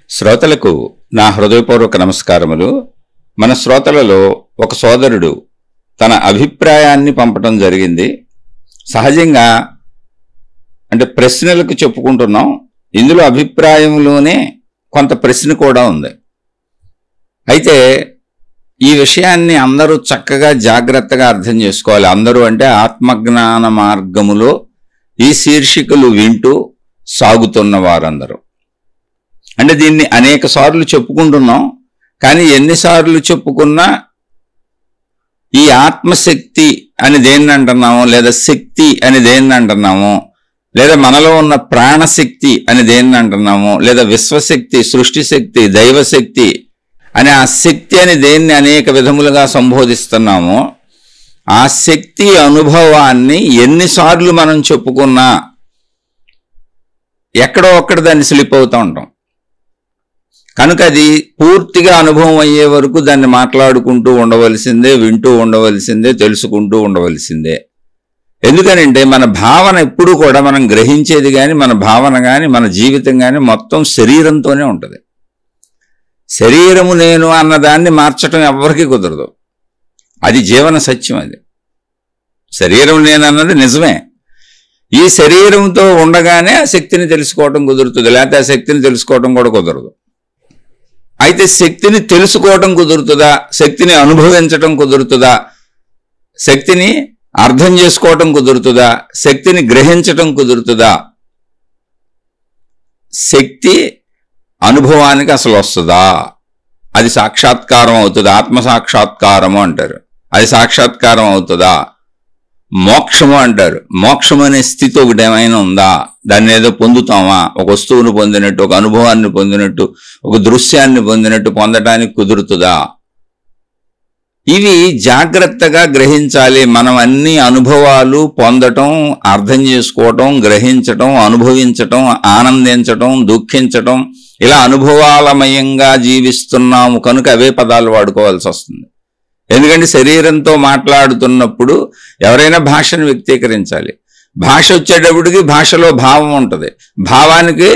శ్రోతలకు నా హృదయపూర్వక నమస్కారములు. మన శ్రోతలలో ఒక సోదరుడు తన అభిప్రాయాన్ని పంపటం జరిగింది. సహజంగా అంటే ప్రశ్నలకు చెప్పుకుంటున్నాం, ఇందులో అభిప్రాయంలోనే కొంత ప్రశ్న కూడా ఉంది. అయితే ఈ విషయాన్ని అందరూ చక్కగా జాగ్రత్తగా అర్థం చేసుకోవాలి. అందరూ అంటే ఆత్మజ్ఞాన మార్గములో ఈ శీర్షికలు వింటూ సాగుతున్న వారందరూ. అంటే దీన్ని అనేక సార్లు చెప్పుకుంటున్నాం, కానీ ఎన్నిసార్లు చెప్పుకున్నా ఈ ఆత్మశక్తి అని దేన్ని అంటున్నామో, లేదా శక్తి అని దేన్ని అంటున్నామో, లేదా మనలో ఉన్న ప్రాణశక్తి అని దేన్ని అంటున్నామో, లేదా విశ్వశక్తి, సృష్టి శక్తి, దైవశక్తి అని ఆ శక్తి అని దేన్ని అనేక విధములుగా సంబోధిస్తున్నామో, ఆ శక్తి అనుభవాన్ని ఎన్నిసార్లు మనం చెప్పుకున్నా ఎక్కడో ఒక్కడ దాన్ని స్లిప్ అవుతూ ఉంటాం. కనుక అది పూర్తిగా అనుభవం అయ్యే వరకు దాన్ని మాట్లాడుకుంటూ ఉండవలసిందే, వింటూ ఉండవలసిందే, తెలుసుకుంటూ ఉండవలసిందే. ఎందుకనంటే మన భావన ఎప్పుడు కూడా మనం గ్రహించేది కానీ, మన భావన కానీ, మన జీవితం కానీ మొత్తం శరీరంతోనే ఉంటుంది. శరీరము నేను అన్నదాన్ని మార్చటం ఎవరికీ కుదరదు. అది జీవన సత్యం. అది శరీరం నేను అన్నది నిజమే. ఈ శరీరంతో ఉండగానే ఆ శక్తిని తెలుసుకోవటం కుదురుతుంది, లేకపోతే ఆ శక్తిని తెలుసుకోవటం కూడా కుదరదు. అయితే శక్తిని తెలుసుకోవటం కుదురుతుందా, శక్తిని అనుభవించటం కుదురుతుందా, శక్తిని అర్థం చేసుకోవటం కుదురుతుందా, శక్తిని గ్రహించటం కుదురుతుందా? శక్తి అనుభవానికి అసలు వస్తుందా? అది సాక్షాత్కారం అవుతుందా? ఆత్మ సాక్షాత్కారము అంటారు. అది సాక్షాత్కారం అవుతుందా? మోక్షము అంటారు. మోక్షం అనే స్థితి ఒకటి ఏమైనా ఉందా? దాన్ని ఏదో పొందుతామా? ఒక వస్తువును పొందినట్టు, ఒక అనుభవాన్ని పొందినట్టు, ఒక దృశ్యాన్ని పొందినట్టు పొందటానికి కుదురుతుందా? ఇవి జాగ్రత్తగా గ్రహించాలి. మనం అన్ని అనుభవాలు పొందటం, అర్థం చేసుకోవటం, గ్రహించటం, అనుభవించటం, ఆనందించటం, దుఃఖించటం, ఇలా అనుభవాలమయంగా జీవిస్తున్నాము కనుక అవే పదాలు వాడుకోవాల్సి వస్తుంది. ఎందుకంటే శరీరంతో మాట్లాడుతున్నప్పుడు ఎవరైనా భాషను వ్యక్తీకరించాలి. భాష వచ్చేటప్పటికి భాషలో భావం ఉంటుంది, భావానికి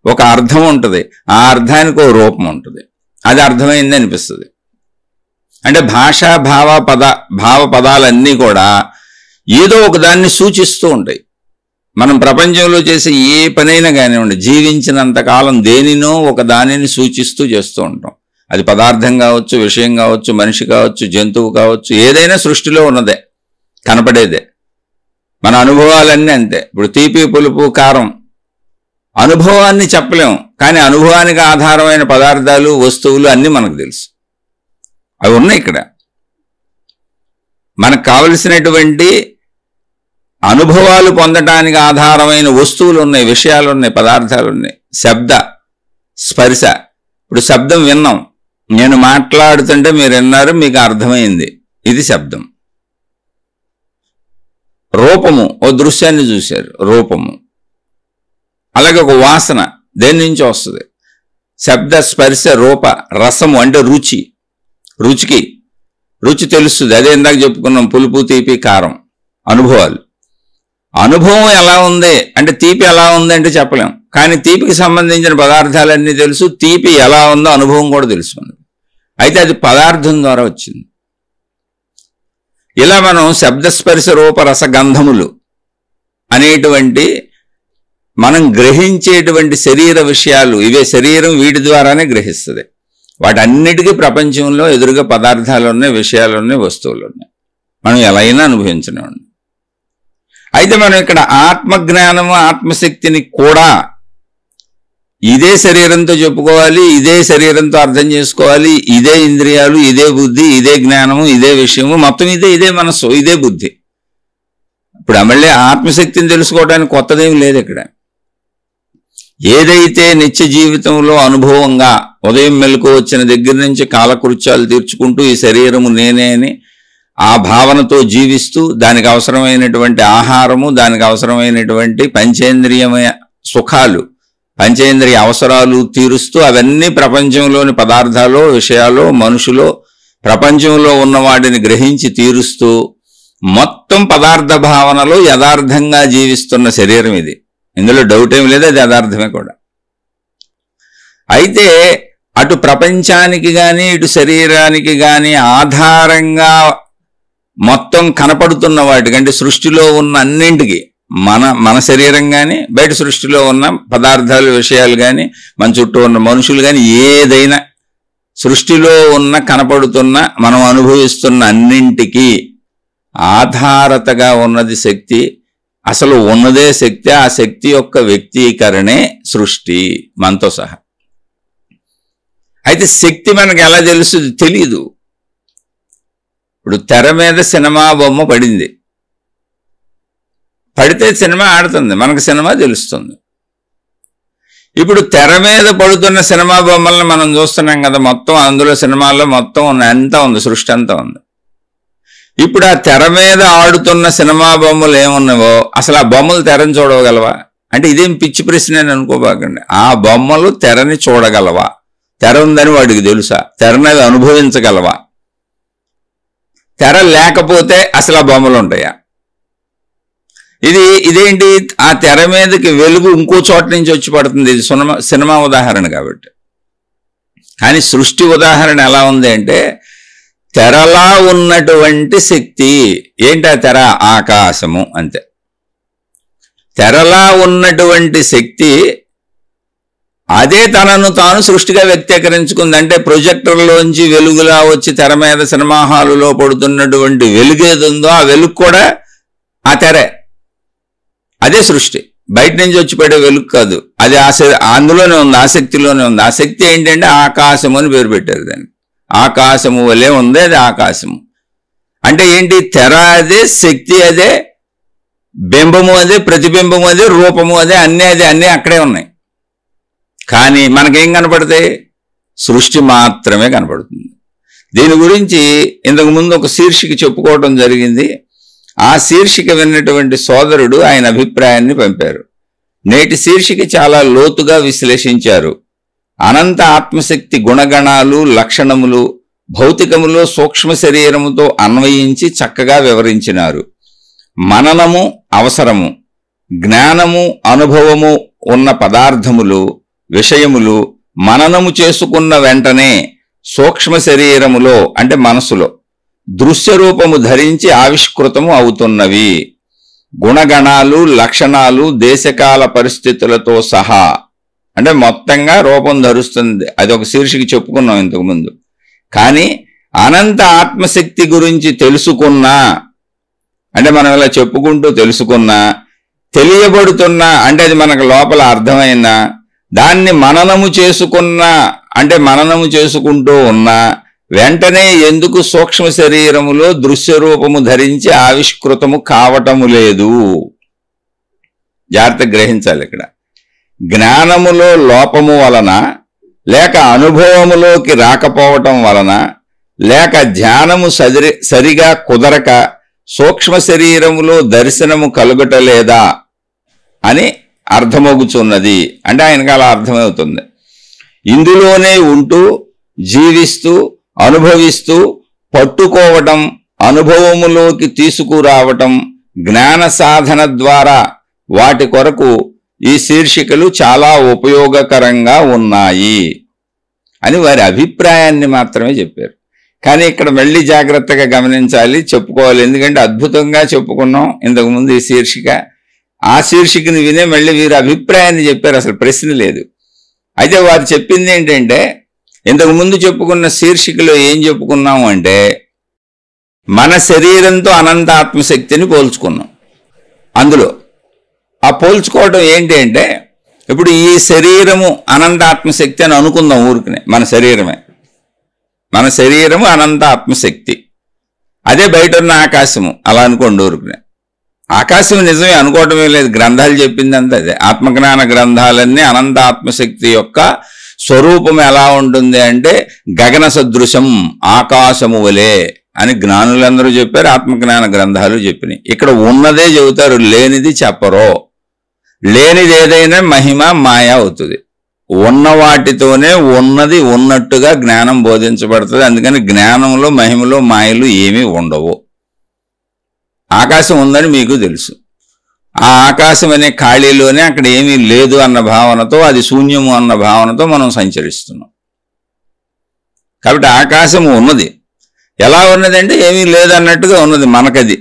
ఒక అర్థం ఉంటుంది, ఆ అర్థానికి ఒక రూపం ఉంటుంది. అది అర్థమైంది అనిపిస్తుంది. అంటే భాష భావ పదాలన్నీ కూడా ఏదో ఒక దాన్ని సూచిస్తూ ఉంటాయి. మనం ప్రపంచంలో చేసే ఏ పనైనా కానివ్వండి, జీవించినంతకాలం దేనినో ఒక దానిని సూచిస్తూ చేస్తూ ఉంటాం. అది పదార్థం కావచ్చు, విషయం కావచ్చు, మనిషి కావచ్చు, జంతువు కావచ్చు, ఏదైనా సృష్టిలో ఉన్నదే, కనపడేదే. మన అనుభవాలన్నీ అంతే. ఇప్పుడు తీపి, పులుపు, కారం అనుభవాన్ని చెప్పలేము, కానీ అనుభవానికి ఆధారమైన పదార్థాలు, వస్తువులు అన్నీ మనకు తెలుసు. అవి ఉన్నాయి ఇక్కడ. మనకు కావలసినటువంటి అనుభవాలు పొందటానికి ఆధారమైన వస్తువులు ఉన్నాయి, విషయాలు ఉన్నాయి, పదార్థాలు ఉన్నాయి. శబ్ద స్పర్శ. ఇప్పుడు శబ్దం విన్నాం, నేను మాట్లాడుతుంటే మీరు విన్నారు, మీకు అర్థమైంది, ఇది శబ్దం. రూపము, ఓ దృశ్యాన్ని చూశారు, రూపము. అలాగే ఒక వాసన దేని నుంచి వస్తుంది? శబ్ద స్పర్శ రూప రసము అంటే రుచి. రుచి తెలుస్తుంది. అదే ఇందాక చెప్పుకున్నాం, పులుపు, తీపి, కారం అనుభవాలు. అనుభవం ఎలా ఉంది అంటే తీపి ఎలా ఉంది అంటే చెప్పలేం, కానీ తీపికి సంబంధించిన పదార్థాలన్నీ తెలుసు. తీపి ఎలా ఉందో అనుభవం కూడా తెలుసు. అయితే అది పదార్థం ద్వారా వచ్చింది. ఇలా మనం శబ్దస్పర్శ రూప రసగంధములు అనేటువంటి మనం గ్రహించేటువంటి శరీర విషయాలు ఇవే. శరీరం వీటి ద్వారానే గ్రహిస్తుంది. వాటన్నిటికీ ప్రపంచంలో ఎదురుగా పదార్థాలు ఉన్నాయి, విషయాలు ఉన్నాయి, వస్తువులు ఉన్నాయి. మనం ఎలా అయినా అనుభవించనివ్వండి. అయితే మనం ఇక్కడ ఆత్మజ్ఞానము, ఆత్మశక్తిని కూడా ఇదే శరీరంతో చెప్పుకోవాలి, ఇదే శరీరంతో అర్థం చేసుకోవాలి. ఇదే ఇంద్రియాలు, ఇదే బుద్ధి, ఇదే జ్ఞానము, ఇదే విషయము, మొత్తం ఇదే మనస్సు, ఇదే బుద్ధి. ఇప్పుడు మళ్ళీ ఆత్మశక్తిని తెలుసుకోవడానికి కొత్తదేమి లేదు ఇక్కడ. ఏదైతే నిత్య జీవితంలో అనుభవంగా ఉదయం మెలకు వచ్చిన దగ్గర నుంచి కాలకృత్యాలు తీర్చుకుంటూ ఈ శరీరము నేనే అని ఆ భావనతో జీవిస్తూ, దానికి అవసరమైనటువంటి ఆహారము, దానికి అవసరమైనటువంటి పంచేంద్రియమయ సుఖాలు, పంచేంద్రియ అవసరాలు తీరుస్తూ, అవన్నీ ప్రపంచంలోని పదార్థాలు, విషయాలు, మనుషులు, ప్రపంచంలో ఉన్న వాటిని గ్రహించి తీరుస్తూ మొత్తం పదార్థ భావనలో యథార్థంగా జీవిస్తున్న శరీరం ఇది. ఇందులో డౌట్ ఏమి లేదు, అది యథార్థమే కూడా. అయితే అటు ప్రపంచానికి కానీ ఇటు శరీరానికి కానీ ఆధారంగా మొత్తం కనపడుతున్న వాటికంటే సృష్టిలో ఉన్న అన్నింటికి మన శరీరం కానీ బయట సృష్టిలో ఉన్న పదార్థాలు విషయాలు కానీ మన చుట్టూ ఉన్న మనుషులు కానీ ఏదైనా సృష్టిలో ఉన్న కనపడుతున్న మనం అనుభవిస్తున్న అన్నింటికి ఆధారతగా ఉన్నది శక్తి. అసలు ఉన్నదే శక్తి. ఆ శక్తి యొక్క వ్యక్తీకరణే సృష్టి మనతో సహా. అయితే శక్తి మనకు ఎలా తెలుస్తుంది? తెలీదు. ఇప్పుడు తెర మీద సినిమా బొమ్మ పడింది, పడితే సినిమా ఆడుతుంది, మనకు సినిమా తెలుస్తుంది. ఇప్పుడు తెర మీద పడుతున్న సినిమా బొమ్మల్ని మనం చూస్తున్నాం కదా, మొత్తం అందులో సినిమాల్లో మొత్తం అంతా ఉంది, సృష్టి అంతా ఉంది. ఇప్పుడు ఆ తెర మీద ఆడుతున్న సినిమా బొమ్మలు ఏమున్నావో అసలు ఆ బొమ్మలు తెరని చూడగలవా అంటే ఇదేం పిచ్చి ప్రశ్న అని అనుకోబాకండి. ఆ బొమ్మలు తెరని చూడగలవా? తెర ఉందని వాడికి తెలుసా? తెరని అవి అనుభవించగలవా? తెర లేకపోతే అసలు ఆ బొమ్మలు ఉంటాయా? ఇదేంటి? ఆ తెర మీదకి వెలుగు ఇంకో చోట నుంచి వచ్చి పడుతుంది. ఇది సినిమా ఉదాహరణ కాబట్టి. కానీ సృష్టి ఉదాహరణ ఎలా ఉంది అంటే తెరలా ఉన్నటువంటి శక్తి. ఏంటి ఆ తెర? ఆకాశము, అంతే. తెరలా ఉన్నటువంటి శక్తి అదే తనను తాను సృష్టిగా వ్యక్తీకరించుకుంది. అంటే ప్రొజెక్టర్లోంచి వెలుగులా వచ్చి తెర మీద సినిమా హాలులో పడుతున్నటువంటి వెలుగు ఏది ఉందో ఆ వెలుగు కూడా ఆ తెరే. అదే సృష్టి. బయట నుంచి వచ్చి పడే వెలుగు కాదు అది. అందులోనే ఉంది, ఆసక్తిలోనే ఉంది. ఆ శక్తి ఏంటంటే ఆకాశము అని పేరు పెట్టారు దానికి. ఆకాశము వలె ఉంది అది ఆకాశము. అంటే ఏంటి? తెర అదే, శక్తి అదే, బింబము అదే, ప్రతిబింబము అదే, రూపము అదే, అన్నీ అక్కడే ఉన్నాయి. కానీ మనకేం కనపడతాయి? సృష్టి మాత్రమే కనపడుతుంది. దీని గురించి ఇంతకుముందు ఒక శీర్షిక చెప్పుకోవడం జరిగింది. ఆ శీర్షిక విన్నటువంటి సోదరుడు ఆయన అభిప్రాయాన్ని పంపారు. నేటి శీర్షిక చాలా లోతుగా విశ్లేషించారు. అనంత ఆత్మశక్తి గుణగణాలు, లక్షణములు భౌతికములో సూక్ష్మ శరీరముతో అన్వయించి చక్కగా వివరించినారు. మననము అవసరము, జ్ఞానము అనుభవము ఉన్న పదార్థములు, విషయములు మననము చేసుకున్న వెంటనే సూక్ష్మ శరీరములో అంటే మనసులో దృశ్య రూపము ధరించి ఆవిష్కృతము అవుతున్నవి. గుణగణాలు, లక్షణాలు దేశకాల పరిస్థితులతో సహా అంటే మొత్తంగా రూపం ధరుస్తుంది. అది ఒక శీర్షిక చెప్పుకున్నాం ఇంతకుముందు. కానీ అనంత ఆత్మశక్తి గురించి తెలుసుకున్నా అంటే మనం ఇలా చెప్పుకుంటూ తెలుసుకున్నా, తెలియబడుతున్నా అంటే అది మనకు లోపల అర్థమైనా, దాన్ని మననము చేసుకున్నా అంటే మననము చేసుకుంటూ ఉన్నా వెంటనే ఎందుకు సూక్ష్మ శరీరములో దృశ్య రూపము ధరించి ఆవిష్కృతము కావటము లేదు? జాగ్రత్త గ్రహించాలి. ఇక్కడ జ్ఞానములో లోపము వలన, లేక అనుభవములోకి రాకపోవటం వలన, లేక ధ్యానము సరిగా కుదరక సూక్ష్మ శరీరములో దర్శనము కలుగటలేదా అని అర్థమవుతున్నది. అంటే ఆయనకు అలా అర్థమవుతుంది. ఇందులోనే ఉంటూ జీవిస్తూ అనుభవిస్తూ పట్టుకోవటం, అనుభవములోకి తీసుకురావటం, జ్ఞాన సాధన ద్వారా వాటి కొరకు ఈ శీర్షికలు చాలా ఉపయోగకరంగా ఉన్నాయి అని వారి అభిప్రాయాన్ని మాత్రమే చెప్పారు. కానీ ఇక్కడ మళ్ళీ జాగ్రత్తగా గమనించాలి, చెప్పుకోవాలి. ఎందుకంటే అద్భుతంగా చెప్పుకున్నాం ఇంతకుముందు ఈ శీర్షిక. ఆ శీర్షికని వినే మళ్ళీ వీరు అభిప్రాయాన్ని చెప్పారు, అసలు ప్రశ్న లేదు. అయితే వారు చెప్పింది ఏంటంటే ఇంతకుముందు చెప్పుకున్న శీర్షికలో ఏం చెప్పుకున్నాము అంటే మన శరీరంతో అనంత ఆత్మశక్తిని పోల్చుకున్నాం. అందులో ఆ పోల్చుకోవడం ఏంటి అంటే ఇప్పుడు ఈ శరీరము అనంత ఆత్మశక్తి అని అనుకుందాం ఊరికనే. మన శరీరము అనంత ఆత్మశక్తి, అదే బయట ఉన్న ఆకాశము అలా అనుకోండి ఊరికనే. ఆకాశం నిజమే, అనుకోవటమే లేదు. గ్రంథాలు చెప్పింది అంతా అదే. ఆత్మజ్ఞాన గ్రంథాలన్నీ అనంత ఆత్మశక్తి యొక్క స్వరూపం ఎలా ఉంటుంది అంటే గగన సదృశం, ఆకాశము వలె అని జ్ఞానులందరూ చెప్పారు, ఆత్మజ్ఞాన గ్రంథాలు చెప్పినాయి. ఇక్కడ ఉన్నదే చెబుతారు, లేనిది చెప్పరో. లేనిది ఏదైనా మహిమ మాయ అవుతుంది. ఉన్న వాటితోనే ఉన్నది ఉన్నట్టుగా జ్ఞానం బోధించబడుతుంది. అందుకని జ్ఞానంలో మహిమలో మాయలు ఏమీ ఉండవు. ఆకాశం ఉందని మీకు తెలుసు, ఆ ఆకాశం అనే ఖాళీలోనే అక్కడ ఏమీ లేదు అన్న భావనతో, అది శూన్యము అన్న భావనతో మనం సంచరిస్తున్నాం. కాబట్టి ఆకాశము ఉన్నది. ఎలా ఉన్నదంటే ఏమీ లేదన్నట్టుగా ఉన్నది. మనకది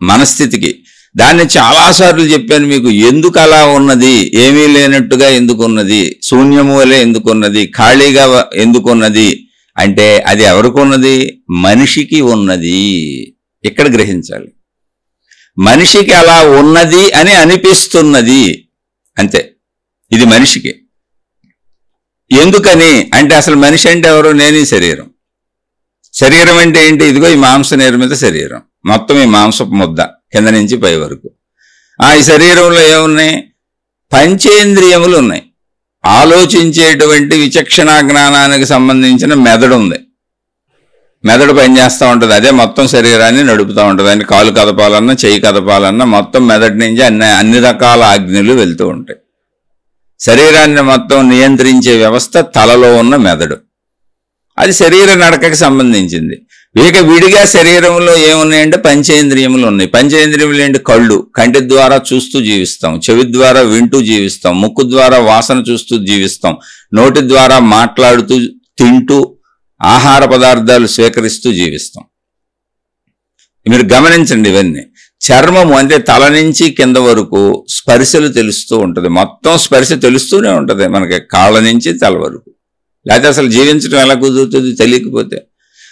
మనస్థితికి. దాన్ని చాలాసార్లు చెప్పాను మీకు. ఎందుకు అలా ఉన్నది, ఏమీ లేనట్టుగా ఎందుకున్నది, శూన్యము వలె ఎందుకున్నది, ఖాళీగా ఎందుకున్నది అంటే అది ఎవరికి ఉన్నది? మనిషికి ఉన్నది. ఇక్కడ గ్రహించాలి. మనిషికి అలా ఉన్నది అని అనిపిస్తున్నది అంతే. ఇది మనిషికి. ఎందుకని అంటే అసలు మనిషి అంటే ఎవరు? నేనే శరీరం. శరీరం అంటే ఏంటి? ఇదిగో ఈ మాంస నిర్మిత శరీరం, మొత్తం ఈ మాంసపు ముద్ద కింద నుంచి పై వరకు. ఈ శరీరంలో ఏమున్నాయి? పంచేంద్రియములు ఉన్నాయి. ఆలోచించేటువంటి విచక్షణ జ్ఞానానికి సంబంధించిన మెదడు ఉంది. మెదడు పనిచేస్తూ ఉంటుంది. అదే మొత్తం శరీరాన్ని నడుపుతూ ఉంటుంది. అని కాలు కదపాలన్నా, చెయ్యి కదపాలన్నా మొత్తం మెదడు నుంచి అన్ని రకాల ఆజ్ఞలు వెళ్తూ ఉంటాయి. శరీరాన్ని మొత్తం నియంత్రించే వ్యవస్థ తలలో ఉన్న మెదడు. అది శరీర నడకకి సంబంధించింది. ఇక విడిగా శరీరంలో ఏమున్నాయంటే పంచేంద్రియములు ఉన్నాయి. పంచేంద్రియములు ఏంటి? కళ్ళు, కంటి ద్వారా చూస్తూ జీవిస్తాం. చెవి ద్వారా వింటూ జీవిస్తాం. ముక్కు ద్వారా వాసన చూస్తూ జీవిస్తాం. నోటి ద్వారా మాట్లాడుతూ, తింటూ, ఆహార పదార్థాలు స్వీకరిస్తూ జీవిస్తాం. మీరు గమనించండి ఇవన్నీ. చర్మము అంటే తల నుంచి కింద వరకు స్పర్శలు తెలుస్తూ ఉంటుంది. మొత్తం స్పర్శ తెలుస్తూనే ఉంటుంది మనకి, కాళ్ళ నుంచి తల వరకు. లేకపోతే అసలు జీవించడం ఎలా కుదురుతుంది తెలియకపోతే.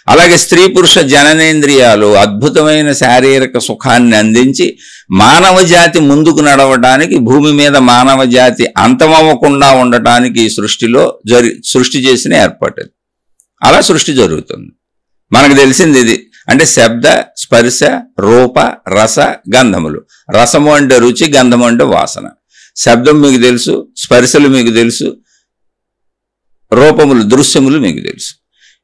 అలాగే స్త్రీ పురుష జననేంద్రియాలు అద్భుతమైన శారీరక సుఖాన్ని అందించి మానవ జాతి ముందుకు నడవడానికి, భూమి మీద మానవ జాతి అంతమవ్వకుండా ఉండటానికి ఈ సృష్టిలో సృష్టి చేసిన ఏర్పాటు. అలా సృష్టి జరుగుతుంది. మనకు తెలిసింది ఇది. అంటే శబ్ద, స్పర్శ, రూప, రస, గంధములు. రసము అంటే రుచి, గంధము అంటే వాసన. శబ్దం మీకు తెలుసు, స్పర్శలు మీకు తెలుసు, రూపములు, దృశ్యములు మీకు తెలుసు.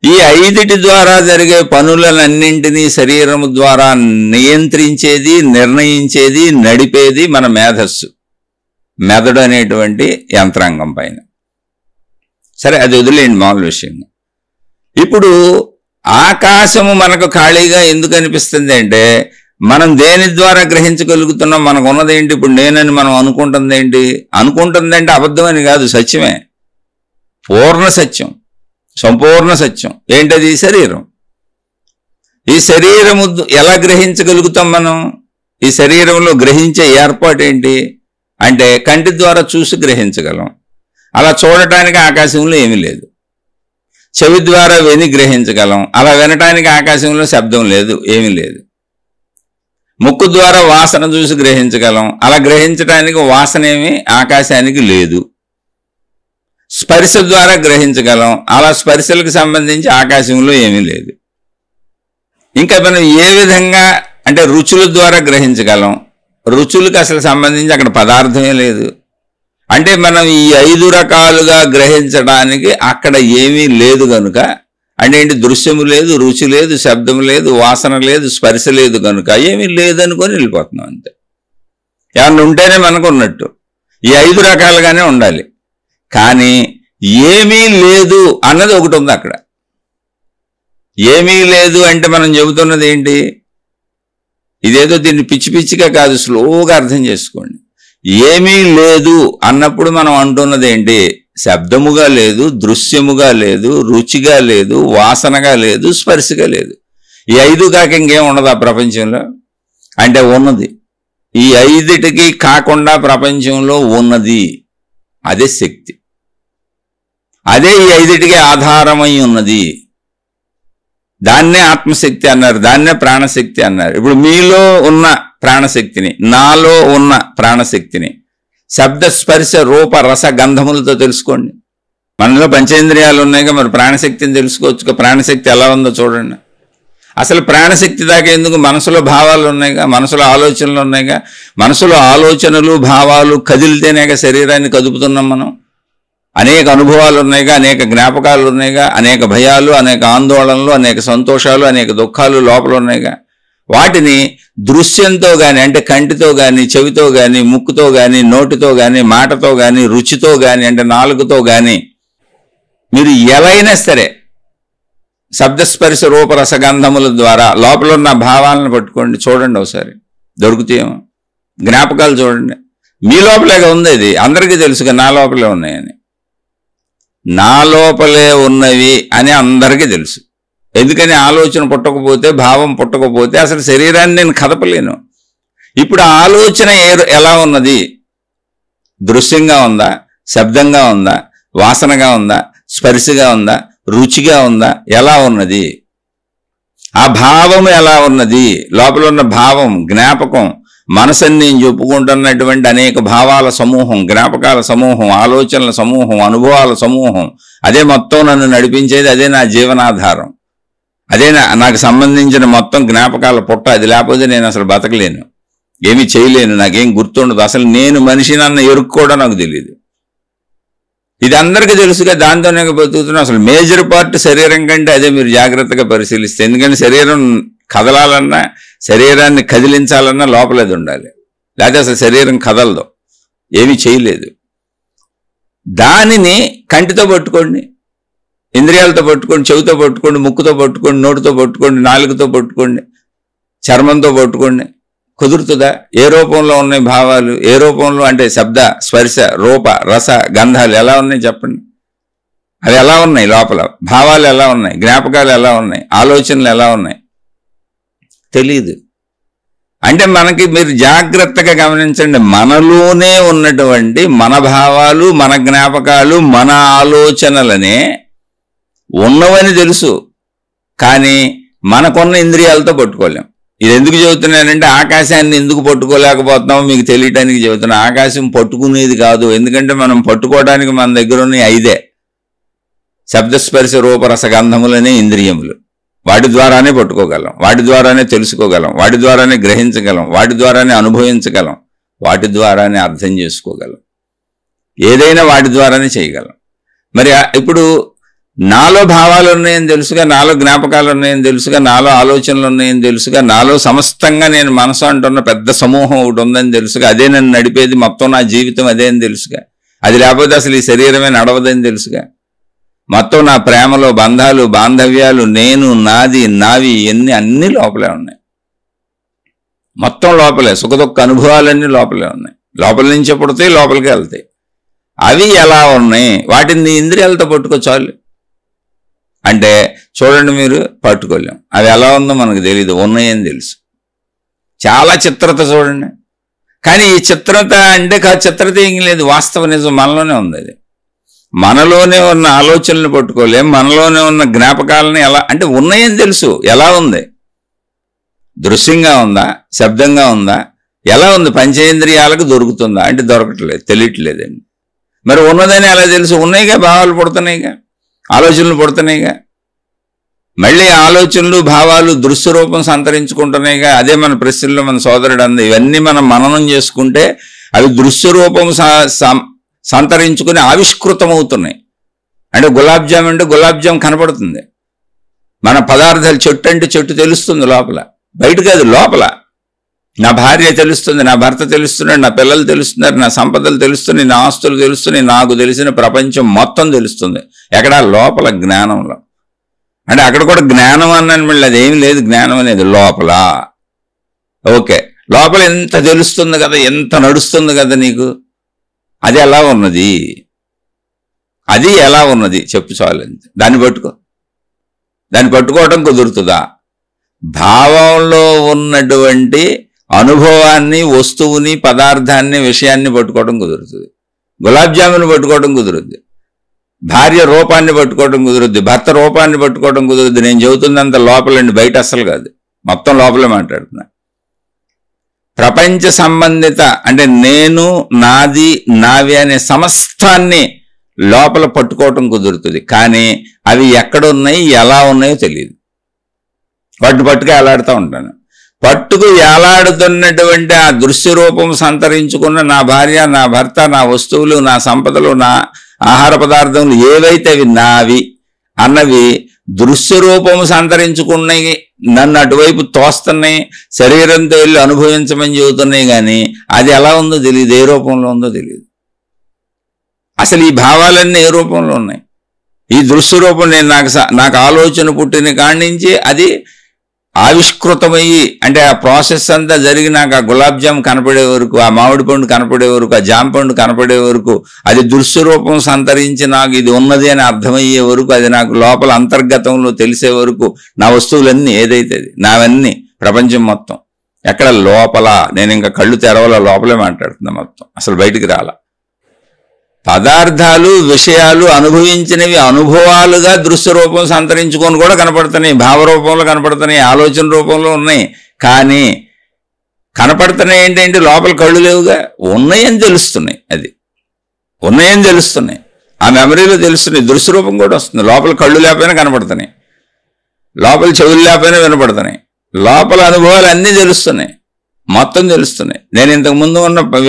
ఈ ఐదిటి ద్వారా జరిగే పనులన్నింటినీ శరీరము ద్వారా నియంత్రించేది, నిర్ణయించేది, నడిపేది మన మేధస్సు, మెదడు అనేటువంటి యంత్రాంగం పైన. సరే, అది వదిలేండి మామూలు విషయం. ఇప్పుడు ఆకాశము మనకు ఖాళీగా ఎందుకు అనిపిస్తుంది అంటే మనం దేని ద్వారా గ్రహించగలుగుతున్నాం? మనకు ఉన్నదేంటి? ఇప్పుడు నేనని మనం అనుకుంటుంది ఏంటి? అనుకుంటుందంటే అబద్ధమని కాదు, సత్యమే, పూర్ణ సత్యం, సంపూర్ణ సత్యం. ఏంటది? శరీరం. ఈ శరీరము ఎలా గ్రహించగలుగుతాం మనం? ఈ శరీరంలో గ్రహించే ఏర్పాటు ఏంటి అంటే కంటి ద్వారా చూసి గ్రహించగలం. అలా చూడటానికి ఆకాశంలో ఏమీ లేదు. చెవి ద్వారా విని గ్రహించగలం. అలా వినటానికి ఆకాశంలో శబ్దం లేదు, ఏమీ లేదు. ముక్కు ద్వారా వాసన చూసి గ్రహించగలం. అలా గ్రహించడానికి వాసన ఏమి ఆకాశానికి లేదు. స్పర్శ ద్వారా గ్రహించగలం. అలా స్పర్శలకు సంబంధించి ఆకాశంలో ఏమీ లేదు. ఇంకా మనం ఏ విధంగా అంటే రుచుల ద్వారా గ్రహించగలం. రుచులకు అసలు సంబంధించి అక్కడ పదార్థమే లేదు. అంటే మనం ఈ 5 రకాలుగా గ్రహించడానికి అక్కడ ఏమీ లేదు కనుక, అంటే ఏంటి? దృశ్యము లేదు, రుచి లేదు, శబ్దము లేదు, వాసన లేదు, స్పర్శ లేదు కనుక ఏమీ లేదనుకొని వెళ్ళిపోతున్నాం అంతే. ఏమన్నా ఉంటేనే మనకు ఉన్నట్టు. ఈ 5 రకాలుగానే ఉండాలి. కానీ ఏమీ లేదు అన్నది ఒకటి ఉంది అక్కడ. ఏమీ లేదు అంటే మనం చెబుతున్నది ఏంటి? ఇదేదో దీన్ని పిచ్చి పిచ్చిగా కాదు, స్లోగా అర్థం చేసుకోండి. ఏమీ లేదు అన్నప్పుడు మనం అంటున్నది ఏంటి? శబ్దముగా లేదు, దృశ్యముగా లేదు, రుచిగా లేదు, వాసనగా లేదు, స్పర్శగా లేదు. ఈ 5 కాక ఇంకేం ఉండదు ఆ ప్రపంచంలో అంటే ఉన్నది. ఈ 5టికి కాకుండా ప్రపంచంలో ఉన్నది, అదే శక్తి. అదే ఈ 5టికి ఆధారమై ఉన్నది. దాన్నే ఆత్మశక్తి అన్నారు, దాన్నే ప్రాణశక్తి అన్నారు. ఇప్పుడు మీలో ఉన్న ప్రాణశక్తిని, నాలో ఉన్న ప్రాణశక్తిని శబ్ద, స్పర్శ, రూప, రస, గంధములతో తెలుసుకోండి. మనలో పంచేంద్రియాలు ఉన్నాయిగా, మరి ప్రాణశక్తిని తెలుసుకోవచ్చు. ప్రాణశక్తి ఎలా ఉందో చూడండి. అసలు ప్రాణశక్తి దాకా ఎందుకు? మనసులో భావాలు ఉన్నాయిగా, మనసులో ఆలోచనలు ఉన్నాయిగా. మనసులో ఆలోచనలు, భావాలు కదిలితేనేగా శరీరాన్ని కదుపుతున్నాం మనం. అనేక అనుభవాలు ఉన్నాయిగా, అనేక జ్ఞాపకాలు ఉన్నాయిగా, అనేక భయాలు, అనేక ఆందోళనలు, అనేక సంతోషాలు, అనేక దుఃఖాలు లోపల ఉన్నాయిగా. వాటిని దృశ్యంతో కానీ, అంటే కంటితో కానీ, చెవితో కానీ, ముక్కుతో కానీ, నోటితో కానీ, మాటతో కానీ, రుచితో కానీ, అంటే నాలుగుతో కానీ, మీరు ఎవరైనా సరే శబ్దస్పర్శ రూపరసగంధముల ద్వారా లోపల ఉన్న భావాలను పట్టుకోండి, చూడండి ఒకసారి, దొరుకుతాయేమో. జ్ఞాపకాలు చూడండి, మీ లోపలేగా ఉంది. అది అందరికీ తెలుసుగా నా లోపలే ఉన్నాయని. నా లోపలే ఉన్నవి అని అందరికీ తెలుసు. ఎందుకని ఆలోచన పుట్టకపోతే, భావం పుట్టకపోతే అసలు శరీరాన్ని నేను కదపలేను. ఇప్పుడు ఆలోచన ఎలా ఉన్నది? దృశ్యంగా ఉందా, శబ్దంగా ఉందా, వాసనగా ఉందా, స్పర్శగా ఉందా, రుచిగా ఉందా, ఎలా ఉన్నది? ఆ భావం ఎలా ఉన్నది? లోపల ఉన్న భావం, జ్ఞాపకం, మనసుని నేను చెప్పుకుంటున్నటువంటి అనేక భావాల సమూహం, జ్ఞాపకాల సమూహం, ఆలోచనల సమూహం, అనుభవాల సమూహం, అదే మొత్తం నన్ను నడిపించేది. అదే నా జీవనాధారం. అదే నాకు సంబంధించిన మొత్తం జ్ఞాపకాల పుట్ట. అది లేకపోతే నేను అసలు బతకలేను, ఏమీ చేయలేను, నాకేం గుర్తుండదు. అసలు నేను మనిషిని అన్న ఎరుకు కూడా నాకు తెలియదు. ఇది అందరికీ తెలుసుగా, దాంతోనే బతుకుతున్నాం. అసలు మేజర్ పార్ట్ శరీరం కంటే అదే మీరు జాగ్రత్తగా పరిశీలిస్తే. ఎందుకంటే శరీరం కదలాలన్నా, శరీరాన్ని కదిలించాలన్నా లోపలేది ఉండాలి. లేకపోతే అసలు శరీరం కదలదు, ఏమీ చేయలేదు. దానిని కంటితో పట్టుకోండి, ఇంద్రియాలతో పట్టుకోండి, చెవితో పట్టుకోండి, ముక్కుతో పట్టుకోండి, నోటితో పట్టుకోండి, నాలుగుతో పట్టుకోండి, చర్మంతో పట్టుకోండి. కుదురుతుందా? ఏ రూపంలో ఉన్నాయి భావాలు? ఏ రూపంలో అంటే శబ్ద, స్పర్శ, రూప, రస, గంధాలు ఎలా ఉన్నాయి చెప్పండి? అవి ఎలా ఉన్నాయి? లోపల భావాలు ఎలా ఉన్నాయి? జ్ఞాపకాలు ఎలా ఉన్నాయి? ఆలోచనలు ఎలా ఉన్నాయి? తెలీదు. అంటే మనకి మీరు జాగ్రత్తగా గమనించండి, మనలోనే ఉన్నటువంటి మన భావాలు, మన జ్ఞాపకాలు, మన ఆలోచనలనే ఉన్నవని తెలుసు. కానీ మనకున్న ఇంద్రియాలతో పట్టుకోలేం. ఇది ఎందుకు చెబుతున్నానంటే, ఆకాశాన్ని ఎందుకు పట్టుకోలేకపోతున్నామో మీకు తెలియటానికి చెబుతున్నా. ఆకాశం పట్టుకునేది కాదు. ఎందుకంటే మనం పట్టుకోవడానికి మన దగ్గర ఉన్న 5 శబ్దస్పర్శ రూపరస గంధములనే ఇంద్రియములు. వాటి ద్వారానే పట్టుకోగలం, వాటి ద్వారానే తెలుసుకోగలం, వాటి ద్వారానే గ్రహించగలం, వాటి ద్వారానే అనుభవించగలం, వాటి ద్వారానే అర్థం చేసుకోగలం. ఏదైనా వాటి ద్వారానే చేయగలం. మరి ఇప్పుడు నాలో భావాలు ఉన్నాయని తెలుసుగా, నాలో జ్ఞాపకాలు ఉన్నాయని తెలుసుగా, నాలో ఆలోచనలు ఉన్నాయని తెలుసుగా, నాలో సమస్తంగా నేను మనసు అంటున్న పెద్ద సమూహం ఒకటి ఉందని తెలుసుగా, అదే నన్ను నడిపేది, మొత్తం నా జీవితం అదే అని తెలుసుగా. అది లేకపోతే అసలు ఈ శరీరమే నడవదని తెలుసుగా. మొత్తం నా ప్రేమలో బంధాలు, బాంధవ్యాలు, నేను, నాది, నావి, ఇవన్నీ అన్నీ లోపలే ఉన్నాయి. మొత్తం లోపలే. సుఖదుఖ అనుభవాలన్నీ లోపలే ఉన్నాయి. లోపల నుంచే పుడతాయి, లోపలికి వెళ్తాయి. అవి ఎలా ఉన్నాయి? వాటిని ఇంద్రియాలతో పట్టుకోచాలు అంటే చూడండి, మీరు పట్టుకోలేం. అవి ఎలా ఉందో మనకు తెలియదు, ఉన్నాయని తెలుసు. చాలా చిత్రత చూడండి. కానీ ఈ చిత్రత అంటే చిత్రత ఏం లేదు, వాస్తవ నిజం మనలోనే ఉంది. అది మనలోనే ఉన్న ఆలోచనలు పట్టుకోలేం, మనలోనే ఉన్న జ్ఞాపకాలని ఎలా అంటే ఉన్నాయని తెలుసు. ఎలా ఉంది? దృశ్యంగా ఉందా, శబ్దంగా ఉందా, ఎలా ఉంది? పంచేంద్రియాలకు దొరుకుతుందా అంటే దొరకట్లేదు, తెలియట్లేదండి. మరి ఉన్నదని ఎలా తెలుసు? ఉన్నాయిగా, భావాలు పుడుతున్నాయిగా, ఆలోచనలు పుడుతున్నాయిగా. మళ్ళీ ఆలోచనలు, భావాలు దృశ్య రూపం సంతరించుకుంటున్నాయిగా. అదే మన ప్రశ్నలో మన సోదరుడు అంది, ఇవన్నీ మనం మననం చేసుకుంటే అవి దృశ్య రూపం సంతరించుకుని ఆవిష్కృతం అవుతున్నాయి. అంటే గులాబ్ జామ్ అంటే గులాబ్ జామ్ కనపడుతుంది. మన పదార్థాలు, చెట్టు అంటే చెట్టు తెలుస్తుంది లోపల, బయట కాదు, లోపల. నా భార్య తెలుస్తుంది, నా భర్త తెలుస్తున్నాడు, నా పిల్లలు తెలుస్తున్నారు, నా సంపదలు తెలుస్తున్నాయి, నా ఆస్తులు తెలుస్తున్నాయి, నాకు తెలిసిన ప్రపంచం మొత్తం తెలుస్తుంది. ఎక్కడ? లోపల, జ్ఞానంలో. అంటే అక్కడ కూడా జ్ఞానం అన్నాను, మళ్ళీ అదేమి లేదు. జ్ఞానం అనేది లోపల. ఓకే, లోపల ఎంత తెలుస్తుంది కదా, ఎంత నడుస్తుంది కదా నీకు. అది ఎలా ఉన్నది? అది ఎలా ఉన్నది చెప్పు చాలు. దాన్ని పట్టుకో. దాన్ని పట్టుకోవడం కుదురుతుందా? భావంలో ఉన్నటువంటి అనుభవాన్ని, వస్తువుని, పదార్థాన్ని, విషయాన్ని పట్టుకోవడం కుదురుతుంది. గులాబ్ జామును పట్టుకోవడం కుదురుద్ది, భార్య రూపాన్ని పట్టుకోవడం కుదురుద్ది, భర్త రూపాన్ని పట్టుకోవడం కుదురుద్ది. నేను చెబుతుందంత లోపలండి, బయట అస్సలు కాదు, మొత్తం లోపలే మాట్లాడుతున్నా. ప్రపంచ సంబంధిత అంటే నేను, నాది, నావి అనే సమస్తాన్ని లోపల పట్టుకోవటం కుదురుతుంది. కానీ అవి ఎక్కడున్నాయి, ఎలా ఉన్నాయో తెలియదు. వాటిని పట్టుకు ఏలాడుతూ ఉంటాను. పట్టుకు ఏలాడుతున్నటువంటి ఆ దృశ్య రూపం సంతరించుకున్న నా భార్య, నా భర్త, నా వస్తువులు, నా సంపదలు, నా ఆహార పదార్థములు ఏవైతే అవి నావి అన్నవి దృశ్య రూపము సంతరించుకున్నాయి, నన్ను అటువైపు తోస్తున్నాయి, శరీరంతో వెళ్ళి అనుభవించమని చెబుతున్నాయి. కానీ అది ఎలా ఉందో తెలియదు, ఏ రూపంలో ఉందో తెలియదు. అసలు ఈ భావాలన్నీ ఏ రూపంలో ఉన్నాయి? ఈ దృశ్య రూపం నేను నాకు ఆలోచన పుట్టిన కాడి నుంచి అది ఆవిష్కృతమయ్యి, అంటే ఆ ప్రాసెస్ అంతా జరిగినాక ఆ గులాబ్ జామ్ కనపడే వరకు, ఆ మామిడి పండు కనపడే వరకు, ఆ జామ పండు కనపడే వరకు, అది దృశ్య రూపం సంతరించి నాకు ఇది ఉన్నది అని అర్థమయ్యే వరకు, అది నాకు లోపల అంతర్గతంలో తెలిసే వరకు నా వస్తువులన్నీ ఏదైతే నావన్నీ ప్రపంచం మొత్తం ఎక్కడ లోపల, నేను ఇంకా కళ్ళు తెరవల, లోపలే మాట్లాడుతున్నా, మొత్తం అసలు బయటికి రాల. పదార్థాలు విషయాలు అనుభవించినవి అనుభవాలుగా దృశ్య రూపం సంతరించుకొని కూడా కనపడుతున్నాయి, భావరూపంలో కనపడుతున్నాయి, ఆలోచన రూపంలో ఉన్నాయి. కానీ కనపడుతున్నాయి ఏంటంటే లోపల కళ్ళు లేవుగా, ఉన్నాయని తెలుస్తున్నాయి. అది ఉన్నాయని తెలుస్తున్నాయి, ఆ మెమరీలో తెలుస్తున్నాయి. దృశ్య రూపం కూడా వస్తుంది. లోపల కళ్ళు లేకపోయినా కనపడుతున్నాయి, లోపల చెవులు లేకపోయినా వినపడుతున్నాయి, లోపల అనుభవాలు అన్నీ తెలుస్తున్నాయి, మొత్తం తెలుస్తున్నాయి. నేను ఇంతకుముందు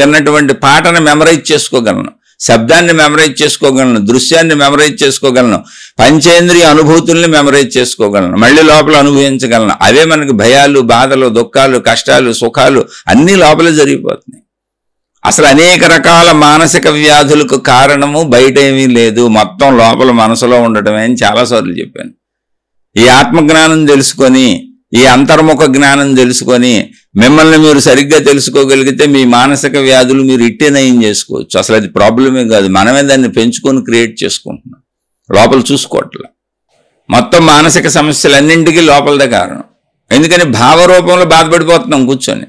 విన్నటువంటి పాటను మెమరైజ్ చేసుకోగలను, శబ్దాన్ని మెమరైజ్ చేసుకోగలను, దృశ్యాన్ని మెమరైజ్ చేసుకోగలను, పంచేంద్రియ అనుభూతుల్ని మెమరైజ్ చేసుకోగలను, మళ్ళీ లోపల అనుభవించగలను. అవే మనకి భయాలు, బాధలు, దుఃఖాలు, కష్టాలు, సుఖాలు అన్నీ లోపలే జరిగిపోతున్నాయి. అసలు అనేక రకాల మానసిక వ్యాధులకు కారణము బయట ఏమీ లేదు, మొత్తం లోపల మనసులో ఉండటమే అని చాలాసార్లు చెప్పాను. ఈ ఆత్మజ్ఞానం తెలుసుకొని, ఈ అంతర్ముఖ జ్ఞానం తెలుసుకొని మిమ్మల్ని మీరు సరిగ్గా తెలుసుకోగలిగితే మీ మానసిక వ్యాధులు మీరు ఇట్టే నయం చేసుకోవచ్చు. అసలు అది ప్రాబ్లమే కాదు, మనమే దాన్ని పెంచుకొని క్రియేట్ చేసుకుంటున్నాం, లోపల చూసుకోవట్లే. మొత్తం మానసిక సమస్యలన్నింటికీ లోపలదే కారణం. ఎందుకని భావరూపంలో బాధపడిపోతున్నాం కూర్చొని.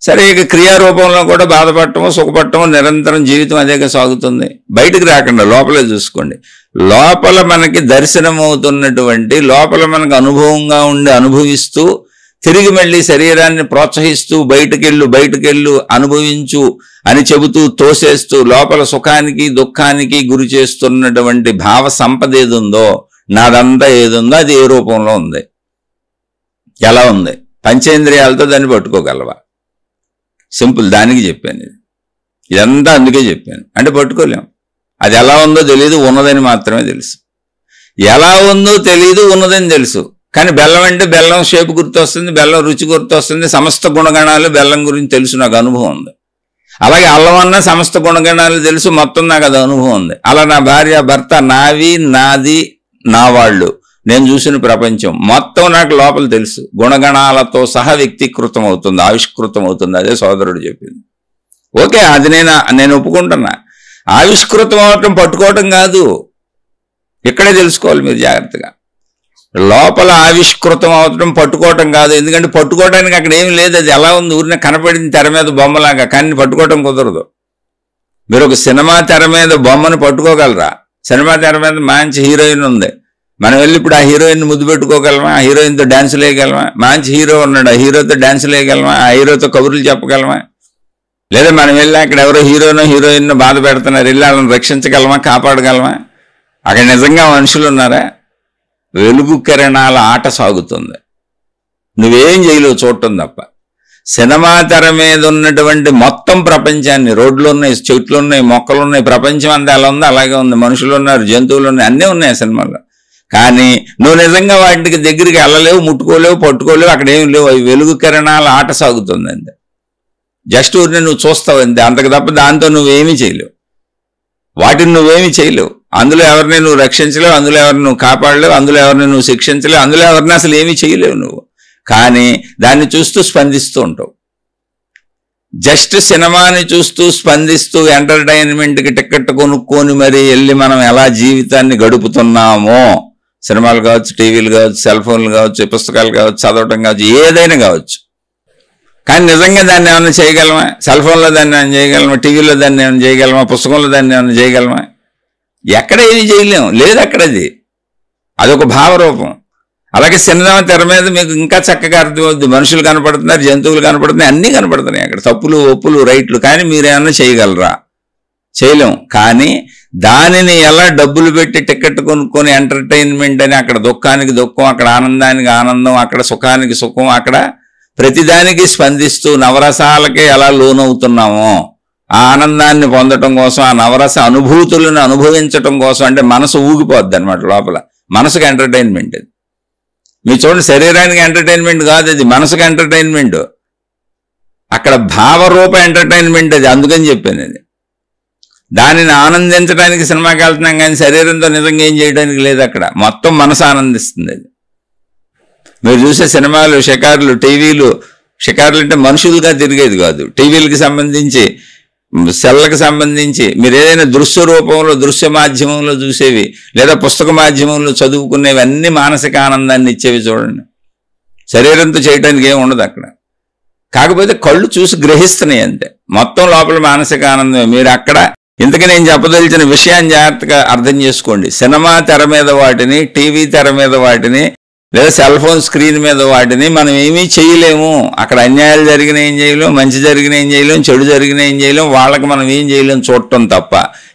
సరే, ఇక క్రియారూపంలో కూడా బాధపడటమో సుఖపడటమో నిరంతరం జీవితం అదేగా సాగుతుంది. బయటకు రాకుండా లోపలే చూసుకోండి. లోపల మనకి దర్శనం అవుతున్నటువంటి, లోపల మనకు అనుభవంగా ఉండి అనుభవిస్తూ తిరిగి మళ్ళీ శరీరాన్ని ప్రోత్సహిస్తూ బయటకెళ్ళు అనుభవించు అని చెబుతూ తోసేస్తూ లోపల సుఖానికి దుఃఖానికి గురి చేస్తున్నటువంటి భావ సంపద ఏదుందో, నాదంతా ఏదుందో అది ఏ రూపంలో ఉంది, ఎలా ఉంది, పంచేంద్రియాలతో దాన్ని పట్టుకోగలవా? సింపుల్, దానికి చెప్పాను. ఇదంతా అందుకే చెప్పాను. అంటే పట్టుకోలేం, అది ఎలా ఉందో తెలియదు, ఉన్నదని మాత్రమే తెలుసు. ఎలా ఉందో తెలియదు, ఉన్నదని తెలుసు. కానీ బెల్లం అంటే బెల్లం షేపు గుర్తు వస్తుంది, బెల్లం రుచి గుర్తు వస్తుంది, సమస్త గుణగణాలు బెల్లం గురించి తెలుసు, నాకు అనుభవం ఉంది. అలాగే అల్లం అన్న సమస్త గుణగణాలు తెలుసు, మొత్తం నాకు అది అనుభవం ఉంది. అలా నా భార్య భర్త, నావి నాది నా వాళ్ళు, నేను చూసిన ప్రపంచం మొత్తం నాకు లోపల తెలుసు, గుణగణాలతో సహా వ్యక్తీకృతం అవుతుంది, ఆవిష్కృతం అవుతుంది. అదే సోదరుడు చెప్పింది. ఓకే, అది నేను ఒప్పుకుంటున్నా. ఆవిష్కృతం అవటం పట్టుకోవటం కాదు, ఇక్కడే తెలుసుకోవాలి మీరు జాగ్రత్తగా. లోపల ఆవిష్కృతం అవటం పట్టుకోవటం కాదు. ఎందుకంటే పట్టుకోవడానికి అక్కడ ఏమి లేదు, అది ఎలా ఉంది ఊరినే కనపడింది తెర మీద బొమ్మలాగా, కానీ పట్టుకోవటం కుదరదు. మీరు ఒక సినిమా తెర మీద బొమ్మను పట్టుకోగలరా? సినిమా తెర మీద మంచి హీరోయిన్ ఉంది, మనం వెళ్ళి ఇప్పుడు ఆ హీరోయిన్ ముద్దు పెట్టుకోగలమా? ఆ హీరోయిన్తో డాన్సులు వేయగలమా? మంచి హీరో ఉన్నాడు, ఆ హీరోతో డాన్సులు వేయగలమా? ఆ హీరోతో కబుర్లు చెప్పగలమా? లేదా మనం వెళ్ళి అక్కడ ఎవరో హీరోయిన్ బాధ పెడుతున్నారు, వెళ్ళి వాళ్ళని రక్షించగలమా, కాపాడగలమా? అక్కడ నిజంగా మనుషులు ఉన్నారా? వెలుగు కిరణాల ఆట సాగుతుంది, నువ్వేం చేయలేవు చూడటం తప్ప. సినిమా తెర మీద ఉన్నటువంటి మొత్తం ప్రపంచాన్ని, రోడ్లు ఉన్నాయి, చెట్లు ఉన్నాయి, మొక్కలు ఉన్నాయి, ప్రపంచం అంతా ఎలా ఉందో అలాగే ఉంది, మనుషులు ఉన్నారు, జంతువులు ఉన్నాయి, అన్నీ ఉన్నాయి ఆ సినిమాలో. కానీ నువ్వు నిజంగా వాటికి దగ్గరికి వెళ్ళలేవు, ముట్టుకోలేవు, పట్టుకోలేవు, అక్కడ ఏమి లేవు. అవి వెలుగు కిరణాల ఆట సాగుతుంది అంతే. జస్ట్ ఊరిని నువ్వు చూస్తావు అంతే, అంతకు తప్ప దాంతో నువ్వేమీ చేయలేవు, వాటిని నువ్వేమీ చేయలేవు. అందులో ఎవరిని నువ్వు రక్షించలేవు, అందులో ఎవరిని నువ్వు కాపాడలేవు, అందులో ఎవరిని నువ్వు శిక్షించలేవు, అందులో ఎవరిని అసలు ఏమీ చేయలేవు నువ్వు. కానీ దాన్ని చూస్తూ స్పందిస్తూ ఉంటావు. జస్ట్ సినిమాని చూస్తూ స్పందిస్తూ ఎంటర్టైన్మెంట్కి టికెట్ కొనుక్కొని మరి వెళ్ళి మనం ఎలా జీవితాన్ని గడుపుతున్నామో, సినిమాలు కావచ్చు, టీవీలు కావచ్చు, సెల్ ఫోన్లు కావచ్చు, పుస్తకాలు కావచ్చు, చదవటం కావచ్చు, ఏదైనా కావచ్చు. కానీ నిజంగా దాన్ని ఏమైనా చేయగలమా? సెల్ ఫోన్లో దాన్ని ఏమైనా చేయగలమా? టీవీలో దాన్ని ఏమైనా చేయగలమా? పుస్తకంలో దాన్ని ఏమైనా చేయగలమా? ఎక్కడ ఏమి చేయలేము, లేదు అక్కడది, అదొక భావరూపం. అలాగే సినిమా తెర మీద మీకు ఇంకా చక్కగా అర్థమవుద్ది, మనుషులు కనపడుతున్నారు, జంతువులు కనపడుతున్నాయి, అన్నీ కనపడుతున్నాయి అక్కడ, తప్పులు ఒప్పులు రైట్లు. కానీ మీరేమన్నా చేయగలరా? చేయలేం. కానీ దానిని ఎలా డబ్బులు పెట్టి టికెట్ కొనుక్కొని ఎంటర్టైన్మెంట్ అని, అక్కడ దుఃఖానికి దుఃఖం, అక్కడ ఆనందానికి ఆనందం, అక్కడ సుఖానికి సుఖం, అక్కడ ప్రతిదానికి స్పందిస్తూ నవరసాలకే ఎలా లోనవుతున్నామో, ఆ ఆనందాన్ని పొందటం కోసం, ఆ నవరస అనుభూతులను అనుభవించటం కోసం, అంటే మనసు ఊగిపోద్ది అనమాట లోపల. మనసుకు ఎంటర్టైన్మెంట్ అది. మీరు చూడండి, శరీరానికి ఎంటర్టైన్మెంట్ కాదు అది, మనసుకు ఎంటర్టైన్మెంట్. అక్కడ భావరూప ఎంటర్టైన్మెంట్ అది, అందుకని చెప్పాను అది. దానిని ఆనందించడానికి సినిమాకి వెళ్తున్నాం, కానీ శరీరంతో నిజంగా ఏం చేయడానికి లేదు అక్కడ, మొత్తం మనసు ఆనందిస్తుంది అది. మీరు చూసే సినిమాలు, షికారులు, టీవీలు, షికారులు అంటే మనుషులుగా తిరిగేది కాదు, టీవీలకు సంబంధించి, సెల్లకు సంబంధించి మీరు ఏదైనా దృశ్య రూపంలో, దృశ్య మాధ్యమంలో చూసేవి లేదా పుస్తక మాధ్యమంలో చదువుకునేవి అన్నీ మానసిక ఆనందాన్ని ఇచ్చేవి. చూడండి, శరీరంతో చేయడానికి ఏమి ఉండదు అక్కడ. కాకపోతే కళ్ళు చూసి గ్రహిస్తున్నాయి అంతే. మొత్తం లోపల మానసిక ఆనందమే. మీరు అక్కడ ఇంతకీ నేను చెప్పదలిచిన విషయాన్ని జాగ్రత్తగా అర్థం చేసుకోండి. సినిమా తెర మీద వాటిని, టీవీ తెర మీద వాటిని, లేదా సెల్ ఫోన్ స్క్రీన్ మీద వాటిని మనం ఏమీ చేయలేము. అక్కడ అన్యాయాలు జరిగిన ఏం చేయలేం, మంచి జరిగిన ఏం చేయలేం, చెడు జరిగిన ఏం చేయలేం, వాళ్ళకి మనం ఏం చేయలేం, చూడటం తప్ప.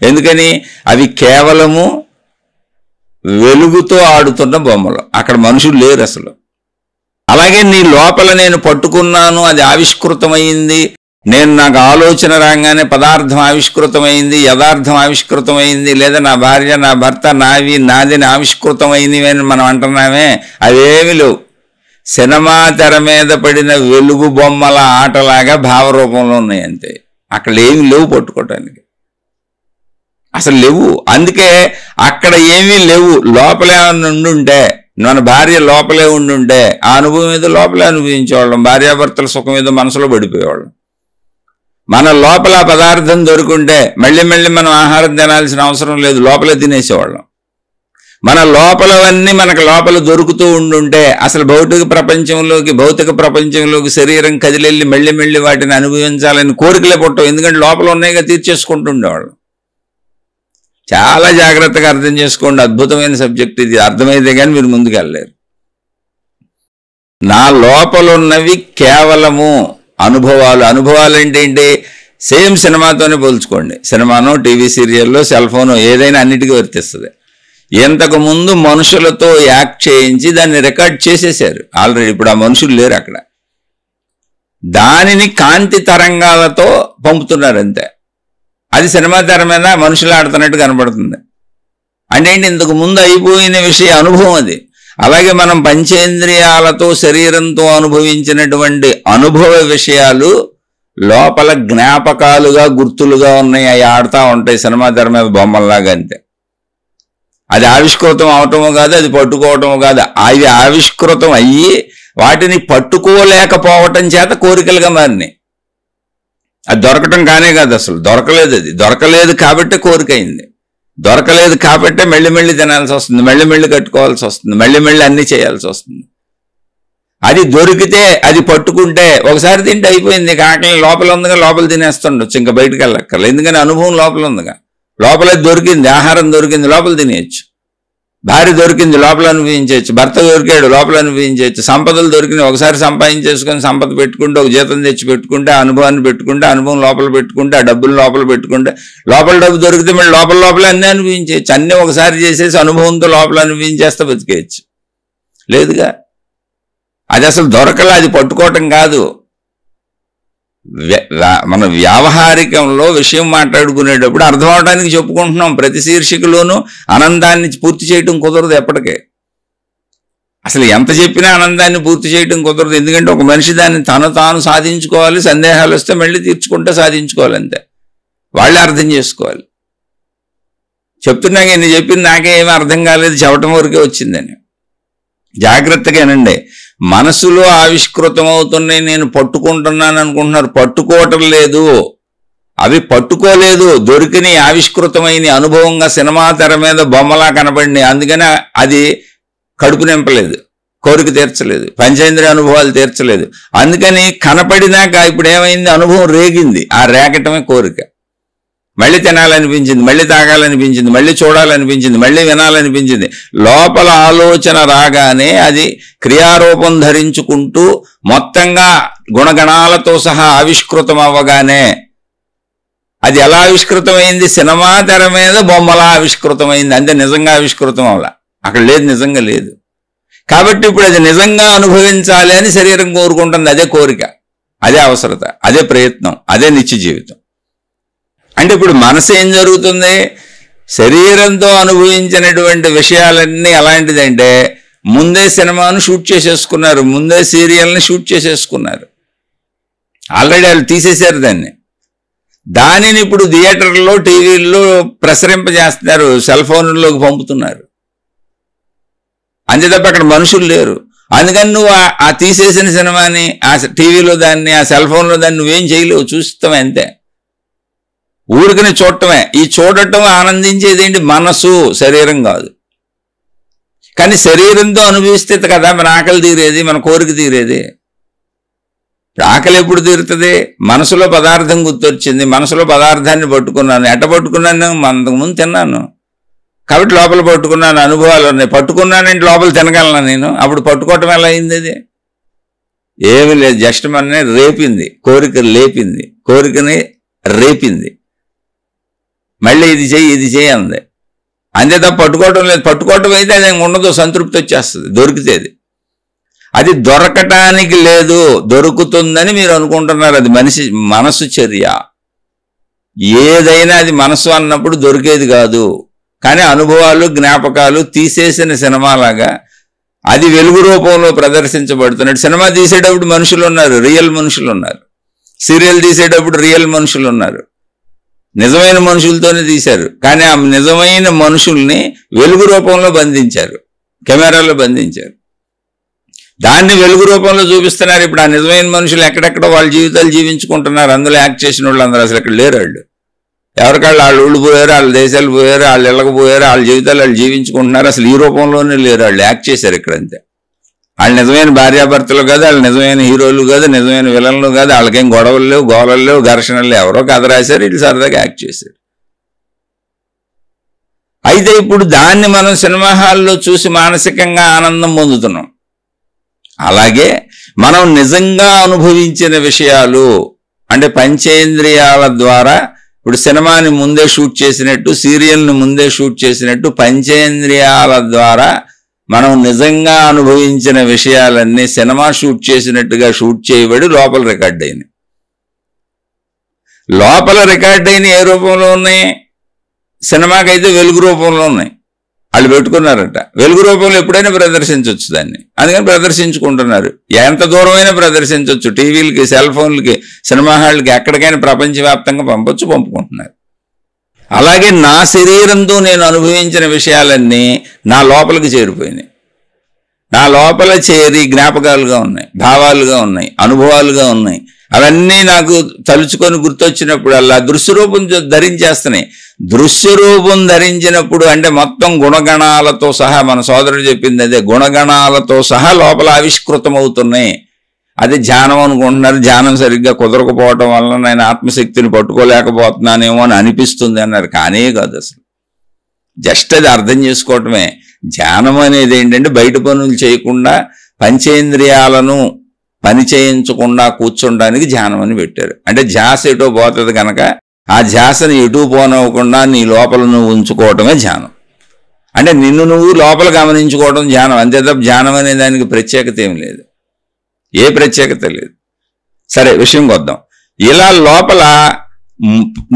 ఎందుకని? అవి కేవలము వెలుగుతో ఆడుతున్న బొమ్మలు, అక్కడ మనుషులు లేరు అసలు. అలాగే నీ లోపల నేను పట్టుకున్నాను, అది ఆవిష్కృతమైంది, నాకు ఆలోచన రాగానే పదార్థం ఆవిష్కృతమైంది, యథార్థం ఆవిష్కృతమైంది, లేదా నా భార్య, నా భర్త, నాదిని ఆవిష్కృతమైనవి అని మనం అంటున్నామే, అవేమి లేవు. సినిమా తెర మీద పడిన వెలుగు బొమ్మల ఆటలాగా భావరూపంలో ఉన్నాయి అంతే. అక్కడ ఏమి లేవు పట్టుకోవటానికి, అసలు లేవు. అందుకే అక్కడ ఏమీ లేవు. లోపలే ఉండుంటే, మన భార్య లోపలే ఉండుంటే ఆ అనుభవం ఏదో లోపలే అనుభవించేవాళ్ళం. భార్యాభర్తల సుఖం ఏదో మనసులో పడిపోయేవాళ్ళం. మన లోపల పదార్థం దొరుకుంటే మళ్ళీ మనం ఆహారం తినాల్సిన అవసరం లేదు, లోపలే తినేసేవాళ్ళం. మన లోపలవన్నీ మనకు లోపల దొరుకుతూ ఉండుంటే అసలు భౌతిక ప్రపంచంలోకి శరీరం కదిలెళ్ళి మళ్ళీ వాటిని అనుభవించాలని కోరికలే పుట్టవు. ఎందుకంటే లోపల ఉన్నాయిగా, తీర్చేసుకుంటూ ఉండేవాళ్ళం. చాలా జాగ్రత్తగా అర్థం చేసుకోండి. అద్భుతమైన సబ్జెక్ట్ ఇది. అర్థమైతే కానీ మీరు ముందుకెళ్ళలేరు. నా లోపలున్నవి కేవలము అనుభవాలు అంటే ఏంటి? సేమ్ సినిమాతోనే పోల్చుకోండి. సినిమానో, టీవీ సీరియల్లో, సెల్ ఫోను, ఏదైనా అన్నిటికీ వర్తిస్తుంది. ఇంతకు ముందు మనుషులతో యాక్ట్ చేయించి దాన్ని రికార్డ్ చేసేసారు ఆల్రెడీ. ఇప్పుడు ఆ మనుషులు లేరు అక్కడ. దానిని కాంతి తరంగాలతో పంపుతున్నారు అంతే. అది సినిమా తెర మీద మనుషులు ఆడుతున్నట్టు కనబడుతుంది. అంటే ఏంటి? ఇంతకు ముందు అయిపోయిన విషయ అనుభవం అది. అలాగే మనం పంచేంద్రియాలతో, శరీరంతో అనుభవించినటువంటి అనుభవ విషయాలు లోపల జ్ఞాపకాలుగా, గుర్తులుగా ఉన్నాయి. అవి ఆడుతూ ఉంటాయి సినిమా తెర మీద బొమ్మల్లాగా అంతే. అది ఆవిష్కృతం అవటము కాదు, అది పట్టుకోవటము కాదు. అవి ఆవిష్కృతం అయ్యి వాటిని పట్టుకోలేకపోవటం చేత కోరికలుగా మారినాయి. అది దొరకటం కానే కాదు, అసలు దొరకలేదు. అది దొరకలేదు కాబట్టి కోరిక అయింది. దొరకలేదు కాబట్టి మళ్ళీ తినాల్సి వస్తుంది, మళ్ళీ కట్టుకోవాల్సి వస్తుంది, మళ్ళీ అన్నీ చేయాల్సి వస్తుంది. అది దొరికితే, అది పట్టుకుంటే ఒకసారి తింటే అయిపోయింది. ఆకలి లోపల ఉందిగా, లోపల తినేస్తుండొచ్చు, ఇంకా బయటకు వెళ్ళక్కర్లేదు. ఎందుకని అనుభవం లోపల ఉందిగా. లోపల దొరికింది, ఆహారం దొరికింది, లోపల తినేయచ్చు. భార్య దొరికింది, లోపల అనుభవించవచ్చు. భర్త దొరికాడు, లోపల అనుభవించవచ్చు. సంపదలు దొరికినాయి, ఒకసారి సంపాదించేసుకొని సంపద పెట్టుకుంటే, ఒక జీతం తెచ్చి పెట్టుకుంటే, ఆ అనుభవాన్ని పెట్టుకుంటే, అనుభవం లోపల పెట్టుకుంటే, ఆ డబ్బులు లోపల పెట్టుకుంటే, లోపల డబ్బు దొరికితే మళ్ళీ లోపల అన్నీ అనుభవించవచ్చు. అన్నీ ఒకసారి చేసేసి అనుభవంతో లోపల అనుభవించేస్తే బతికేయచ్చు. లేదుగా. అది అసలు దొరకలే, అది పట్టుకోవటం కాదు. మన వ్యావహారికంలో విషయం మాట్లాడుకునేటప్పుడు అర్థం అవడానికి చెప్పుకుంటున్నాం. ప్రతి శీర్షికలోనూ ఆనందాన్ని పూర్తి చేయటం కుదరదు ఎప్పటికే. అసలు ఎంత చెప్పినా ఆనందాన్ని పూర్తి చేయటం కుదరదు. ఎందుకంటే ఒక మనిషి దాన్ని తాను సాధించుకోవాలి. సందేహాలు వస్తే మళ్ళీ తీర్చుకుంటే సాధించుకోవాలి అంతే. వాళ్ళే అర్థం చేసుకోవాలి. చెప్తున్నాక నేను చెప్పింది నాకే ఏమీ అర్థం కాలేదు, చెప్పటం వరకే వచ్చిందని. జాగ్రత్తగానండి. మనసులో ఆవిష్కృతం అవుతున్నాయి, నేను పట్టుకుంటున్నాను అనుకుంటున్నారు. పట్టుకోవటం లేదు, అవి పట్టుకోలేదు. దొరికిన ఆవిష్కృతమైన అనుభవంగా సినిమా తెర మీద బొమ్మలా కనబడినాయి. అందుకని అది కడుపు నింపలేదు, కోరిక తీర్చలేదు, పంచేంద్రియ అనుభవాలు తీర్చలేదు. అందుకని కనపడినాక ఇప్పుడు ఏమైంది? అనుభవం రేగింది. ఆ రేగటమే కోరిక. మళ్ళీ తినాలనిపించింది, మళ్ళీ తాగాలనిపించింది, మళ్ళీ చూడాలనిపించింది, మళ్ళీ వినాలనిపించింది. లోపల ఆలోచన రాగానే అది క్రియారూపం ధరించుకుంటూ మొత్తంగా గుణగణాలతో సహా ఆవిష్కృతం అవ్వగానే అది ఎలా ఆవిష్కృతమైంది? సినిమా తెర మీద బొమ్మలా ఆవిష్కృతమైంది. అంతే, నిజంగా ఆవిష్కృతం అవ్వాల. అక్కడ లేదు, నిజంగా లేదు. కాబట్టి ఇప్పుడు అది నిజంగా అనుభవించాలి అని శరీరం కోరుకుంటుంది. అదే కోరిక, అదే అవసరత, అదే ప్రయత్నం, అదే నిత్య జీవితం. అంటే ఇప్పుడు మనసు ఏం జరుగుతుంది? శరీరంతో అనుభవించినటువంటి విషయాలన్నీ ఎలాంటిదంటే, ముందే సినిమాను షూట్ చేసేసుకున్నారు, ముందే సీరియల్ని షూట్ చేసేసుకున్నారు. ఆల్రెడీ వాళ్ళు తీసేశారు దానిని ఇప్పుడు థియేటర్లో, టీవీల్లో ప్రసరింపజేస్తున్నారు, సెల్ ఫోన్లోకి పంపుతున్నారు. అంతే తప్ప అక్కడ మనుషులు లేరు. అందుకని నువ్వు ఆ తీసేసిన సినిమాని ఆ టీవీలో దాన్ని ఆ సెల్ ఫోన్లో దాన్ని నువ్వేం చేయలేవు, చూస్తామే అంతే. ఊరికనే చూడటమే. ఈ చూడటం ఆనందించేది ఏంటి? మనసు, శరీరం కాదు. కానీ శరీరంతో అనుభవిస్తే కదా మన ఆకలి తీరేది, మన కోరిక తీరేది. ఆకలి ఎప్పుడు తీరుతుంది? మనసులో పదార్థం గుర్తొచ్చింది, మనసులో పదార్థాన్ని పట్టుకున్నాను. ఎట్ట పట్టుకున్నాను? అంతకుముందు తిన్నాను కాబట్టి లోపల పట్టుకున్నాను, అనుభవాలు ఉన్నాయి. పట్టుకున్నానంటే లోపల తినగలను నేను. అప్పుడు పట్టుకోవటం ఎలా అయింది? అది ఏమీ లేదు, జస్ట్ మనని రేపింది, కోరిక లేపింది, కోరికని రేపింది. మళ్ళీ ఇది చేయి అంది. అంతే తప్ప పట్టుకోవటం లేదు. పట్టుకోవటం అయితే అది ఉండదు, సంతృప్తి వచ్చేస్తుంది దొరికితేది. అది దొరకటానికి లేదు, దొరుకుతుందని మీరు అనుకుంటున్నారు. అది మనసు చర్య. ఏదైనా అది మనసు అన్నప్పుడు దొరికేది కాదు. కానీ అనుభవాలు, జ్ఞాపకాలు తీసేసిన సినిమాలాగా అది వెలుగు రూపంలో ప్రదర్శించబడుతున్నాడు. సినిమా తీసేటప్పుడు మనుషులు ఉన్నారు, రియల్ మనుషులు ఉన్నారు. సీరియల్ తీసేటప్పుడు రియల్ మనుషులు ఉన్నారు. నిజమైన మనుషులతోనే తీశారు. కానీ ఆ నిజమైన మనుషుల్ని వెలుగు రూపంలో బంధించారు, కెమెరాలో బంధించారు. దాన్ని వెలుగు రూపంలో చూపిస్తున్నారు. ఇప్పుడు ఆ నిజమైన మనుషులు ఎక్కడెక్కడో వాళ్ళ జీవితాలు జీవించుకుంటున్నారు. అందులో యాక్ట్ చేసిన వాళ్ళు అందరూ అసలు ఇక్కడ లేరు. వాళ్ళు ఎవరికాళ్ళు వాళ్ళ ఊళ్ళు పోయారు, వాళ్ళ దేశాలు పోయారు, వాళ్ళు ఇళ్ళకు పోయారు, వాళ్ళ జీవితాలు వాళ్ళు జీవించుకుంటున్నారు. అసలు ఈ రూపంలోనే లేరు. వాళ్ళు యాక్ట్ చేశారు ఇక్కడంతే. వాళ్ళు నిజమైన భార్యాభర్తలు కాదు, వాళ్ళు నిజమైన హీరోలు కాదు, నిజమైన విలన్లు కాదు. వాళ్ళకేం గొడవలు లేవు, గోలలు లేవు, ఘర్షణలు లేవు. ఎవరో కథ రాశారు, ఇటు సరదాగా యాక్ట్ చేశారు. అయితే ఇప్పుడు దాన్ని మనం సినిమా హాల్లో చూసి మానసికంగా ఆనందం పొందుతున్నాం. అలాగే మనం నిజంగా అనుభవించిన విషయాలు అంటే పంచేంద్రియాల ద్వారా, ఇప్పుడు సినిమాని ముందే షూట్ చేసినట్టు, సీరియల్ని ముందే షూట్ చేసినట్టు పంచేంద్రియాల ద్వారా మనం నిజంగా అనుభవించిన విషయాలన్నీ సినిమా షూట్ చేసినట్టుగా షూట్ చేయబడి లోపల రికార్డ్ అయినాయి. లోపల రికార్డ్ అయిన ఏ రూపంలో ఉన్నాయి? సినిమాకైతే వెలుగు రూపంలో ఉన్నాయి. వాళ్ళు పెట్టుకున్నారట. వెలుగు రూపంలో ఎప్పుడైనా ప్రదర్శించవచ్చు దాన్ని. అందుకని ప్రదర్శించుకుంటున్నారు. ఎంత దూరమైనా ప్రదర్శించవచ్చు. టీవీలకి, సెల్ ఫోన్లకి, సినిమా హాళ్ళకి, ఎక్కడికైనా ప్రపంచవ్యాప్తంగా పంపుకుంటున్నారు. అలాగే నా శరీరంతో నేను అనుభవించిన విషయాలన్నీ నా లోపలికి చేరిపోయినాయి. నా లోపల చేరి జ్ఞాపకాలుగా ఉన్నాయి, భావాలుగా ఉన్నాయి, అనుభవాలుగా ఉన్నాయి. అవన్నీ నాకు తలుచుకొని గుర్తొచ్చినప్పుడల్లా దృశ్యరూపం ధరించేస్తున్నాయి. దృశ్యరూపం ధరించినప్పుడు అంటే మొత్తం గుణగణాలతో సహా, మన సోదరుడు చెప్పింది అదే, గుణగణాలతో సహా లోపల ఆవిష్కృతమవుతున్నాయి. అది ధ్యానం అనుకుంటున్నారు. ధ్యానం సరిగ్గా కుదరకపోవటం వల్ల నేను ఆత్మశక్తిని పట్టుకోలేకపోతున్నానేమో అని అనిపిస్తుంది అన్నారు. కానీ కాదు, అసలు జస్ట్ అది అర్థం చేసుకోవటమే. ధ్యానం అనేది ఏంటంటే బయట పనులు చేయకుండా పంచేంద్రియాలను పని చేయించకుండా కూర్చోడానికి ధ్యానం అని పెట్టారు. అంటే ధ్యాస ఎటో పోతుంది కనుక ఆ ధ్యాసను ఎటు పోనవ్వకుండా నీ లోపల నువ్వు ఉంచుకోవటమే ధ్యానం. అంటే నిన్ను నువ్వు లోపల గమనించుకోవడం ధ్యానం. అంతే తప్ప ధ్యానం అనే దానికి ప్రత్యేకత ఏం లేదు, ఏ ప్రత్యేకత లేదు. సరే, విషయంకి వద్దాం. ఇలా లోపల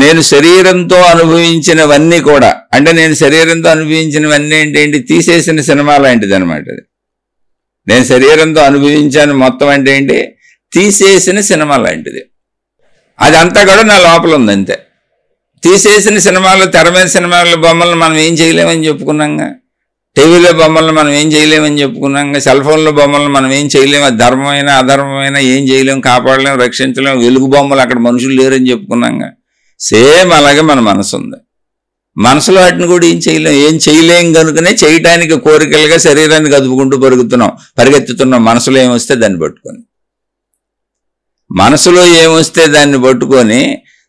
నేను శరీరంతో అనుభవించినవన్నీ కూడా, అంటే నేను శరీరంతో అనుభవించినవన్నీ ఏంటి? తీసేసిన సినిమా లాంటిది అనమాట. అది నేను శరీరంతో అనుభవించాను మొత్తం అంటే ఏంటి? తీసేసిన సినిమా లాంటిది. అదంతా కూడా నా లోపల ఉంది అంతే. తీసేసిన సినిమాలు, తెర మీద సినిమాల బొమ్మలను మనం ఏం చేయలేమని చెప్పుకున్నాంగా. టీవీలో బొమ్మలను మనం ఏం చేయలేమని చెప్పుకున్నాంగా. సెల్ ఫోన్లో బొమ్మలను మనం ఏం చేయలేము. అది ధర్మమైన అధర్మమైన ఏం చేయలేము, కాపాడలేము, రక్షించలేము. వెలుగు బొమ్మలు అక్కడ మనుషులు లేరని చెప్పుకున్నాంగా. సేమ్ అలాగే మన మనసు ఉంది. మనసులో వాటిని కూడా ఏం చేయలేం కనుకనే చేయటానికి కోరికలుగా శరీరాన్ని కదుపుకుంటూ పరిగెత్తుతున్నాం. మనసులో ఏమొస్తే దాన్ని పట్టుకొని, మనసులో ఏమొస్తే దాన్ని పట్టుకొని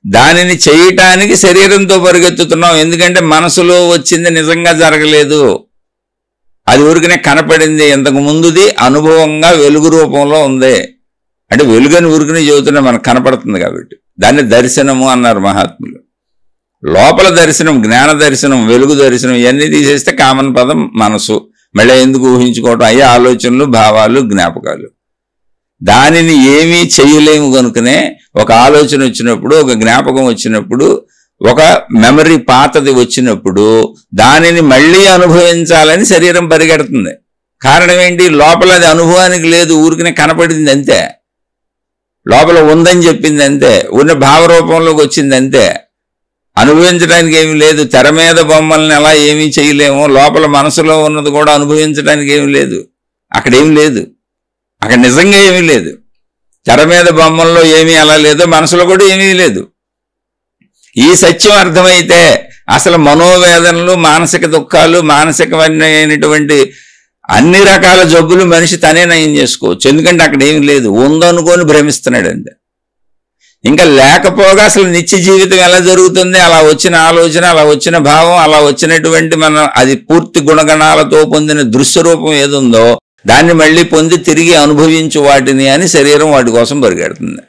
దానిని చేయటానికి శరీరంతో పరిగెత్తుతున్నాం. ఎందుకంటే మనసులో వచ్చింది నిజంగా జరగలేదు, అది ఊరికనే కనపడింది. ఇంతకు ముందుది అనుభవంగా వెలుగు రూపంలో ఉంది. అంటే వెలుగని ఊరికనే చెబుతున్నా, మనకు కనపడుతుంది కాబట్టి. దాన్ని దర్శనము అన్నారు మహాత్ములు. లోపల దర్శనం, జ్ఞాన దర్శనం, వెలుగు దర్శనం ఇవన్నీ తీసేస్తే కామన్ పదం మనసు. మళ్ళీ ఎందుకు ఊహించుకోవటం? అయ్యే ఆలోచనలు, భావాలు, జ్ఞాపకాలు. దానిని ఏమీ చేయలేము కనుకనే ఒక ఆలోచన వచ్చినప్పుడు, ఒక జ్ఞాపకం వచ్చినప్పుడు, ఒక మెమరీ పాతది వచ్చినప్పుడు దానిని మళ్ళీ అనుభవించాలని శరీరం పరిగెడుతుంది. కారణం ఏంటి? లోపల అది అనుభవానికి లేదు, ఊరికనే కనపడింది అంతే. లోపల ఉందని చెప్పింది అంతే, ఉన్న భావరూపంలోకి వచ్చింది అంతే. అనుభవించడానికి ఏమీ లేదు. తెర మీద బొమ్మల్ని ఎలా ఏమీ చేయలేము, లోపల మనసులో ఉన్నది కూడా అనుభవించడానికి ఏమీ లేదు. అక్కడేం లేదు, అక్కడ నిజంగా ఏమీ లేదు. తెర మీద బొమ్మల్లో ఏమీ అలా లేదో మనసులో కూడా ఏమీ లేదు. ఈ సత్యం అర్థమైతే అసలు మనోవేదనలు, మానసిక దుఃఖాలు, మానసికమైనటువంటి అన్ని రకాల జబ్బులు మనిషి తనే నయం చేసుకోవచ్చు. ఎందుకంటే అక్కడ ఏమి లేదు, ఉందనుకొని భ్రమిస్తున్నాడండి. ఇంకా లేకపోగా అసలు నిత్య జీవితం ఎలా జరుగుతుంది? అలా వచ్చిన ఆలోచన, అలా వచ్చిన భావం, అలా వచ్చినటువంటి అది పూర్తి గుణగణాలతో పొందిన దృశ్య రూపం ఏదుందో దాన్ని మళ్ళీ పొంది తిరిగి అనుభవించు వాటిని అని శరీరం వాటి కోసం పరిగెడుతుంది.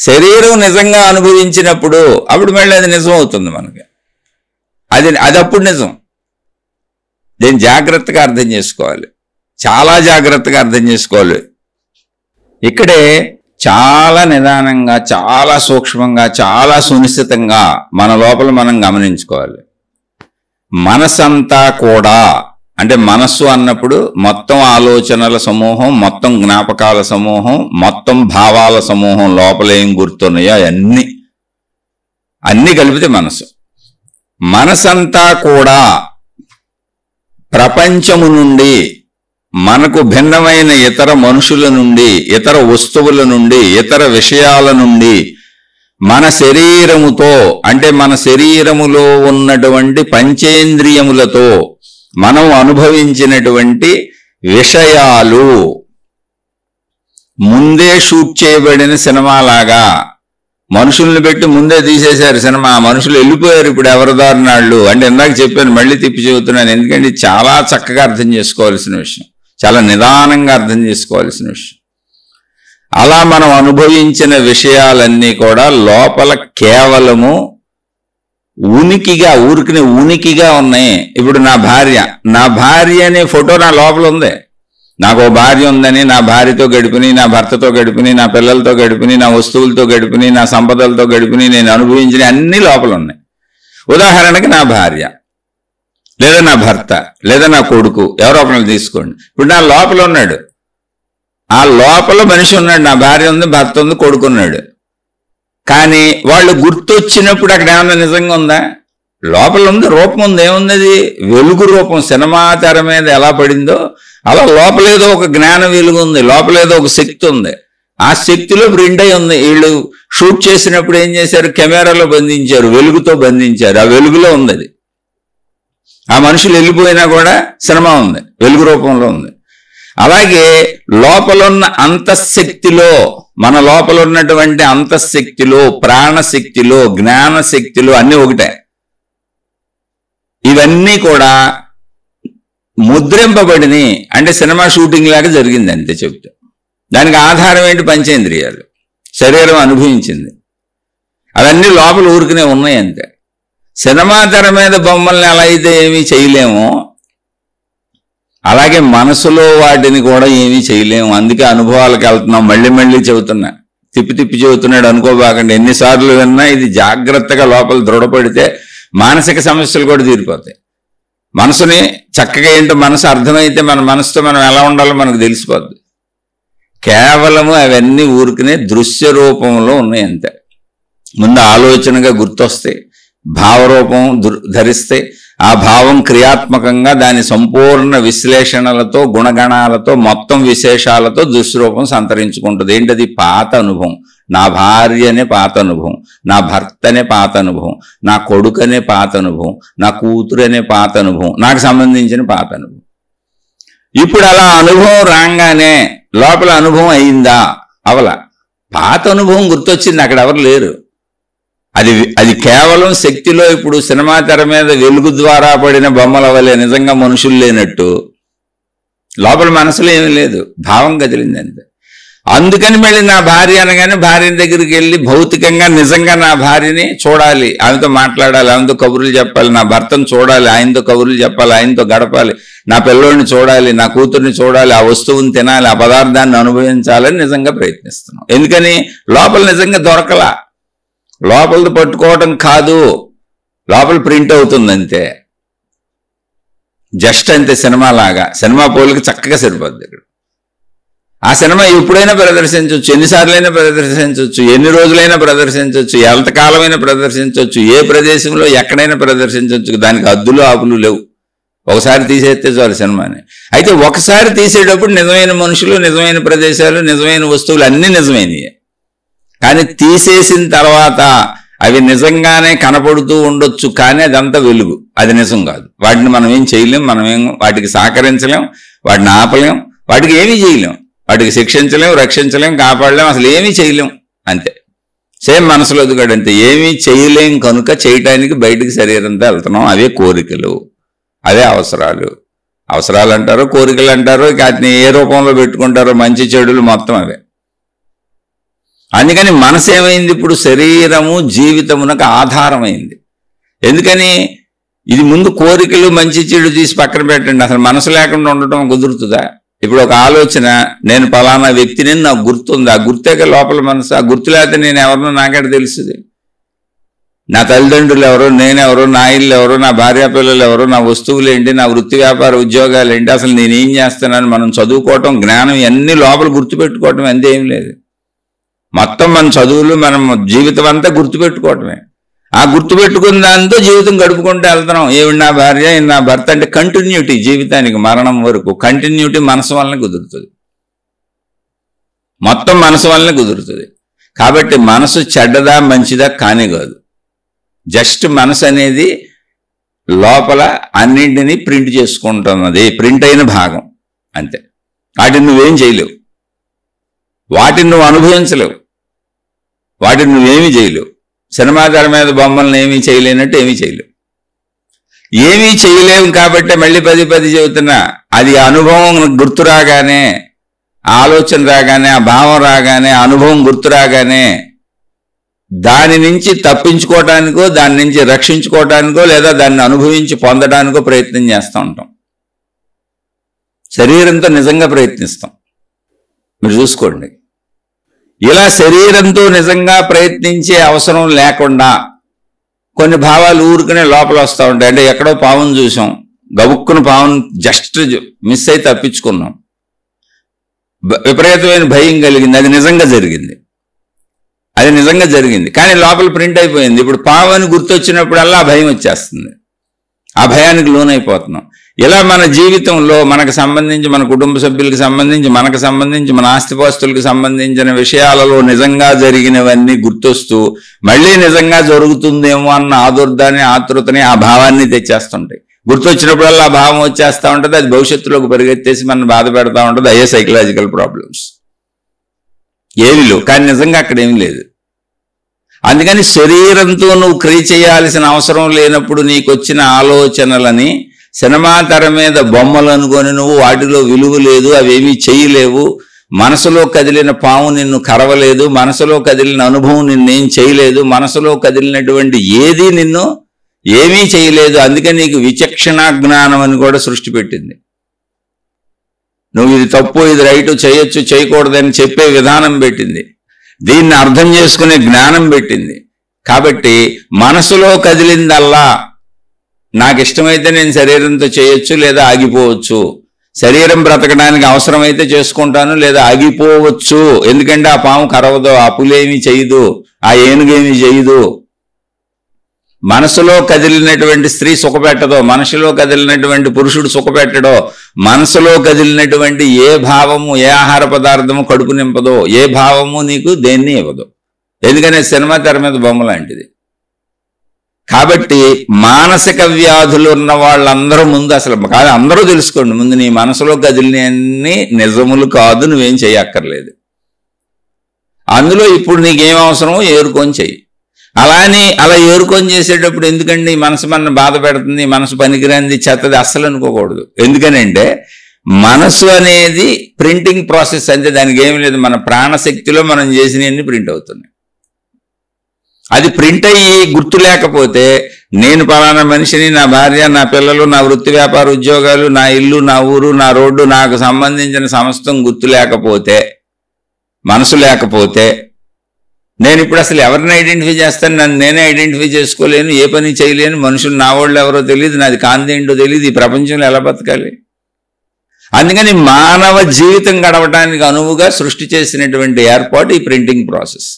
శరీరం నిజంగా అనుభవించినప్పుడు అప్పుడు మళ్ళీ అది నిజం అవుతుంది మనకి. అది అప్పుడు నిజం. దీన్ని జాగ్రత్తగా అర్థం చేసుకోవాలి, చాలా జాగ్రత్తగా అర్థం చేసుకోవాలి. ఇక్కడే చాలా నిదానంగా, చాలా సూక్ష్మంగా, చాలా సునిశ్చితంగా మన లోపల మనం గమనించుకోవాలి. మనసంతా కూడా, అంటే మనస్సు అన్నప్పుడు మొత్తం ఆలోచనల సమూహం, మొత్తం జ్ఞాపకాల సమూహం, మొత్తం భావాల సమూహం, లోపల ఏం గుర్తున్నాయో అన్నీ కలిపితే మనసు. మనసంతా కూడా ప్రపంచము నుండి, మనకు భిన్నమైన ఇతర మనుషుల నుండి, ఇతర వస్తువుల నుండి, ఇతర విషయాల నుండి, మన శరీరముతో, అంటే మన శరీరములో ఉన్నటువంటి పంచేంద్రియములతో మనం అనుభవించినటువంటి విషయాలు ముందే షూట్ చేయబడిన సినిమాలాగా మనుషుల్ని పెట్టి ముందే తీసేశారు సినిమా. మనుషులు వెళ్ళిపోయారు ఇప్పుడు ఎవరిదారునాళ్ళు. అంటే ఇందాక చెప్పాను, మళ్ళీ తిప్పి చెబుతున్నాను, ఎందుకంటే చాలా చక్కగా అర్థం చేసుకోవాల్సిన విషయం, చాలా నిదానంగా అర్థం చేసుకోవాల్సిన విషయం. అలా మనం అనుభవించిన విషయాలన్నీ కూడా లోపల కేవలము ఉనికిగా ఉన్నాయి. ఇప్పుడు నా భార్య అనే ఫోటో నా లోపల ఉంది. నాకు ఓ భార్య ఉందని, నా భార్యతో గడిపిని, నా భర్తతో గడిపిని, నా పిల్లలతో గడిపిని, నా వస్తువులతో గడిపిని, నా సంపదలతో గడిపిని, నేను అనుభవించిన అన్ని లోపల ఉన్నాయి. ఉదాహరణకి నా భార్య, లేదా నా భర్త, లేదా నా కొడుకు, ఎవరో ఒకరిని తీసుకోండి. ఇప్పుడు నా లోపల ఉన్నాడు, ఆ లోపల మనిషి ఉన్నాడు, నా భార్య ఉంది, భర్త ఉంది, కొడుకు ఉన్నాడు. కానీ వాళ్ళు గుర్తొచ్చినప్పుడు అక్కడ ఏమన్నా నిజంగా ఉందా? లోపల ఉంది, రూపం ఉంది. ఏముంది? వెలుగు రూపం. సినిమా తెర మీద ఎలా పడిందో అలా లోపలేదో ఒక జ్ఞాన వెలుగు ఉంది, లోపలేదో ఒక శక్తి ఉంది. ఆ శక్తిలో ప్రింట్ అయి ఉంది. వీళ్ళు షూట్ చేసినప్పుడు ఏం చేశారు? కెమెరాలో బంధించారు, వెలుగుతో బంధించారు. ఆ వెలుగులో ఉంది అది. ఆ మనుషులు వెళ్ళిపోయినా కూడా సినిమా ఉంది, వెలుగు రూపంలో ఉంది. అలాగే లోపలున్న అంతఃశక్తిలో, మన లోపల ఉన్నటువంటి అంతఃశక్తిలో, ప్రాణశక్తిలో, జ్ఞానశక్తిలో అన్నీ ఒకటే. ఇవన్నీ కూడా ముద్రింపబడిని, అంటే సినిమా షూటింగ్ లాగా జరిగింది అంతే చెప్తే. దానికి ఆధారం ఏంటి? పంచేంద్రియాలు, శరీరం అనుభవించింది. అవన్నీ లోపల ఊరికనే ఉన్నాయి అంతే. సినిమా తెర మీద బొమ్మల్ని ఎలా అయితే ఏమీ చేయలేమో, అలాగే మనసులో వాటిని కూడా ఏమీ చేయలేము. అందుకే అనుభవాలకు వెళ్తున్నాం. మళ్ళీ చెబుతున్నా, తిప్పి చెబుతున్నాడు అనుకోబాకండి. ఎన్నిసార్లు విన్నా ఇది జాగ్రత్తగా లోపల దృఢపడితే మానసిక సమస్యలు కూడా తీరిపోతాయి. మనసుని చక్కగా ఏంటో మనసు అర్థమైతే మన మనసుతో మనం ఎలా ఉండాలో మనకు తెలిసిపోద్ది. కేవలము అవన్నీ ఊరికనే దృశ్య రూపంలో ఉన్నాయి అంతే. ముందు ఆలోచనగా గుర్తొస్తాయి, భావరూపం ధరిస్తే ఆ భావం క్రియాత్మకంగా దాని సంపూర్ణ విశ్లేషణలతో, గుణగణాలతో, మొత్తం విశేషాలతో దృశ్యరూపం సంతరించుకుంటుంది. ఏంటది? పాత అనుభవం. నా భార్య అనే పాత అనుభవం, నా భర్త అనే పాత అనుభవం, నా కొడుకు అనే పాత అనుభవం, నా కూతురు అనే పాత అనుభవం, నాకు సంబంధించిన పాత అనుభవం. ఇప్పుడు అలా అనుభవం రాగానే లోపల అనుభవం అయిందా? అవల. పాత అనుభవం గుర్తొచ్చింది, అక్కడ ఎవరు లేరు. అది కేవలం శక్తిలో. ఇప్పుడు సినిమా తెర మీద వెలుగు ద్వారా పడిన బొమ్మల వల్లే నిజంగా మనుషులు లేనట్టు లోపల మనసులో ఏమీ లేదు, భావం కదిలింది అంతే. అందుకని మళ్ళీ నా భార్య అనగానే భార్య దగ్గరికి వెళ్ళి భౌతికంగా నిజంగా నా భార్యని చూడాలి, ఆమెతో మాట్లాడాలి, ఆమెతో కబుర్లు చెప్పాలి. నా భర్తను చూడాలి, ఆయనతో కబుర్లు చెప్పాలి, ఆయనతో గడపాలి. నా పిల్లోడిని చూడాలి, నా కూతుర్ని చూడాలి, ఆ వస్తువుని తినాలి, ఆ పదార్థాన్ని అనుభవించాలని నిజంగా ప్రయత్నిస్తున్నాం. ఎందుకని? లోపల నిజంగా దొరకలా. లోపలిది పట్టుకోవటం కాదు, లోపల ప్రింట్ అవుతుంది అంతే. జస్ట్ అంతే. సినిమా లాగా, సినిమా పోలికి చక్కగా సరిపోద్ది. ఇక్కడ ఆ సినిమా ఎప్పుడైనా ప్రదర్శించవచ్చు, ఎన్నిసార్లైనా ప్రదర్శించవచ్చు, ఎన్ని రోజులైనా ప్రదర్శించవచ్చు, ఎంతకాలమైనా ప్రదర్శించవచ్చు, ఏ ప్రదేశంలో ఎక్కడైనా ప్రదర్శించవచ్చు. దానికి హద్దులు ఆపులు లేవు. ఒకసారి తీసేస్తే చాలు సినిమాని. అయితే ఒకసారి తీసేటప్పుడు నిజమైన మనుషులు, నిజమైన ప్రదేశాలు, నిజమైన వస్తువులు అన్నీ నిజమైనవి. కానీ తీసేసిన తర్వాత అవి నిజంగానే కనపడుతూ ఉండొచ్చు, కానీ అదంతా వెలుగు, అది నిజం కాదు. వాటిని మనం ఏం చేయలేం, మనం ఏం వాటికి సహకరించలేం, వాటిని ఆపలేం, వాటికి ఏమీ చేయలేం, వాటికి శిక్షించలేం, రక్షించలేం, కాపాడలేం, అసలు ఏమీ చేయలేం. అంతే. సేమ్ మనసులో ఎదుగుడంతే, ఏమీ చేయలేం కనుక చేయటానికి బయటికి శరీరంతో వెళ్తున్నాం. అవే కోరికలు, అవే అవసరాలు. అవసరాలు అంటారు, కోరికలు అంటారు, వాటిని ఏ రూపంలో పెట్టుకుంటారో, మంచి చెడులు మొత్తం అవే. అందుకని మనసు ఏమైంది ఇప్పుడు? శరీరము జీవితమునకు ఆధారమైంది. ఎందుకని? ఇది ముందు కోరికలు మంచి చెడు తీసి పక్కన పెట్టండి. అసలు మనసు లేకుండా ఉండటం కుదురుతుందా? ఇప్పుడు ఒక ఆలోచన, నేను పలానా వ్యక్తిని, నాకు గుర్తుంది, ఆ గుర్తేక లోపల మనసు. ఆ గుర్తు లేకపోతే నేను ఎవరినో నాకేట తెలుస్తుంది. నా తల్లిదండ్రులు ఎవరో, నేనెవరో, నా ఇల్లు ఎవరో, నా భార్య పిల్లలు ఎవరో, నా వస్తువులు ఏంటి, నా వృత్తి వ్యాపార ఉద్యోగాలు ఏంటి, అసలు నేనేం చేస్తున్నాను, మనం చదువుకోవటం, జ్ఞానం, ఇవన్నీ లోపల గుర్తుపెట్టుకోవటం అంతే, ఏం లేదు. మొత్తం మన చదువులు, మనం జీవితం అంతా గుర్తుపెట్టుకోవటమే. ఆ గుర్తుపెట్టుకున్న దాంతో జీవితం గడుపుకుంటూ వెళ్తున్నాం. ఏమిటి నా భార్య, నా భర్త అంటే కంటిన్యూటీ జీవితానికి, మరణం వరకు కంటిన్యూటీ మనసు వల్లనే కుదురుతుంది. మొత్తం మనసు వల్లనే కుదురుతుంది. కాబట్టి మనసు చెడ్డదా మంచిదా కానీ కాదు. జస్ట్ మనసు అనేది లోపల అన్నింటినీ ప్రింట్ చేసుకుంటున్నది, ప్రింట్ అయిన భాగం అంతే. వాటిని నువ్వేం చేయలేవు, వాటిని నువ్వు అనుభవించలేవు, వాటిని నువ్వేమీ చేయలేవు. సినిమా తెర మీద బొమ్మలను ఏమీ చేయలేనట్టు ఏమీ చేయలేవు. ఏమీ చేయలేవు కాబట్టి మళ్ళీ పది చెబుతున్నా, అది అనుభవం గుర్తు రాగానే, ఆలోచన రాగానే, ఆ భావం రాగానే, అనుభవం గుర్తు రాగానే దాని నుంచి తప్పించుకోవటానికో, దాని నుంచి రక్షించుకోవటానికో, లేదా దాన్ని అనుభవించి పొందడానికో ప్రయత్నం చేస్తూ ఉంటాం. శరీరంతో నిజంగా ప్రయత్నిస్తాం. మీరు చూసుకోండి. ఇలా శరీరంతో నిజంగా ప్రయత్నించే అవసరం లేకుండా కొన్ని భావాలు ఊరుకునే లోపల వస్తూ ఉంటాయి. అంటే ఎక్కడో పావును చూసాం, గబుక్కున పావును జస్ట్ మిస్ అయి తప్పించుకున్నాం, విపరీతమైన భయం కలిగింది, అది నిజంగా జరిగింది, అది నిజంగా జరిగింది, కానీ లోపల ప్రింట్ అయిపోయింది. ఇప్పుడు పావు అని గుర్తొచ్చినప్పుడల్లా ఆ భయం వచ్చేస్తుంది, ఆ భయానికి లోనైపోతున్నాం. ఇలా మన జీవితంలో మనకు సంబంధించి, మన కుటుంబ సభ్యులకు సంబంధించి, మనకు సంబంధించి, మన ఆస్తిపాస్తులకు సంబంధించిన విషయాలలో నిజంగా జరిగినవన్నీ గుర్తొస్తూ మళ్ళీ నిజంగా జరుగుతుందేమో అన్న ఆదుర్దాన్ని, ఆతృతని, ఆ భావాన్ని తెచ్చేస్తుంటాయి. గుర్తొచ్చినప్పుడల్లా ఆ భావం వచ్చేస్తూ ఉంటుంది, అది భవిష్యత్తులోకి పరిగెత్తేసి మనం బాధ పెడతా ఉంటుంది. అయ్యే సైకలాజికల్ ప్రాబ్లమ్స్. ఏమీ లేవు, కానీ నిజంగా అక్కడ ఏమీ లేదు. అందుకని శరీరంతో నువ్వు క్రియ చేయాల్సిన అవసరం లేనప్పుడు నీకు వచ్చిన ఆలోచనలని సినిమా తెర మీద బొమ్మలు అనుకొని నువ్వు వాటిలో విలువ లేదు, అవేమీ చేయలేవు, మనసులో కదిలిన పాము నిన్ను కరవలేదు, మనసులో కదిలిన అనుభవం నిన్నేం చేయలేదు, మనసులో కదిలినటువంటి ఏది నిన్ను ఏమీ చేయలేదు. అందుకని నీకు విచక్షణ జ్ఞానం అని కూడా సృష్టి పెట్టింది. నువ్వు ఇది తప్పు, ఇది రైటు, చేయొచ్చు, చేయకూడదని చెప్పే విధానం పెట్టింది, దీన్ని అర్థం చేసుకునే జ్ఞానం పెట్టింది. కాబట్టి మనసులో కదిలిందల్లా నాకు ఇష్టమైతే నేను శరీరంతో చేయొచ్చు, లేదా ఆగిపోవచ్చు. శరీరం బ్రతకడానికి అవసరమైతే చేసుకుంటాను, లేదా ఆగిపోవచ్చు. ఎందుకంటే ఆ పాము కరవదు, ఆ పులేమీ చేయదు, ఆ ఏనుగేమీ చేయదు. మనసులో కదిలినటువంటి స్త్రీ సుఖపెట్టదో, మనసులో కదిలినటువంటి పురుషుడు సుఖపెట్టడో, మనసులో కదిలినటువంటి ఏ భావము, ఏ ఆహార పదార్థము కడుపు నింపదో, ఏ భావము నీకు దేన్ని ఇవ్వదు. ఎందుకనే సినిమా తెర మీద బొమ్మ లాంటిది. కాబట్టి మానసిక వ్యాధులు ఉన్న వాళ్ళందరూ ముందు, అసలు కాదు, అందరూ తెలుసుకోండి ముందు, నీ మనసులో కదిలినన్ని నిజములు కాదు, నువ్వేం చేయక్కర్లేదు. అందులో ఇప్పుడు నీకేం అవసరమో ఏరుకొని చెయ్యి. అలా ఏరుకొని చేసేటప్పుడు ఎందుకండి మనసు మన బాధ పెడుతుంది, మనసు పనికిరాంది, చెత్తది అస్సలు అనుకోకూడదు. ఎందుకనంటే మనసు అనేది ప్రింటింగ్ ప్రాసెస్ అంతే, దానికి ఏమి లేదు. మన ప్రాణశక్తిలో మనం చేసినవన్నీ ప్రింట్ అవుతున్నాయి. అది ప్రింట్ అయ్యి గుర్తు లేకపోతే, నేను పలానా మనిషిని, నా భార్య, నా పిల్లలు, నా వృత్తి వ్యాపార ఉద్యోగాలు, నా ఇల్లు, నా ఊరు, నా రోడ్డు, నాకు సంబంధించిన సమస్తం గుర్తు లేకపోతే, మనసు లేకపోతే, నేను ఇప్పుడు అసలు ఎవరిని ఐడెంటిఫై చేస్తాను? నన్ను నేనే ఐడెంటిఫై చేసుకోలేను, ఏ పని చేయలేను, మనుషులు నా వాళ్ళు ఎవరో తెలియదు, నాది కాంతి ఏంటో తెలియదు, ఈ ప్రపంచంలో ఎలా బతకాలి? అందుకని మానవ జీవితం గడవటానికి అనువుగా సృష్టి చేసినటువంటి ఏర్పాటు ఈ ప్రింటింగ్ ప్రాసెస్.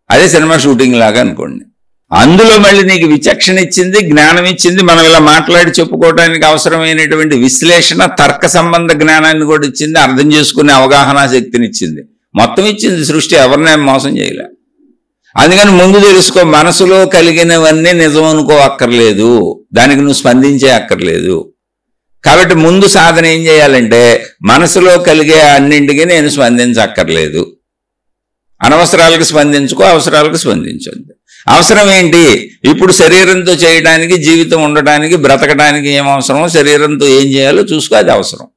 అదే సినిమా షూటింగ్ లాగా అనుకోండి. అందులో మళ్ళీ నీకు విచక్షణ ఇచ్చింది, జ్ఞానం ఇచ్చింది, మనం ఇలా మాట్లాడి చెప్పుకోవడానికి అవసరమైనటువంటి విశ్లేషణ, తర్క సంబంధ జ్ఞానాన్ని కూడా ఇచ్చింది, అర్థం చేసుకునే అవగాహన శక్తిని ఇచ్చింది, మొత్తం ఇచ్చింది సృష్టి. ఎవరినే మోసం చేయలే. అందుకని ముందు తెలుసుకో, మనసులో కలిగినవన్నీ నిజం అనుకో అక్కర్లేదు, దానికి నువ్వు స్పందించే అక్కర్లేదు. కాబట్టి ముందు సాధన ఏం చేయాలంటే మనసులో కలిగే అన్నింటికి నేను స్పందించక్కర్లేదు, అనవసరాలకు స్పందించుకో, అవసరాలకు స్పందించొద్దు. అవసరం ఏంటి? ఇప్పుడు శరీరంతో చేయడానికి, జీవితం ఉండడానికి, బ్రతకడానికి ఏం అవసరమో, శరీరంతో ఏం చేయాలో చూసుకో, అది అవసరం.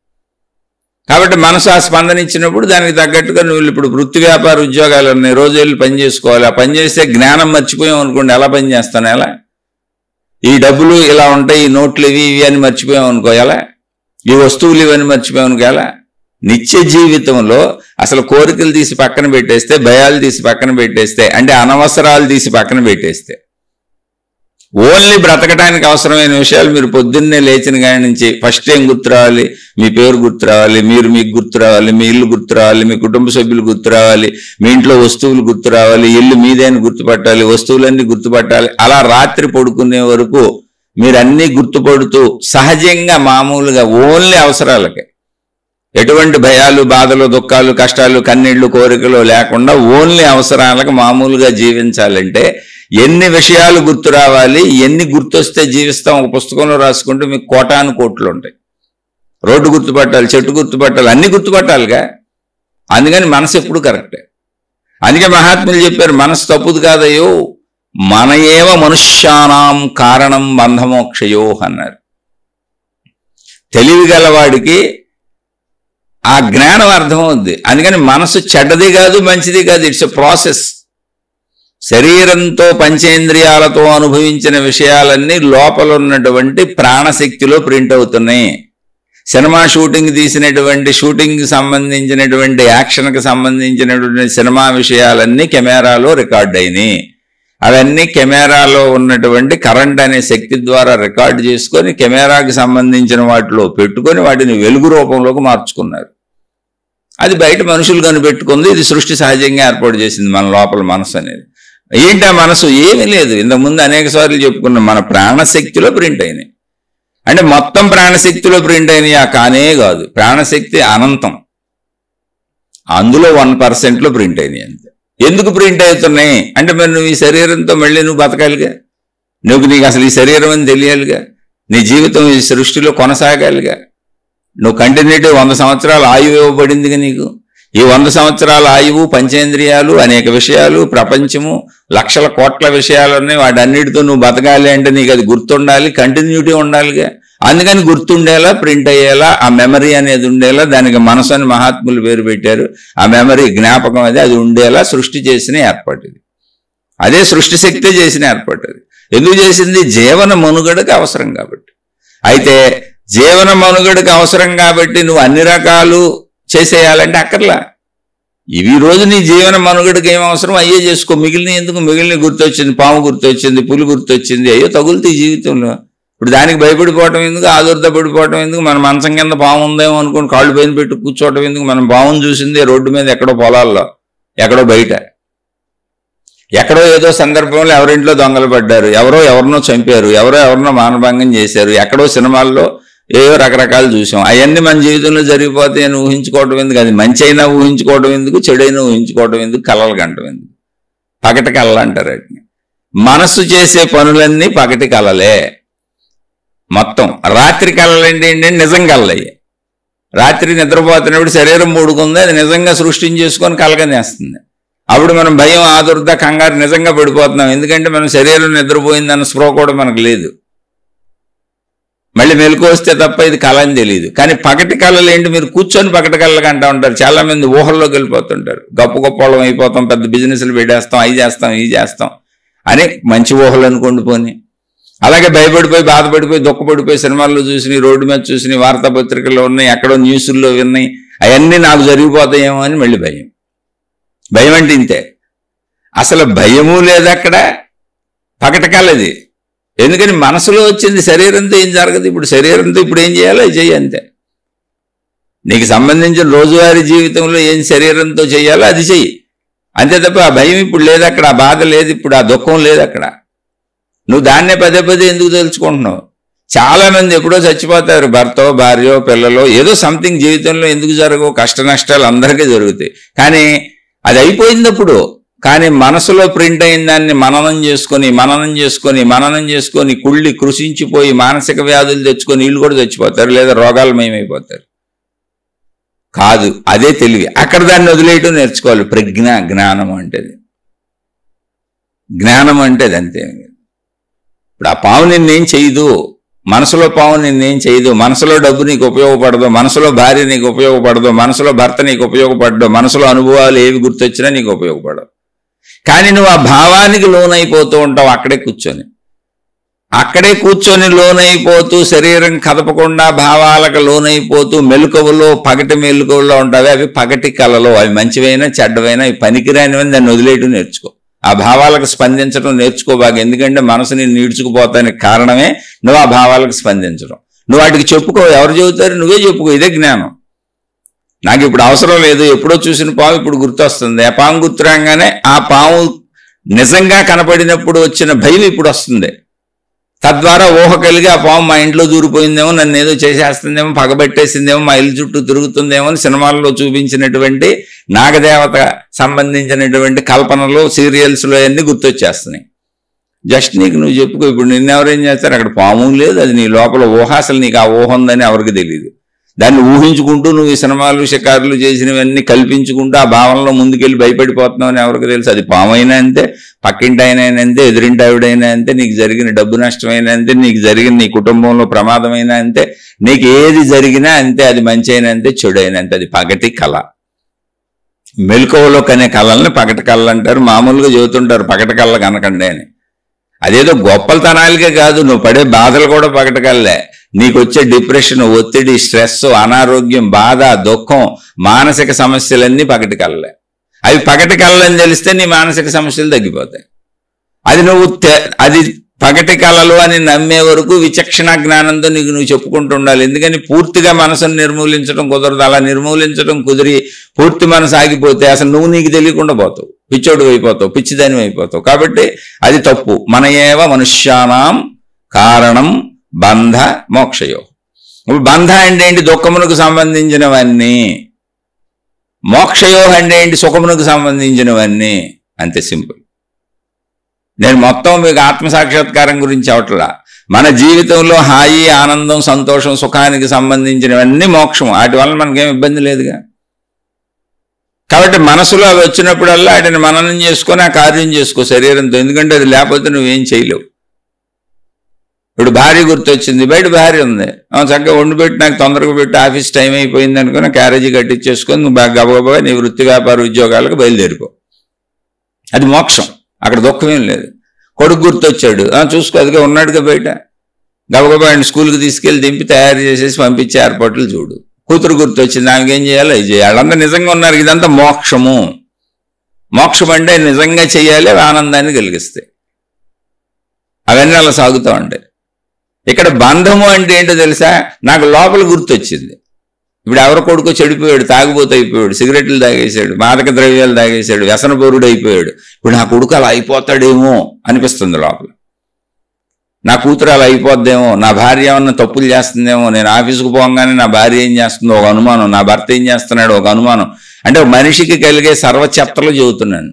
కాబట్టి మనసు ఆ స్పందన ఇచ్చినప్పుడు దానికి తగ్గట్టుగా నువ్వు ఇప్పుడు వృత్తి వ్యాపార ఉద్యోగాలు ఉన్నాయి, రోజు వెళ్ళి పని చేసుకోవాలి. ఆ పని చేస్తే జ్ఞానం మర్చిపోయాం అనుకోండి, ఎలా పని చేస్తాను? ఎలా? ఈ డబ్బులు ఇలా ఉంటాయి, ఈ నోట్లు ఇవి ఇవి అని మర్చిపోయాం అనుకో ఎలా? ఈ వస్తువులు ఇవన్నీ మర్చిపోయాం అనుకో ఎలా? నిత్య జీవితంలో అసలు కోరికలు తీసి పక్కన పెట్టేస్తే, భయాలు తీసి పక్కన పెట్టేస్తే, అంటే అనవసరాలు తీసి పక్కన పెట్టేస్తే, ఓన్లీ బ్రతకడానికి అవసరమైన విషయాలు మీరు పొద్దున్నే లేచిన కాడి నుంచి ఫస్ట్ ఏం గుర్తు రావాలి? మీ పేరు గుర్తు రావాలి, మీరు మీకు గుర్తు రావాలి, మీ ఇల్లు గుర్తు రావాలి, మీ కుటుంబ సభ్యులు గుర్తు రావాలి, మీ ఇంట్లో వస్తువులు గుర్తు రావాలి, ఇల్లు మీదేని గుర్తుపట్టాలి, వస్తువులన్నీ గుర్తుపట్టాలి. అలా రాత్రి పడుకునే వరకు మీరు అన్నీ గుర్తుపడుతూ సహజంగా మామూలుగా ఓన్లీ అవసరాలకే, ఎటువంటి భయాలు, బాధలు, దుఃఖాలు, కష్టాలు, కన్నీళ్లు, కోరికలు లేకుండా ఓన్లీ అవసరాలకు మామూలుగా జీవించాలంటే ఎన్ని విషయాలు గుర్తు రావాలి, ఎన్ని గుర్తొస్తే జీవిస్తాం? ఒక పుస్తకంలో రాసుకుంటే మీకు కోటాను కోట్లు ఉంటాయి. రోడ్డు గుర్తుపట్టాలి, చెట్టు గుర్తుపట్టాలి, అన్ని గుర్తుపట్టాలిగా. అందుకని మనసు ఎప్పుడు కరెక్టే. అందుకే మహాత్ములు చెప్పారు, మనసు తప్పుదు కాదయ్యో, మన ఏవ మనుష్యానాం కారణం బంధమోక్షయో అన్నారు. తెలివి గలవాడికి ఆ జ్ఞానం అర్థమవుద్ది. అందుకని మనసు చెడ్డది కాదు, మంచిది కాదు, ఇట్స్ ఎ ప్రాసెస్. శరీరంతో పంచేంద్రియాలతో అనుభవించిన విషయాలన్నీ లోపల ఉన్నటువంటి ప్రాణశక్తిలో ప్రింట్ అవుతున్నాయి. సినిమా షూటింగ్ తీసినటువంటి, షూటింగ్కి సంబంధించినటువంటి, యాక్షన్కి సంబంధించినటువంటి సినిమా విషయాలన్నీ కెమెరాలో రికార్డ్ అయినాయి. అవన్నీ కెమెరాలో ఉన్నటువంటి కరెంట్ అనే శక్తి ద్వారా రికార్డు చేసుకొని కెమెరాకి సంబంధించిన వాటిలో పెట్టుకొని వాటిని వెలుగు రూపంలోకి మార్చుకున్నారు. అది బయట మనుషులు కనిపెట్టుకుంది, ఇది సృష్టి సహజంగా ఏర్పాటు చేసింది మన లోపల మనసు అనేది. ఏంటి ఆ మనసు? ఏమీ లేదు. ఇంతకుముందు అనేక సార్లు చెప్పుకున్నాం, మన ప్రాణశక్తిలో ప్రింట్ అయినాయి. అంటే మొత్తం ప్రాణశక్తిలో ప్రింట్ అయినాయి కానే కాదు, ప్రాణశక్తి అనంతం, అందులో 1%లో ప్రింట్ అయినాయి అంతే. ఎందుకు ప్రింట్ అవుతున్నాయి అంటే మరి నువ్వు ఈ శరీరంతో మళ్ళీ నువ్వు బతకాలిగా, నీకు అసలు ఈ శరీరం అని తెలియాలిగా, నీ జీవితం ఈ సృష్టిలో కొనసాగాలిగా. నువ్వు కంటిన్యూటీ 100 సంవత్సరాలు ఆయువు ఇవ్వబడిందిగా నీకు. ఈ 100 సంవత్సరాల ఆయువు, పంచేంద్రియాలు, అనేక విషయాలు, ప్రపంచము, లక్షల కోట్ల విషయాలు ఉన్నాయి. వాటన్నిటితో నువ్వు బతకాలి అంటే నీకు అది గుర్తుండాలి, కంటిన్యూటీ ఉండాలిగా. అందుకని గుర్తుండేలా, ప్రింట్ అయ్యేలా, ఆ మెమరీ అనేది ఉండేలా, దానికి మనసు అని మహాత్ములు పేరు పెట్టారు. ఆ మెమరీ, జ్ఞాపకం అది ఉండేలా సృష్టి చేసిన ఏర్పాటు ఇది. అదే సృష్టి శక్తి చేసిన ఏర్పాటు అది. ఎందుకు చేసింది? జీవన మనుగడకు అవసరం కాబట్టి. అయితే జీవన మనుగడకు అవసరం కాబట్టి నువ్వు అన్ని రకాలు చేసేయాలంటే అక్కర్లా. ఇవి రోజు నీ జీవన మనుగడకి ఏం అవసరం అయ్యే చేసుకో. మిగిలిన ఎందుకు? మిగిలిన గుర్తొచ్చింది, పాము గుర్తొచ్చింది, పులి గుర్తొచ్చింది, అయ్యో తగులుతాయి జీవితంలో. ఇప్పుడు దానికి భయపడిపోవటం ఎందుకు? ఆదుర్ద పడిపోవటం ఎందుకు? మన మంచం కింద పాము ఉందేమో అనుకుని కాళ్ళు పైన పెట్టి కూర్చోవటం ఎందుకు? మనం పామును చూసింది రోడ్డు మీద, ఎక్కడో పొలాల్లో, ఎక్కడో బయట, ఎక్కడో ఏదో సందర్భంలో ఎవరింట్లో దొంగలు పడ్డారు, ఎవరినో చంపారు, ఎవరినో మానభంగం చేశారు, ఎక్కడో సినిమాల్లో ఏవో రకరకాలు చూసాం. అవన్నీ మన జీవితంలో జరిగిపోతే అని ఊహించుకోవటం ఎందుకు? అది మంచి అయినా ఊహించుకోవటం ఎందుకు, చెడైనా ఊహించుకోవటం ఎందుకు, కలలు కంటం ఎందుకు? పగటి కళలు అంటారు వాటిని. మనస్సు చేసే పనులన్నీ పగటి కళలే మొత్తం. రాత్రి కళలు ఏంటి? నిజం కళ్ళయ్యి. రాత్రి నిద్రపోతున్నప్పుడు శరీరం పడుకుంది, అది నిజంగా సృష్టించేసుకొని కలగనేస్తుంది. అప్పుడు మనం భయం, ఆదుర్ద, కంగారు నిజంగా పడిపోతున్నాం. ఎందుకంటే మనం శరీరం నిద్రపోయిందన్న స్పృహ కూడా మనకు లేదు. మళ్ళీ మెలకు వస్తే తప్ప ఇది కళ అని తెలియదు. కానీ పగటి కళలు ఏంటి? మీరు కూర్చొని పగటి కళలు అంటూ ఉంటారు. చాలా మంది ఊహల్లోకి వెళ్ళిపోతుంటారు. గొప్ప గొప్ప అయిపోతాం, పెద్ద బిజినెస్లు పెట్టేస్తాం, అవి చేస్తాం, ఇవి చేస్తాం అని మంచి ఊహలు అనుకోండి పోని. అలాగే భయపడిపోయి, బాధపడిపోయి, దుఃఖపడిపోయి, సినిమాల్లో చూసినాయి, రోడ్డు మీద చూసినాయి, వార్తాపత్రికల్లో ఉన్నాయి, ఎక్కడో న్యూస్ల్లో విన్నాయి, అవన్నీ నాకు జరిగిపోతాయేమో అని మళ్ళీ భయం. భయం అంటే ఇంతే. అసలు భయము లేదు అక్కడ, పగటి కళది. ఎందుకని మనసులో వచ్చింది. శరీరంతో ఏం జరగదు. ఇప్పుడు శరీరంతో ఇప్పుడు ఏం చేయాలో అది చెయ్యి అంతే. నీకు సంబంధించిన రోజువారీ జీవితంలో ఏం శరీరంతో చేయాలో అది చెయ్యి అంతే తప్ప ఆ భయం ఇప్పుడు లేదు అక్కడ, ఆ బాధ లేదు ఇప్పుడు, ఆ దుఃఖం లేదు అక్కడ. నువ్వు దాన్నే పదే పదే ఎందుకు తెలుసుకుంటున్నావు? చాలా మంది ఎప్పుడో చచ్చిపోతారు, భర్తో భార్యో పిల్లలో, ఏదో సంథింగ్ జీవితంలో ఎందుకు జరగవు, కష్ట నష్టాలు అందరికీ జరుగుతాయి. కానీ అది అయిపోయినప్పుడు, కానీ మనసులో ప్రింట్ అయిన దాన్ని మననం చేసుకొని కుళ్ళి కృషించిపోయి మానసిక వ్యాధులు తెచ్చుకొని వీళ్ళు కూడా చచ్చిపోతారు, లేదా రోగాలమయమైపోతారు. కాదు, అదే తెలివి. అక్కడ దాన్ని వదిలేయటం నేర్చుకోవాలి. జ్ఞానం అంటే జ్ఞానం అంటే అది అంతే. ఇప్పుడు ఆ పాము నిన్నేం చేయదు, మనసులో పాము నిన్నేం చేయదు, మనసులో డబ్బు నీకు ఉపయోగపడదు, మనసులో భార్య నీకు ఉపయోగపడదు, మనసులో భర్త నీకు ఉపయోగపడదు, మనసులో అనుభవాలు ఏవి గుర్తొచ్చినా నీకు ఉపయోగపడవు. కానీ నువ్వు ఆ భావానికి లోనైపోతూ ఉంటావు. అక్కడే కూర్చొని లోనైపోతూ, శరీరం కదపకుండా భావాలకు లోనైపోతూ మెలకువలో, పగటి మెలకువలో ఉంటావి. అవి పగటి కళలో, అవి మంచివైనా చెడ్డవైనా అవి పనికిరానివని దాన్ని వదిలేయటం నేర్చుకో. ఆ భావాలకు స్పందించడం నేర్చుకోబాగా. ఎందుకంటే మనసుని నీడ్చుకుపోతానికి కారణమే నువ్వు ఆ భావాలకు స్పందించడం. నువ్వు వాటికి చెప్పుకో, ఎవరు చెబుతారు, నువ్వే చెప్పుకో. ఇదే జ్ఞానం. నాకు ఇప్పుడు అవసరం లేదు, ఎప్పుడో చూసిన పాము ఇప్పుడు గుర్తొస్తుంది. ఆ పాము గుర్తురాగానే ఆ పాము నిజంగా కనపడినప్పుడు వచ్చిన భయం ఇప్పుడు వస్తుంది. తద్వారా ఊహ కలిగి ఆ పాము మా ఇంట్లో దూరిపోయిందేమో, నన్ను ఏదో చేసేస్తుందేమో, పగబెట్టేసిందేమో, మా ఇల్లు చుట్టూ తిరుగుతుందేమో అని సినిమాల్లో చూపించినటువంటి నాగదేవత సంబంధించినటువంటి కల్పనలు, సీరియల్స్లో అన్నీ గుర్తొచ్చేస్తున్నాయి. జస్ట్ నీకు నువ్వు చెప్పుకో. ఇప్పుడు నిన్నెవరేం చేస్తారు, అక్కడ పాము లేదు, అది నీ లోపల ఊహ. అసలు నీకు ఆ ఊహ ఉందని ఎవరికి తెలియదు. దాన్ని ఊహించుకుంటూ నువ్వు ఈ సినిమాలు షికారులు చేసినవన్నీ కల్పించుకుంటూ ఆ భావనలో ముందుకెళ్ళి భయపడిపోతున్నావు అని ఎవరికి తెలుసు. అది పామైనా అంతే, పక్కింటి అయినా అంతే, ఎదురింటి ఆవిడైనా అంతే, నీకు జరిగిన డబ్బు నష్టమైనా అంతే, నీకు జరిగిన నీ కుటుంబంలో ప్రమాదమైనా అంతే, నీకు ఏది జరిగినా అంతే. అది మంచి అయినా అంతే, చెడు అయినా అంతే. అది పగటి కళ. మెలకువలో కనే కళల్ని పగటి కళలు అంటారు. మామూలుగా చెబుతుంటారు పగటి కళ కనకండి అని. అదేదో గొప్పతనాలకే కాదు, నువ్వు పడే బాధలు కూడా పగటి కళ్ళే. నీకు వచ్చే డిప్రెషన్, ఒత్తిడి, స్ట్రెస్, అనారోగ్యం, బాధ, దుఃఖం, మానసిక సమస్యలన్నీ పగటి కళ్ళే. అవి పగటి కళ్ళని తెలిస్తే నీ మానసిక సమస్యలు తగ్గిపోతాయి. అది పగటి కళలు అని నమ్మే వరకు విచక్షణ జ్ఞానంతో నువ్వు చెప్పుకుంటూ ఉండాలి. ఎందుకని పూర్తిగా మనసును నిర్మూలించడం కుదరదు. అలా నిర్మూలించడం కుదిరి పూర్తి మనసు ఆగిపోతే అసలు నువ్వు నీకు తెలియకుండా పోతావు, పిచ్చోడు అయిపోతావు, పిచ్చిదాని అయిపోతావు. కాబట్టి అది తప్పు. మన ఏవ మనుష్యానాం కారణం బంధ మోక్షయో. బంధ అంటే ఏంటి? దుఃఖమునకు సంబంధించినవన్నీ. మోక్షయో అంటే ఏంటి? సుఖమునకు సంబంధించినవన్నీ. అంతే, సింపుల్. నేను మొత్తం మీకు ఆత్మసాక్షాత్కారం గురించి అవట్లా. మన జీవితంలో హాయి, ఆనందం, సంతోషం, సుఖానికి సంబంధించినవన్నీ మోక్షం. వాటి వల్ల మనకేం ఇబ్బంది లేదుగా. కాబట్టి మనసులో అవి వచ్చినప్పుడల్లా వాటిని మననం చేసుకొని ఆ కార్యం చేసుకో శరీరంతో. ఎందుకంటే అది లేకపోతే నువ్వేం చేయలేవు. ఇప్పుడు భార్య గుర్తొచ్చింది, బయట భార్య ఉంది, చక్కగా వండి పెట్టి నాకు తొందరగా పెట్టి ఆఫీస్ టైం అయిపోయింది అనుకుని క్యారేజీ కట్టించేసుకొని నువ్వు బాగా గబగబా నీ వృత్తి వ్యాపార ఉద్యోగాలకు బయలుదేరిపో. అది మోక్షం. అక్కడ దుఃఖమేం లేదు. కొడుకు గుర్తొచ్చాడు, చూసుకో, అదిగా ఉన్నాడుగా బయట, గబగబా ఆయన స్కూల్కి తీసుకెళ్ళి దింపి తయారు చేసేసి పంపించే ఏర్పాట్లు చూడు. కూతురు గుర్తొచ్చింది, ఆమెకేం చేయాలో అది చేయాలి. వాళ్ళంతా నిజంగా ఉన్నారు. ఇదంతా మోక్షము. మోక్షం అంటే నిజంగా చేయాలి, ఆనందాన్ని కలిగిస్తాయి. అవన్నీ అలా సాగుతూ ఉంటాయి. ఇక్కడ బంధము అంటే ఏంటో తెలుసా? నాకు లోపల గుర్తొచ్చింది. ఇప్పుడు ఎవరి కొడుకో చెడిపోయాడు, తాగుబోతు అయిపోయాడు, సిగరెట్లు తాగేశాడు, మాదక ద్రవ్యాలు తాగేశాడు, వ్యసనపరుడు అయిపోయాడు. ఇప్పుడు నా కొడుకు అలా అయిపోతాడేమో అనిపిస్తుంది లోపల. నా కూతురు అలా అయిపోద్దేమో, నా భార్య ఏమన్నా తప్పులు చేస్తుందేమో, నేను ఆఫీసుకు పోగానే నా భార్య ఏం చేస్తుందో ఒక అనుమానం, నా భర్త ఏం చేస్తున్నాడు ఒక అనుమానం. అంటే మనిషికి కలిగే సర్వచెత్తలు చెబుతున్నాను.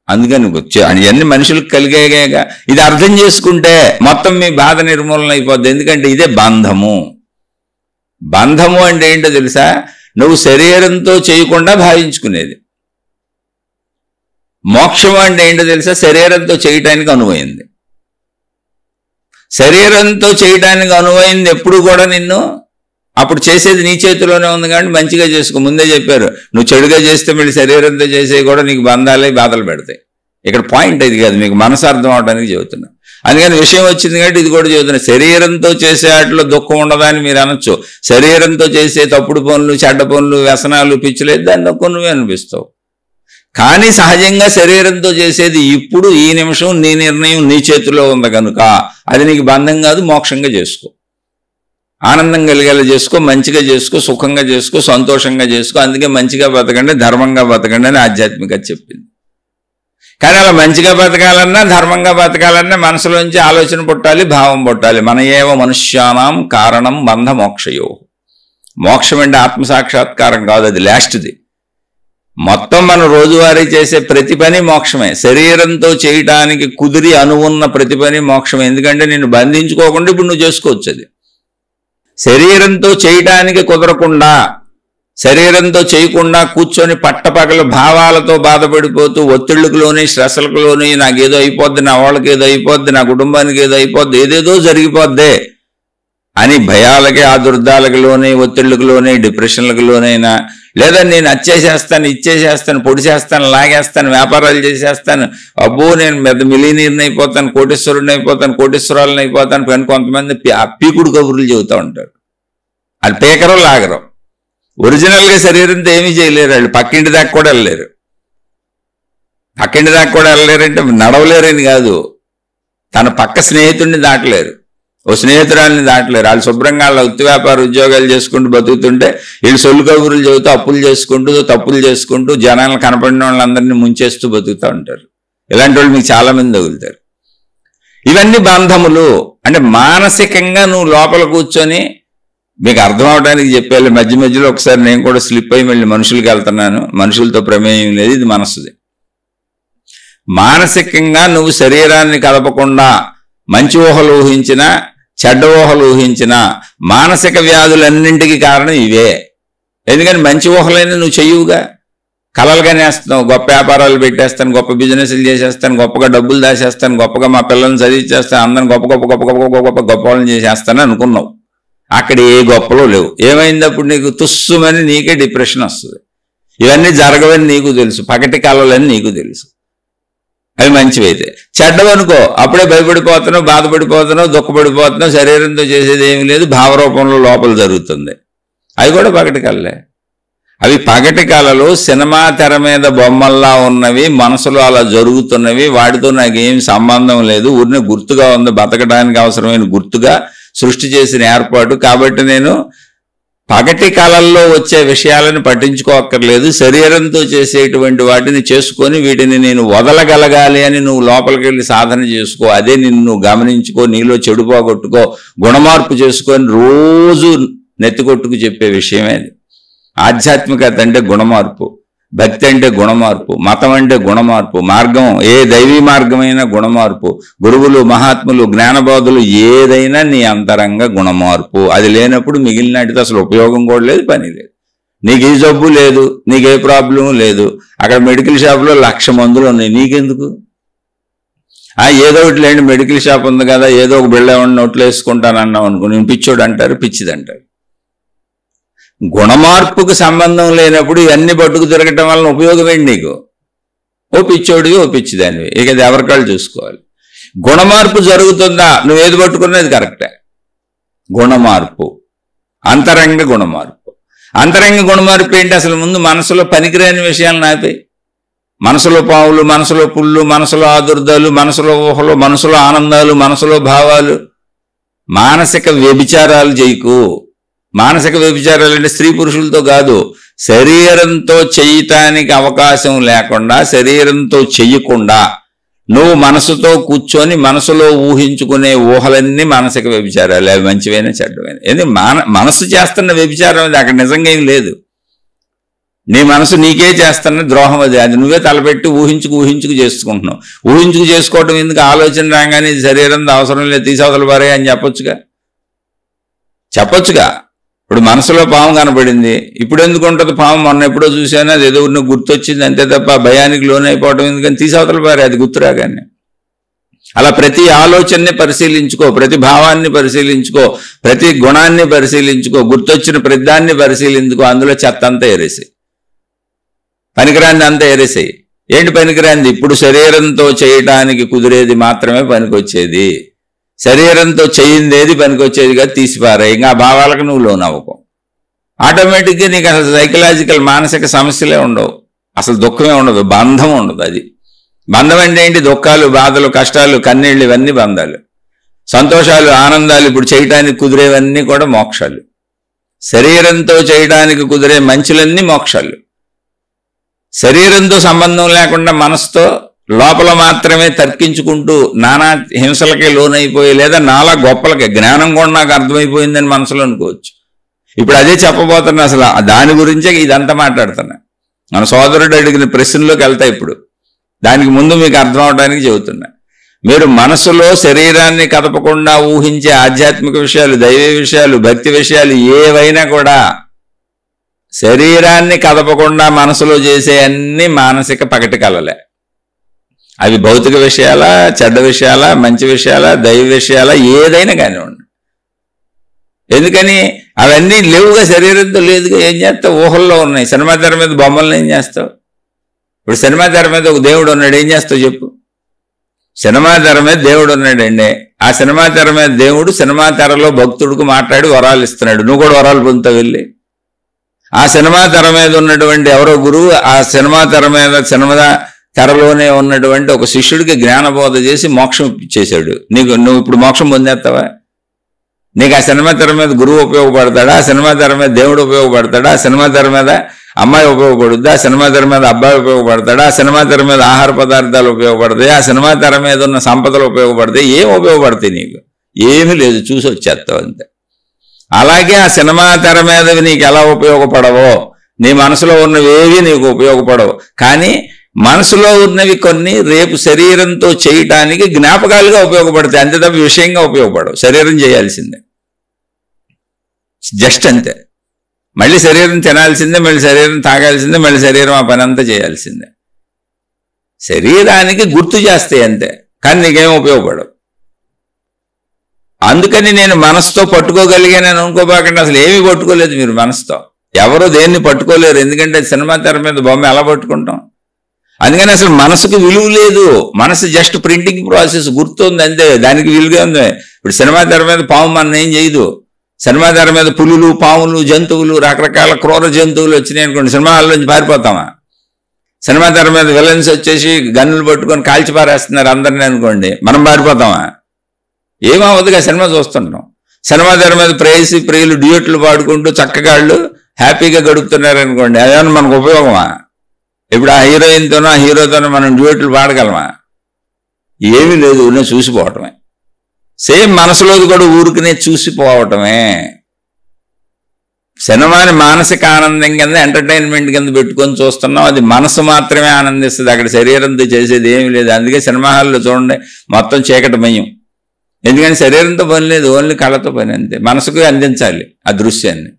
అందుకని అవన్నీ మనుషులకు కలిగేగా. ఇది అర్థం చేసుకుంటే మొత్తం మీ బాధ నిర్మూలన అయిపోద్ది. ఎందుకంటే ఇదే బంధము. బంధము అంటే ఏంటో తెలుసా? నువ్వు శరీరంతో చేయకుండా భావించుకునేది. మోక్షం అంటే ఏంటో తెలుసా? శరీరంతో చేయటానికి అనువైంది. శరీరంతో చేయటానికి అనువైంది ఎప్పుడు కూడా నిన్ను అప్పుడు చేసేది నీ చేతిలోనే ఉంది. కాబట్టి మంచిగా చేసుకో. ముందే చెప్పారు, నువ్వు చెడుగా చేస్తే మళ్ళీ శరీరంతో చేసేవి కూడా నీకు బంధాలే బాధలు పెడతాయి. ఇక్కడ పాయింట్ ఇది కాదు, మీకు మనసు అర్థం అవడానికి చెబుతున్నా. అందుకని విషయం వచ్చింది కాబట్టి ఇది కూడా చెబుతున్నా. శరీరంతో చేసే వాటిలో దుఃఖం ఉండదని మీరు అనొచ్చు. శరీరంతో చేసే తప్పుడు పనులు, చెడ్డ పనులు, వ్యసనాలు, పిచ్చులేదు, దాని దుఃఖం నువ్వే అనిపిస్తావు. కానీ సహజంగా శరీరంతో చేసేది ఇప్పుడు ఈ నిమిషం నీ నిర్ణయం నీ చేతిలో ఉంది కనుక అది నీకు బంధం కాదు, మోక్షంగా చేసుకో. ఆనందం కలిగేలా చేసుకో, మంచిగా చేసుకో, సుఖంగా చేసుకో, సంతోషంగా చేసుకో. అందుకే మంచిగా బతకండి, ధర్మంగా బతకండి అని ఆధ్యాత్మికత చెప్పింది. కానీ అలా మంచిగా బతకాలన్నా ధర్మంగా బతకాలన్నా మనసులోంచి ఆలోచన పుట్టాలి, భావం పుట్టాలి. మన ఏవ మనుష్యానాం కారణం బంధ మోక్షయో. మోక్షం అంటే ఆత్మసాక్షాత్కారం కాదు, అది లాస్ట్ది. మొత్తం మనం రోజువారీ చేసే ప్రతి పని మోక్షమే. శరీరంతో చేయటానికి కుదిరి అనువున్న ప్రతి పని మోక్షమే. ఎందుకంటే నిన్ను బంధించుకోకుండా ఇప్పుడు నువ్వు చేసుకోవచ్చు. అది శరీరంతో చేయటానికి కుదరకుండా, శరీరంతో చేయకుండా కూర్చొని పట్టపగల భావాలతో బాధపడిపోతూ ఒత్తిళ్ళకు లోని స్ట్రెస్లకు లోని నాకేదో అయిపోద్ది, నా వాళ్ళకి ఏదో అయిపోద్ది, నా కుటుంబానికి ఏదో అయిపోద్ది, ఏదేదో జరిగిపోద్దే అని భయాలకి ఆదుర్దాలకు లోని ఒత్తిళ్ళకు లోని డిప్రెషన్లకు లోనైనా, లేదా నేను అచ్చేసేస్తాను, ఇచ్చేసేస్తాను, పొడి చేస్తాను, లాగేస్తాను, వ్యాపారాలు చేసేస్తాను, అబ్బో నేను పెద్ద మిలీనీర్ని అయిపోతాను, కోటేశ్వరుడిని అయిపోతాను, కోటేశ్వరాలను అయిపోతాను కానీ కొంతమంది పీకుడు కబుర్లు చెబుతూ ఉంటారు. అది పీకరు లాగరు. ఒరిజినల్గా శరీరంతో ఏమీ చేయలేరు వాళ్ళు. పక్కింటి దాకా కూడా వెళ్ళలేరు. పక్కింటి దాకా కూడా వెళ్ళలేరంటే నడవలేరని కాదు, తన పక్క స్నేహితుడిని దాటలేరు, ఓ స్నేహితురాలని దాటలేరు. వాళ్ళు శుభ్రంగా వాళ్ళ వృత్తి వ్యాపార ఉద్యోగాలు చేసుకుంటూ బతుకుతుంటే వీళ్ళు సొల్లు కబుర్లు చెబుతూ అప్పులు చేసుకుంటూ తప్పులు చేసుకుంటూ జనాలను కనపడిన వాళ్ళందరినీ ముంచేస్తూ బతుకుతూ ఉంటారు. ఇలాంటి వాళ్ళు మీకు చాలా మంది తగులుతారు. ఇవన్నీ బంధములు. అంటే మానసికంగా నువ్వు లోపల కూర్చొని మీకు అర్థం అవడానికి చెప్పేయాలి. మధ్య మధ్యలో ఒకసారి నేను కూడా స్లిప్ అయ్యి మళ్ళీ మనుషులకి వెళ్తున్నాను. మనుషులతో ప్రమేయం లేదు, ఇది మనసుది. మానసికంగా నువ్వు శరీరాన్ని కలపకుండా మంచి ఊహలు ఊహించినా చెడ్డ ఊహలు ఊహించినా మానసిక వ్యాధులన్నింటికి కారణం ఇవే. ఎందుకని మంచి ఊహలైనా నువ్వు చెయ్యువుగా, కలలుగానే వేస్తున్నావు. గొప్ప వ్యాపారాలు పెట్టేస్తాను, గొప్ప బిజినెస్లు చేసేస్తాను, గొప్పగా డబ్బులు దాచేస్తాను, గొప్పగా మా పిల్లల్ని చదివించేస్తాను, అందరిని గొప్ప గొప్ప గొప్ప గొప్ప గొప్ప గొప్ప గొప్ప వాళ్ళని చేసేస్తాను అనుకున్నావు. అక్కడ ఏ గొప్పలో లేవు. ఏమైందప్పుడు నీకు తుస్సుమని నీకే డిప్రెషన్ వస్తుంది. ఇవన్నీ జరగవని నీకు తెలుసు, పగటి కళలని నీకు తెలుసు. అవి మంచివైతే. చెడ్డవనుకో అప్పుడే భయపడిపోతున్నావు, బాధపడిపోతున్నావు, దుఃఖపడిపోతున్నావు, శరీరంతో చేసేది ఏమీ లేదు, భావరూపంలో లోపల జరుగుతుంది. అవి కూడా పగటి కళలే. అవి పగటి కళలు సినిమా తెర మీద బొమ్మల్లా ఉన్నవి, మనసులో అలా జరుగుతున్నవి, వాటితో నాకేం సంబంధం లేదు, ఊరినే గుర్తుగా ఉంది, బతకడానికి అవసరమైన గుర్తుగా సృష్టి చేసిన ఏర్పాటు. కాబట్టి నేను పగటి కళల్లో వచ్చే విషయాలను పట్టించుకోక్కర్లేదు, శరీరంతో చేసేటువంటి వాటిని చేసుకొని వీటిని నేను వదలగలగాలి అని నువ్వు లోపలికి వెళ్ళి సాధన చేసుకో. అదే నిన్ను గమనించుకో, నీలో చెడు పోగొట్టుకో, గుణమార్పు చేసుకొని రోజు నెత్తికొట్టుకు చెప్పే విషయమే అది. ఆధ్యాత్మికత అంటే గుణమార్పు, భక్తి అంటే గుణమార్పు, మతం అంటే గుణమార్పు, మార్గం ఏ దైవీ మార్గమైనా గుణమార్పు, గురువులు మహాత్ములు జ్ఞానబోధులు ఏదైనా నీ అంతరంగ గుణమార్పు. అది లేనప్పుడు మిగిలినటితో అసలు ఉపయోగం కూడా లేదు, పని లేదు. నీకు ఈ జబ్బు లేదు, నీకు ఏ ప్రాబ్లం లేదు, అక్కడ మెడికల్ షాప్లో 1,00,000 మందులు ఉన్నాయి, నీకెందుకు? ఏదో ఒకటి లేండి, మెడికల్ షాప్ ఉంది కదా, ఏదో ఒక బిళ్ళ నోట్లో వేసుకుంటానన్నావు అనుకో, నేను పిచ్చోడు అంటారు, పిచ్చిదంటారు. గుణమార్పుకు సంబంధం లేనప్పుడు ఇవన్నీ పట్టుకు తిరగటం వలన ఉపయోగం ఏంటి నీకు? ఓ పిచ్చోడివి, ఓ పిచ్చిదానివి. ఇక అది ఎవరికాళ్ళు చూసుకోవాలి. గుణమార్పు జరుగుతుందా? నువ్వు ఏది పట్టుకున్నది కరెక్టే. గుణమార్పు, అంతరంగ గుణమార్పు. అంతరంగ గుణమార్పు ఏంటి? అసలు ముందు మనసులో పనికిరాని విషయాలను ఆపేయి. మనసులో పావులు, మనసులో పుళ్ళు, మనసులో ఆదుర్దాలు, మనసులో ఊహలు, మనసులో ఆనందాలు, మనసులో భావాలు, మానసిక వ్యభిచారాలు చేయకు. మానసిక వ్యభిచారాలు అంటే స్త్రీ పురుషులతో కాదు, శరీరంతో చేయటానికి అవకాశం లేకుండా, శరీరంతో చెయ్యకుండా నువ్వు మనసుతో కూర్చొని మనసులో ఊహించుకునే ఊహలన్నీ మానసిక వ్యభిచారాలు. అవి మంచివైనా చెడ్డవైనా. ఎందుకంటే మనసు చేస్తున్న వ్యభిచారం అది, అక్కడ నిజంగా ఏం లేదు. నీ మనసు నీకే చేస్తున్న ద్రోహం అది. అది నువ్వే తలపెట్టి ఊహించుకు చేసుకుంటున్నావు. ఊహించుకు చేసుకోవటం ఎందుకు? ఆలోచన రాగానే శరీరంతో అవసరం లేదు, తీసవతలు పారే అని చెప్పొచ్చుగా. ఇప్పుడు మనసులో పాము కనపడింది, ఇప్పుడు ఎందుకు ఉంటుంది పాము? మొన్న ఎప్పుడో చూశాను, అది ఏదో గుర్తొచ్చింది అంతే తప్ప భయానికి లోనైపోవటం ఎందుకని తీసవతలు పారే, అది గుర్తురాగానే. అలా ప్రతి ఆలోచనని పరిశీలించుకో, ప్రతి భావాన్ని పరిశీలించుకో, ప్రతి గుణాన్ని పరిశీలించుకో, గుర్తొచ్చిన ప్రతిదాన్ని పరిశీలించుకో. అందులో చెత్త అంతా ఏరేసి, పనికిరాంది అంతా ఏరేసాయి. ఏంటి పనికిరాంది? ఇప్పుడు శరీరంతో చేయటానికి కుదిరేది మాత్రమే పనికొచ్చేది, శరీరంతో చేయిందేది పనికొచ్చేది కాదు, తీసిపారాయి. ఇంకా ఆ భావాలకు నువ్వు లోనవ్వకు. ఆటోమేటిక్గా నీకు అసలు సైకలాజికల్ మానసిక సమస్యలే ఉండవు, అసలు దుఃఖమే ఉండదు, బంధం ఉండదు. అది బంధం అంటే ఏంటి? దుఃఖాలు, బాధలు, కష్టాలు, కన్నీళ్ళు, ఇవన్నీ బంధాలు. సంతోషాలు, ఆనందాలు, ఇప్పుడు చేయటానికి కుదిరేవన్నీ కూడా మోక్షాలు. శరీరంతో చేయడానికి కుదిరే మంచులన్నీ మోక్షాలు. శరీరంతో సంబంధం లేకుండా మనసుతో లోపల మాత్రమే తర్కించుకుంటూ నానా హింసలకే లోనైపోయి, లేదా నాలా గొప్పలకే జ్ఞానం కూడా నాకు అర్థమైపోయిందని మనసులో అనుకోవచ్చు. ఇప్పుడు అదే చెప్పబోతున్నా, అసలు దాని గురించే ఇదంతా మాట్లాడుతున్నా. మన సోదరుడు అడిగిన ప్రశ్నలోకి వెళ్తా. ఇప్పుడు దానికి ముందు మీకు అర్థం అవడానికి చెబుతున్నా. మీరు మనసులో శరీరాన్ని కదపకుండా ఊహించే ఆధ్యాత్మిక విషయాలు, దైవ విషయాలు, భక్తి విషయాలు ఏవైనా కూడా శరీరాన్ని కదపకుండా మనసులో చేసే అన్ని మానసిక పగటి కలలే. అవి భౌతిక విషయాలా, చెడ్డ విషయాలా, మంచి విషయాలా, దైవ విషయాలా, ఏదైనా కానివ్వండి. ఎందుకని అవన్నీ లేవుగా, శరీరంతో లేదుగా. ఏం చేస్తావు? ఊహల్లో ఉన్నాయి. సినిమా తెర మీద బొమ్మలను ఏం చేస్తావు? ఇప్పుడు సినిమా తెర మీద ఒక దేవుడు ఉన్నాడు, ఏం చేస్తావు చెప్పు? సినిమా తెర మీద దేవుడు ఉన్నాడండి. ఆ సినిమా తెర మీద దేవుడు సినిమా తెరలో భక్తుడికి మాట్లాడి వరాలు ఇస్తున్నాడు. నువ్వు కూడా వరాలు పొందుతావు వెళ్ళి. ఆ సినిమా తెర మీద ఉన్నటువంటి ఎవరో గురువు ఆ సినిమా తెర మీద సినిమా తెరలోనే ఉన్నటువంటి ఒక శిష్యుడికి జ్ఞానబోధ చేసి మోక్షం ఇచ్చేశాడు. నువ్వు ఇప్పుడు మోక్షం పొందేస్తావా? నీకు ఆ సినిమా తెర మీద గురువు ఉపయోగపడతాడా? ఆ సినిమా తెర మీద దేవుడు ఉపయోగపడతాడా? ఆ సినిమా తెర మీద అమ్మాయి ఉపయోగపడుద్దా? ఆ సినిమా తెర మీద అబ్బాయి ఉపయోగపడతాడా? ఆ సినిమా తెర మీద ఆహార పదార్థాలు ఉపయోగపడతాయి? ఆ సినిమా తెర మీద ఉన్న సంపదలు ఉపయోగపడతాయి? ఏం ఉపయోగపడతాయి? నీకు ఏమీ లేదు, చూసి వచ్చేస్తావు అంతే. అలాగే ఆ సినిమా తెర మీదవి నీకు ఎలా ఉపయోగపడవో, నీ మనసులో ఉన్నవేవి నీకు ఉపయోగపడవు. కానీ మనసులో ఉన్నవి కొన్ని రేపు శరీరంతో చేయటానికి జ్ఞాపకాలుగా ఉపయోగపడతాయి, అంతే తప్ప విషయంగా ఉపయోగపడవు. శరీరం చేయాల్సిందే, జస్ట్ అంతే. మళ్ళీ శరీరం తినాల్సిందే, మళ్ళీ శరీరం తాగాల్సిందే, మళ్ళీ శరీరం ఆ పని అంతా చేయాల్సిందే. శరీరానికి గుర్తు చేస్తాయి అంతే, కానీ నీకేం ఉపయోగపడవు. అందుకని నేను మనసుతో పట్టుకోగలిగానని అనుకోబాకండి. అసలు ఏమీ పట్టుకోలేదు మీరు మనసుతో. ఎవరో దేన్ని పట్టుకోలేరు. ఎందుకంటే సినిమా తెర మీద బొమ్మ ఎలా పట్టుకుంటాం? అందుకని అసలు మనసుకు విలువ లేదు. మనసు జస్ట్ ప్రింటింగ్ ప్రాసెస్, గుర్తుంది అంతే, దానికి విలువగా ఉంది. ఇప్పుడు సినిమా తెర మీద పాము మన ఏం చేయదు. సినిమా తెర మీద పులులు, పాములు, జంతువులు, రకరకాల క్రూర జంతువులు వచ్చినాయి అనుకోండి, సినిమా హాల్ నుంచి పారిపోతామా? సినిమా తెర మీద విలన్స్ వచ్చేసి గన్నులు పట్టుకొని కాల్చి పారేస్తున్నారు అందరినీ అనుకోండి, మనం పారిపోతామా? ఏమవుతుందిగా సినిమా చూస్తుంటాం. సినిమా తెర మీద ప్రేయసి ప్రియులు డ్యూట్లు పాడుకుంటూ చక్కగా వాళ్ళు హ్యాపీగా గడుపుతున్నారు అనుకోండి, అదేమన్నా మనకు ఉపయోగమా? ఇప్పుడు ఆ హీరోయిన్తోనో ఆ హీరోతోనో మనం డ్యూట్లు పాడగలమా? ఏమీ లేదు, ఊరినే చూసిపోవటమే. సేమ్ మనసులోది కూడా ఊరికనే చూసిపోవటమే. సినిమాని మానసిక ఆనందం కింద, ఎంటర్టైన్మెంట్ కింద పెట్టుకొని చూస్తున్నాం. అది మనసు మాత్రమే ఆనందిస్తుంది, అక్కడ శరీరంతో చేసేది ఏమీ లేదు. అందుకే సినిమా హాల్లో చూడండి మొత్తం చీకటిమయం. ఎందుకని శరీరంతో పని లేదు, ఓన్లీ కళ్ళతో పని అంతే. మనసుకు అందించాలి ఆ దృశ్యాన్ని.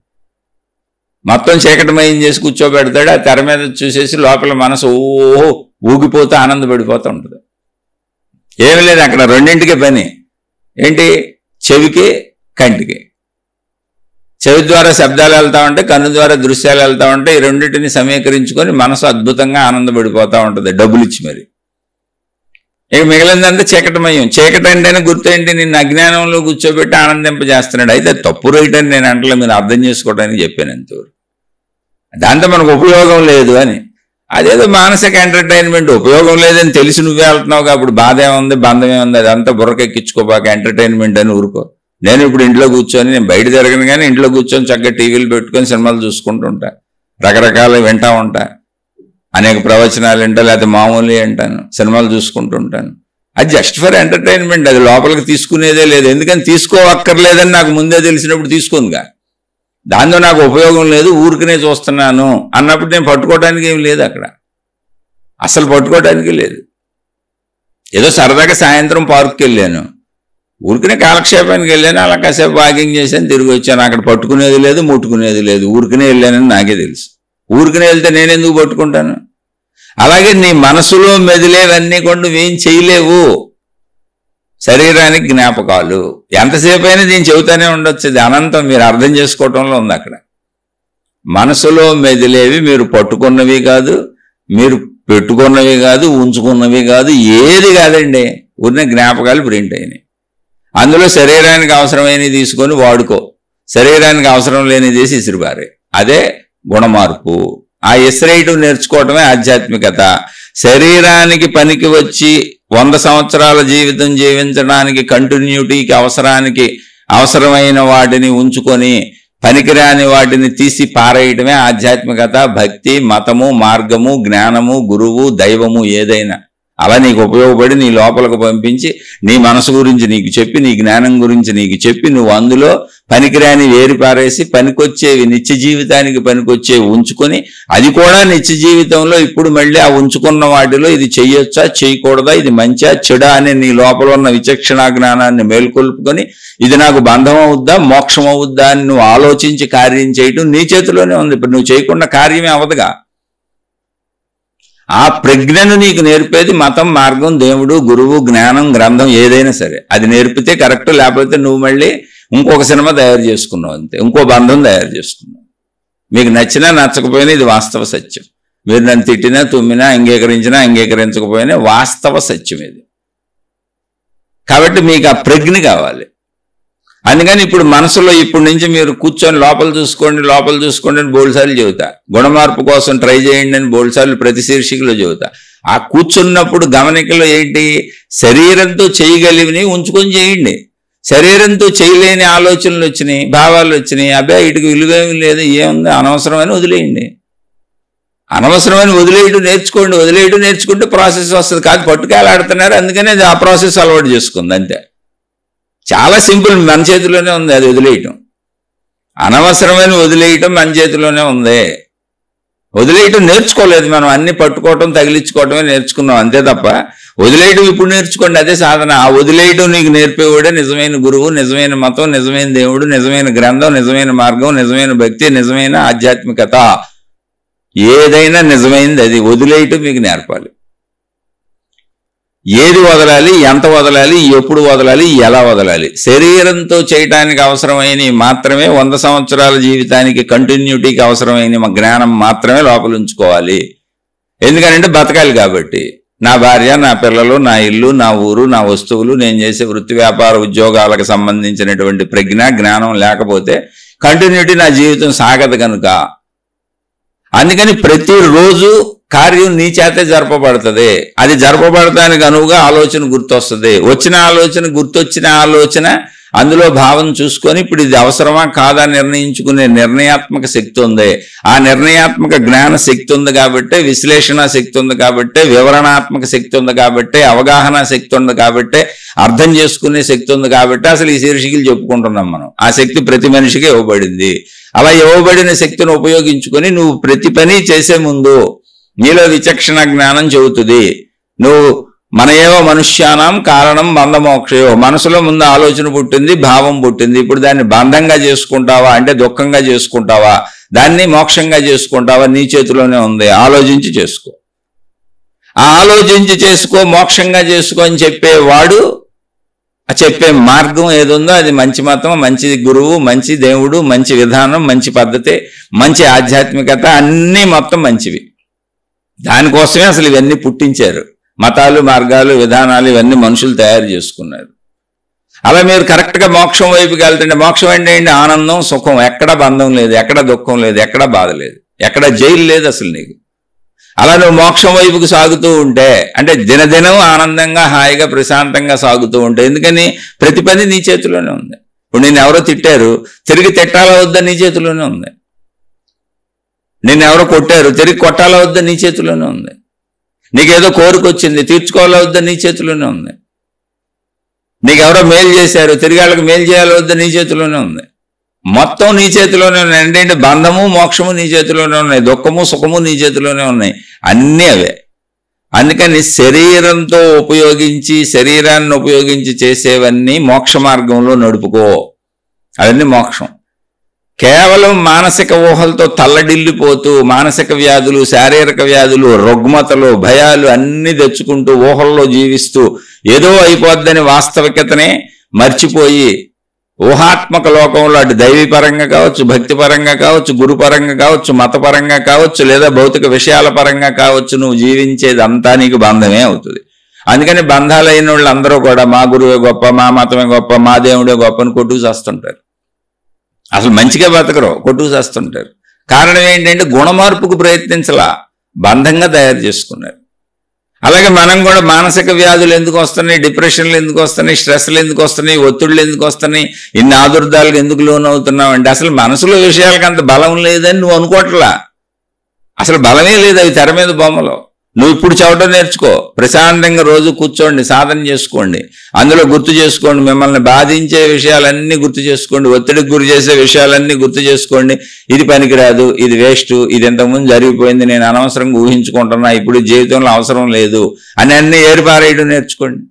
మొత్తం చీకటిమయం చేసి కూర్చోబెడతాడు, ఆ తెర మీద చూసేసి లోపల మనసు ఓహో ఊగిపోతూ ఆనందపడిపోతూ ఉంటుంది. ఏమి లేదు అక్కడ, రెండింటికే పని ఏంటి? చెవికి కంటికి. చెవి ద్వారా శబ్దాలు వెళ్తా ఉంటే, కన్ను ద్వారా దృశ్యాలు వెళ్తా ఉంటే, ఈ రెండింటిని సమీకరించుకొని మనసు అద్భుతంగా ఆనందపడిపోతూ ఉంటుంది డబ్బులు ఇచ్చి. మరి ఇక మిగిలిందంతా చీకటిమయం. చీకటి అంటేనే గుర్తేంటి? నిన్ను అజ్ఞానంలో కూర్చోబెట్టి ఆనందింపజేస్తున్నాడు. అయితే తప్పు రైట్ అని నేను అంటలే, మీరు అర్థం చేసుకోవడానికి చెప్పాను ఎంతవరకు. దాంతో మనకు ఉపయోగం లేదు అని. అదేదో మానసిక ఎంటర్టైన్మెంట్, ఉపయోగం లేదని తెలిసి నువ్వే వెళ్తున్నావు కాబట్టి బాధ ఏముంది, బంధం ఏముంది, అదంతా బుర్రకెక్కించుకోబాక ఎంటర్టైన్మెంట్ అని ఊరుకో. నేను ఇప్పుడు ఇంట్లో కూర్చొని, నేను బయట తిరగను కానీ ఇంట్లో కూర్చొని చక్కగా టీవీలు పెట్టుకొని సినిమాలు చూసుకుంటూ ఉంటా, రకరకాలు వింటా ఉంటా, అనేక ప్రవచనాలు వింటా, లేకపోతే మామూలు వింటాను, సినిమాలు చూసుకుంటూ ఉంటాను. అది జస్ట్ ఫర్ ఎంటర్టైన్మెంట్, అది లోపలికి తీసుకునేదే లేదు. ఎందుకని తీసుకోవక్కర్లేదని నాకు ముందే తెలిసినప్పుడు తీసుకుందిగా. దాంతో నాకు ఉపయోగం లేదు, ఊరికనే చూస్తున్నాను అన్నప్పుడు నేను పట్టుకోవడానికి ఏం లేదు అక్కడ, అసలు పట్టుకోవడానికి లేదు. ఏదో సరదాగా సాయంత్రం పార్క్కి వెళ్ళాను, ఊరికనే కాలక్షేపానికి వెళ్ళాను, అలా కాసేపు వాకింగ్ చేశాను, తిరిగి వచ్చాను. అక్కడ పట్టుకునేది లేదు, ముట్టుకునేది లేదు, ఊరికనే వెళ్ళానని నాకే తెలుసు. ఊరికనే వెళ్తే నేను ఎందుకు పట్టుకుంటాను? అలాగే నీ మనసులో మెదిలేవన్నీ కూడా నువ్వేం చేయలేవు. శరీరానికి జ్ఞాపకాలు ఎంతసేపు అయినా దీన్ని చెబుతానే ఉండొచ్చు, అది అనంతం. మీరు అర్థం చేసుకోవటంలో ఉంది అక్కడ. మనసులో మెదిలేవి మీరు పట్టుకున్నవి కాదు, మీరు పెట్టుకున్నవి కాదు, ఉంచుకున్నవి కాదు, ఏది కాదండి. ఉన్న జ్ఞాపకాలు ప్రింట్ అయినాయి. అందులో శరీరానికి అవసరమైనవి తీసుకొని వాడుకో, శరీరానికి అవసరం లేని చేసి ఇసిరిపారే. అదే గుణమార్పు. ఆ ఇస్రేయటం నేర్చుకోవటమే ఆధ్యాత్మికత. శరీరానికి పనికి వచ్చి 100 సంవత్సరాల జీవితం జీవించడానికి కంటిన్యూటీకి అవసరమైన వాటిని ఉంచుకొని పనికిరాని వాటిని తీసి పారేయటమే ఆధ్యాత్మికత. భక్తి, మతము, మార్గము, జ్ఞానము, గురువు, దైవము ఏదైనా అలా నీకు ఉపయోగపడి నీ లోపలకు పంపించి నీ మనసు గురించి నీకు చెప్పి నీ జ్ఞానం గురించి నీకు చెప్పి నువ్వు అందులో పనికిరాని వేరు పారేసి పనికొచ్చేవి నిత్య జీవితానికి పనికొచ్చేవి ఉంచుకొని అది కూడా నిత్య జీవితంలో ఇప్పుడు మళ్ళీ ఆ ఉంచుకున్న వాటిలో ఇది చెయ్యొచ్చా చేయకూడదా ఇది మంచా చెడా అనే నీ లోపల ఉన్న విచక్షణ జ్ఞానాన్ని మేల్కొల్పుకొని ఇది నాకు బంధం అవుద్దా మోక్షం అవుద్దా అని నువ్వు ఆలోచించి కార్యం చేయటం నీ చేతిలోనే ఉంది. ఇప్పుడు నువ్వు చేయకుండా కార్యమే అవదుగా. ఆ ప్రజ్ఞను నీకు నేర్పేది మతం, మార్గం, దేవుడు, గురువు, జ్ఞానం, గ్రంథం ఏదైనా సరే అది నేర్పితే కరెక్ట్. లేకపోతే నువ్వు మళ్ళీ ఇంకొక సినిమా తయారు చేసుకున్నావు అంతే, ఇంకో బంధం తయారు చేసుకున్నావు. మీకు నచ్చినా నచ్చకపోయినా ఇది వాస్తవ సత్యం. మీరు నన్ను తిట్టినా తుమ్మినా అంగీకరించినా అంగీకరించకపోయినా వాస్తవ సత్యం ఇది. కాబట్టి మీకు ఆ ప్రజ్ఞ కావాలి. అందుకని ఇప్పుడు మనసులో ఇప్పటి నుంచి మీరు కూర్చొని లోపల చూసుకోండి అని బోల్సార్లు చెబుతా. గుణమార్పు కోసం ట్రై చేయండి అని బోల్సార్లు ప్రతి శీర్షికలో చెబుతా. ఆ కూర్చున్నప్పుడు గమనికలో ఏంటి, శరీరంతో చేయగలిగినవి ఉంచుకొని చేయండి. శరీరంతో చేయలేని ఆలోచనలు వచ్చినాయి, భావాలు వచ్చినాయి, అబ్బాయి వీటికి విలువేమీ లేదు, ఏముంది అనవసరమని వదిలేయండి. అనవసరమని వదిలేయడం నేర్చుకుంటే ప్రాసెస్ వస్తుంది. కాదు పట్టుకెళ్ళాడుతున్నారు, అందుకనే ఆ ప్రాసెస్ అలవాటు చేసుకుంది అంతే. చాలా సింపుల్, మన చేతిలోనే ఉంది అది వదిలేయటం. అనవసరమైన వదిలేయటం మన చేతిలోనే ఉంది. వదిలేయటం నేర్చుకోలేదు మనం, అన్ని పట్టుకోవటం తగిలించుకోవటమే నేర్చుకున్నాం అంతే తప్ప వదిలేయటం ఇప్పుడు నేర్చుకోండి, అదే సాధన. ఆ వదిలేయటం నీకు నేర్పేవాడే నిజమైన గురువు, నిజమైన మతం, నిజమైన దేవుడు, నిజమైన గ్రంథం, నిజమైన మార్గం, నిజమైన భక్తి, నిజమైన ఆధ్యాత్మికత. ఏదైనా నిజమైనది అది. వదిలేయటం మీకు నేర్పాలి. ఏది వదలాలి, ఎంత వదలాలి, ఎప్పుడు వదలాలి, ఎలా వదలాలి. శరీరంతో చేయటానికి అవసరమైనవి మాత్రమే, 100 సంవత్సరాల జీవితానికి కంటిన్యూటీకి అవసరమైన మా జ్ఞానం మాత్రమే లోపల ఉంచుకోవాలి. ఎందుకంటే బతకాలి కాబట్టి. నా భార్య, నా పిల్లలు, నా ఇల్లు, నా ఊరు, నా వస్తువులు, నేను చేసే వృత్తి వ్యాపార ఉద్యోగాలకు సంబంధించినటువంటి ప్రజ్ఞ జ్ఞానం లేకపోతే కంటిన్యూటీ నా జీవితం సాగదు కనుక. అందుకని ప్రతిరోజు కార్యం నీ చేతే జరపబడుతుంది. అది జరపబడటానికి అనువుగా ఆలోచన గుర్తొస్తుంది. గుర్తొచ్చిన ఆలోచన అందులో భావం చూసుకొని ఇప్పుడు ఇది అవసరమా కాదా నిర్ణయించుకునే నిర్ణయాత్మక శక్తి ఉంది. ఆ నిర్ణయాత్మక జ్ఞాన శక్తి ఉంది కాబట్టి, విశ్లేషణ శక్తి ఉంది కాబట్టి, వివరణాత్మక శక్తి ఉంది కాబట్టి, అవగాహన శక్తి ఉంది కాబట్టి, అర్థం చేసుకునే శక్తి ఉంది కాబట్టి అసలు ఈ శీర్షికలు చెప్పుకుంటున్నాం మనం. ఆ శక్తి ప్రతి మనిషికి ఇవ్వబడింది. అలా ఇవ్వబడిన శక్తిని ఉపయోగించుకొని నువ్వు ప్రతి పని చేసే ముందు నీలో విచక్షణ జ్ఞానం చెబుతుంది. నువ్వు మన ఏవో మనుష్యానం కారణం బంధమోక్షయో, మనసులో ముందు ఆలోచన పుట్టింది, భావం పుట్టింది. ఇప్పుడు దాన్ని బంధంగా చేసుకుంటావా అంటే దుఃఖంగా చేసుకుంటావా, దాన్ని మోక్షంగా చేసుకుంటావా, నీ చేతిలోనే ఉంది. ఆలోచించి చేసుకో. ఆ ఆలోచించి చేసుకో, మోక్షంగా చేసుకో అని చెప్పేవాడు చెప్పే మార్గం ఏదుందో అది మంచి మతం, మంచి గురువు, మంచి దేవుడు, మంచి విధానం, మంచి పద్ధతి, మంచి ఆధ్యాత్మికత, అన్నీ మొత్తం మంచివి. దానికోసమే అసలు ఇవన్నీ పుట్టించారు. మతాలు, మార్గాలు, విధానాలు ఇవన్నీ మనుషులు తయారు చేసుకున్నారు. అలా మీరు కరెక్ట్గా మోక్షం వైపుకి వెళ్తుంటే, మోక్షం అంటే ఏంటి? ఆనందం, సుఖం. ఎక్కడ బంధం లేదు, ఎక్కడ దుఃఖం లేదు, ఎక్కడ బాధ లేదు, ఎక్కడ జైలు లేదు అసలు నీకు. అలా నువ్వు మోక్షం వైపుకు సాగుతూ ఉంటే అంటే దినదినం ఆనందంగా హాయిగా ప్రశాంతంగా సాగుతూ ఉంటే, ఎందుకని ప్రతి పని నీ చేతిలోనే ఉంది. ఇప్పుడు నేను ఎవరో తిట్టారు, తిరిగి తిట్టాలా వద్దా నీ చేతిలోనే ఉంది. నిన్ను ఎవరో కొట్టారు, తిరిగి కొట్టాలా వద్దా నీ చేతిలోనే ఉంది. నీకేదో కోరిక వచ్చింది, తీర్చుకోవాలా వద్దా నీ చేతిలోనే ఉంది. నీకెవరో మేలు చేశారు, తిరిగి వాళ్ళకి మేలు చేయాలా వద్దా నీ చేతిలోనే ఉంది. మొత్తం నీ చేతిలోనే ఉన్నాయి. అంటే బంధము మోక్షము నీ చేతిలోనే ఉన్నాయి, దుఃఖము సుఖము నీ చేతిలోనే ఉన్నాయి, అన్నీ అవే. అందుకని శరీరాన్ని ఉపయోగించి చేసేవన్నీ మోక్ష మార్గంలో నడుపుకో. అవన్నీ మోక్షం. కేవలం మానసిక ఊహలతో తల్లడిల్లిపోతూ మానసిక వ్యాధులు, శారీరక వ్యాధులు, రుగ్మతలు, భయాలు అన్నీ తెచ్చుకుంటూ ఊహల్లో జీవిస్తూ ఏదో అయిపోద్దని వాస్తవికతనే మర్చిపోయి ఊహాత్మక లోకంలో అటు దైవీపరంగా కావచ్చు, భక్తిపరంగా కావచ్చు, గురుపరంగా కావచ్చు, మతపరంగా కావచ్చు, లేదా భౌతిక విషయాల పరంగా కావచ్చు, నువ్వు జీవించేది అంతా నీకు బంధమే అవుతుంది. అందుకని బంధాలైన వాళ్ళు అందరూ కూడా మా గురువే గొప్ప, మా మతమే గొప్ప, మా దేవుడే గొప్ప అని కొట్టుకు చేస్తుంటారు. అసలు మంచిగా బతకరు, కొట్టుకు చేస్తుంటారు. కారణం ఏంటంటే గుణమార్పుకు ప్రయత్నించలా, బంధంగా తయారు చేసుకున్నారు. అలాగే మనం కూడా మానసిక వ్యాధులు ఎందుకు వస్తున్నాయి, డిప్రెషన్లు ఎందుకు వస్తున్నాయి, స్ట్రెస్లు ఎందుకు వస్తున్నాయి, ఒత్తిళ్ళు ఎందుకు వస్తున్నాయి, ఇన్ని ఆదుర్దాలకు ఎందుకు లోనవుతున్నావు అంటే అసలు మనసులో విషయాలకు అంత బలం లేదని నువ్వు అనుకోవట్లా. అసలు బలమే లేదు, అవి తెర మీద బొమ్మలు. నువ్వు ఇప్పుడు చదవటం నేర్చుకో. ప్రశాంతంగా రోజు కూర్చోండి, సాధన చేసుకోండి. అందులో గుర్తు చేసుకోండి, మిమ్మల్ని బాధించే విషయాలన్నీ గుర్తు చేసుకోండి, ఒత్తిడికి గురి చేసే విషయాలన్నీ గుర్తు చేసుకోండి. ఇది పనికిరాదు, ఇది వేస్ట్, ఇది ఇంతకుముందు జరిగిపోయింది, నేను అనవసరంగా ఊహించుకుంటున్నా, ఇప్పుడు జీవితంలో అవసరం లేదు అని అన్నీ ఏరిపారేయడం నేర్చుకోండి.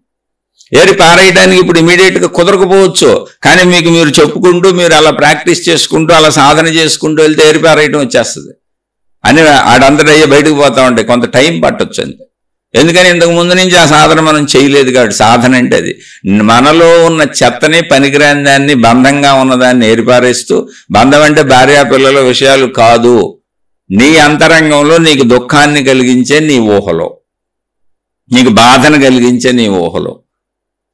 ఏరి పారేయడానికి ఇప్పుడు ఇమీడియట్గా కుదరకపోవచ్చు, కానీ మీరు చెప్పుకుంటూ, మీరు అలా ప్రాక్టీస్ చేసుకుంటూ, అలా సాధన చేసుకుంటూ వెళ్తే ఏరి పారేయటం వచ్చేస్తుంది అని ఆడంతటయ్యే బయటకు పోతా ఉంటాయి. కొంత టైం పట్టొచ్చు అంతే. ఎందుకని ఇంతకు ముందు నుంచి ఆ సాధన మనం చేయలేదు కాబట్టి. సాధన అంటే అది మనలో ఉన్న చెత్తని, పనికిరాని దాన్ని, బంధంగా ఉన్నదాన్ని ఏరిపారేస్తూ, బంధం అంటే భార్యాపిల్లల విషయాలు కాదు, నీ అంతరంగంలో నీకు దుఃఖాన్ని కలిగించే నీ ఊహలో, నీకు బాధను కలిగించే నీ ఊహలో,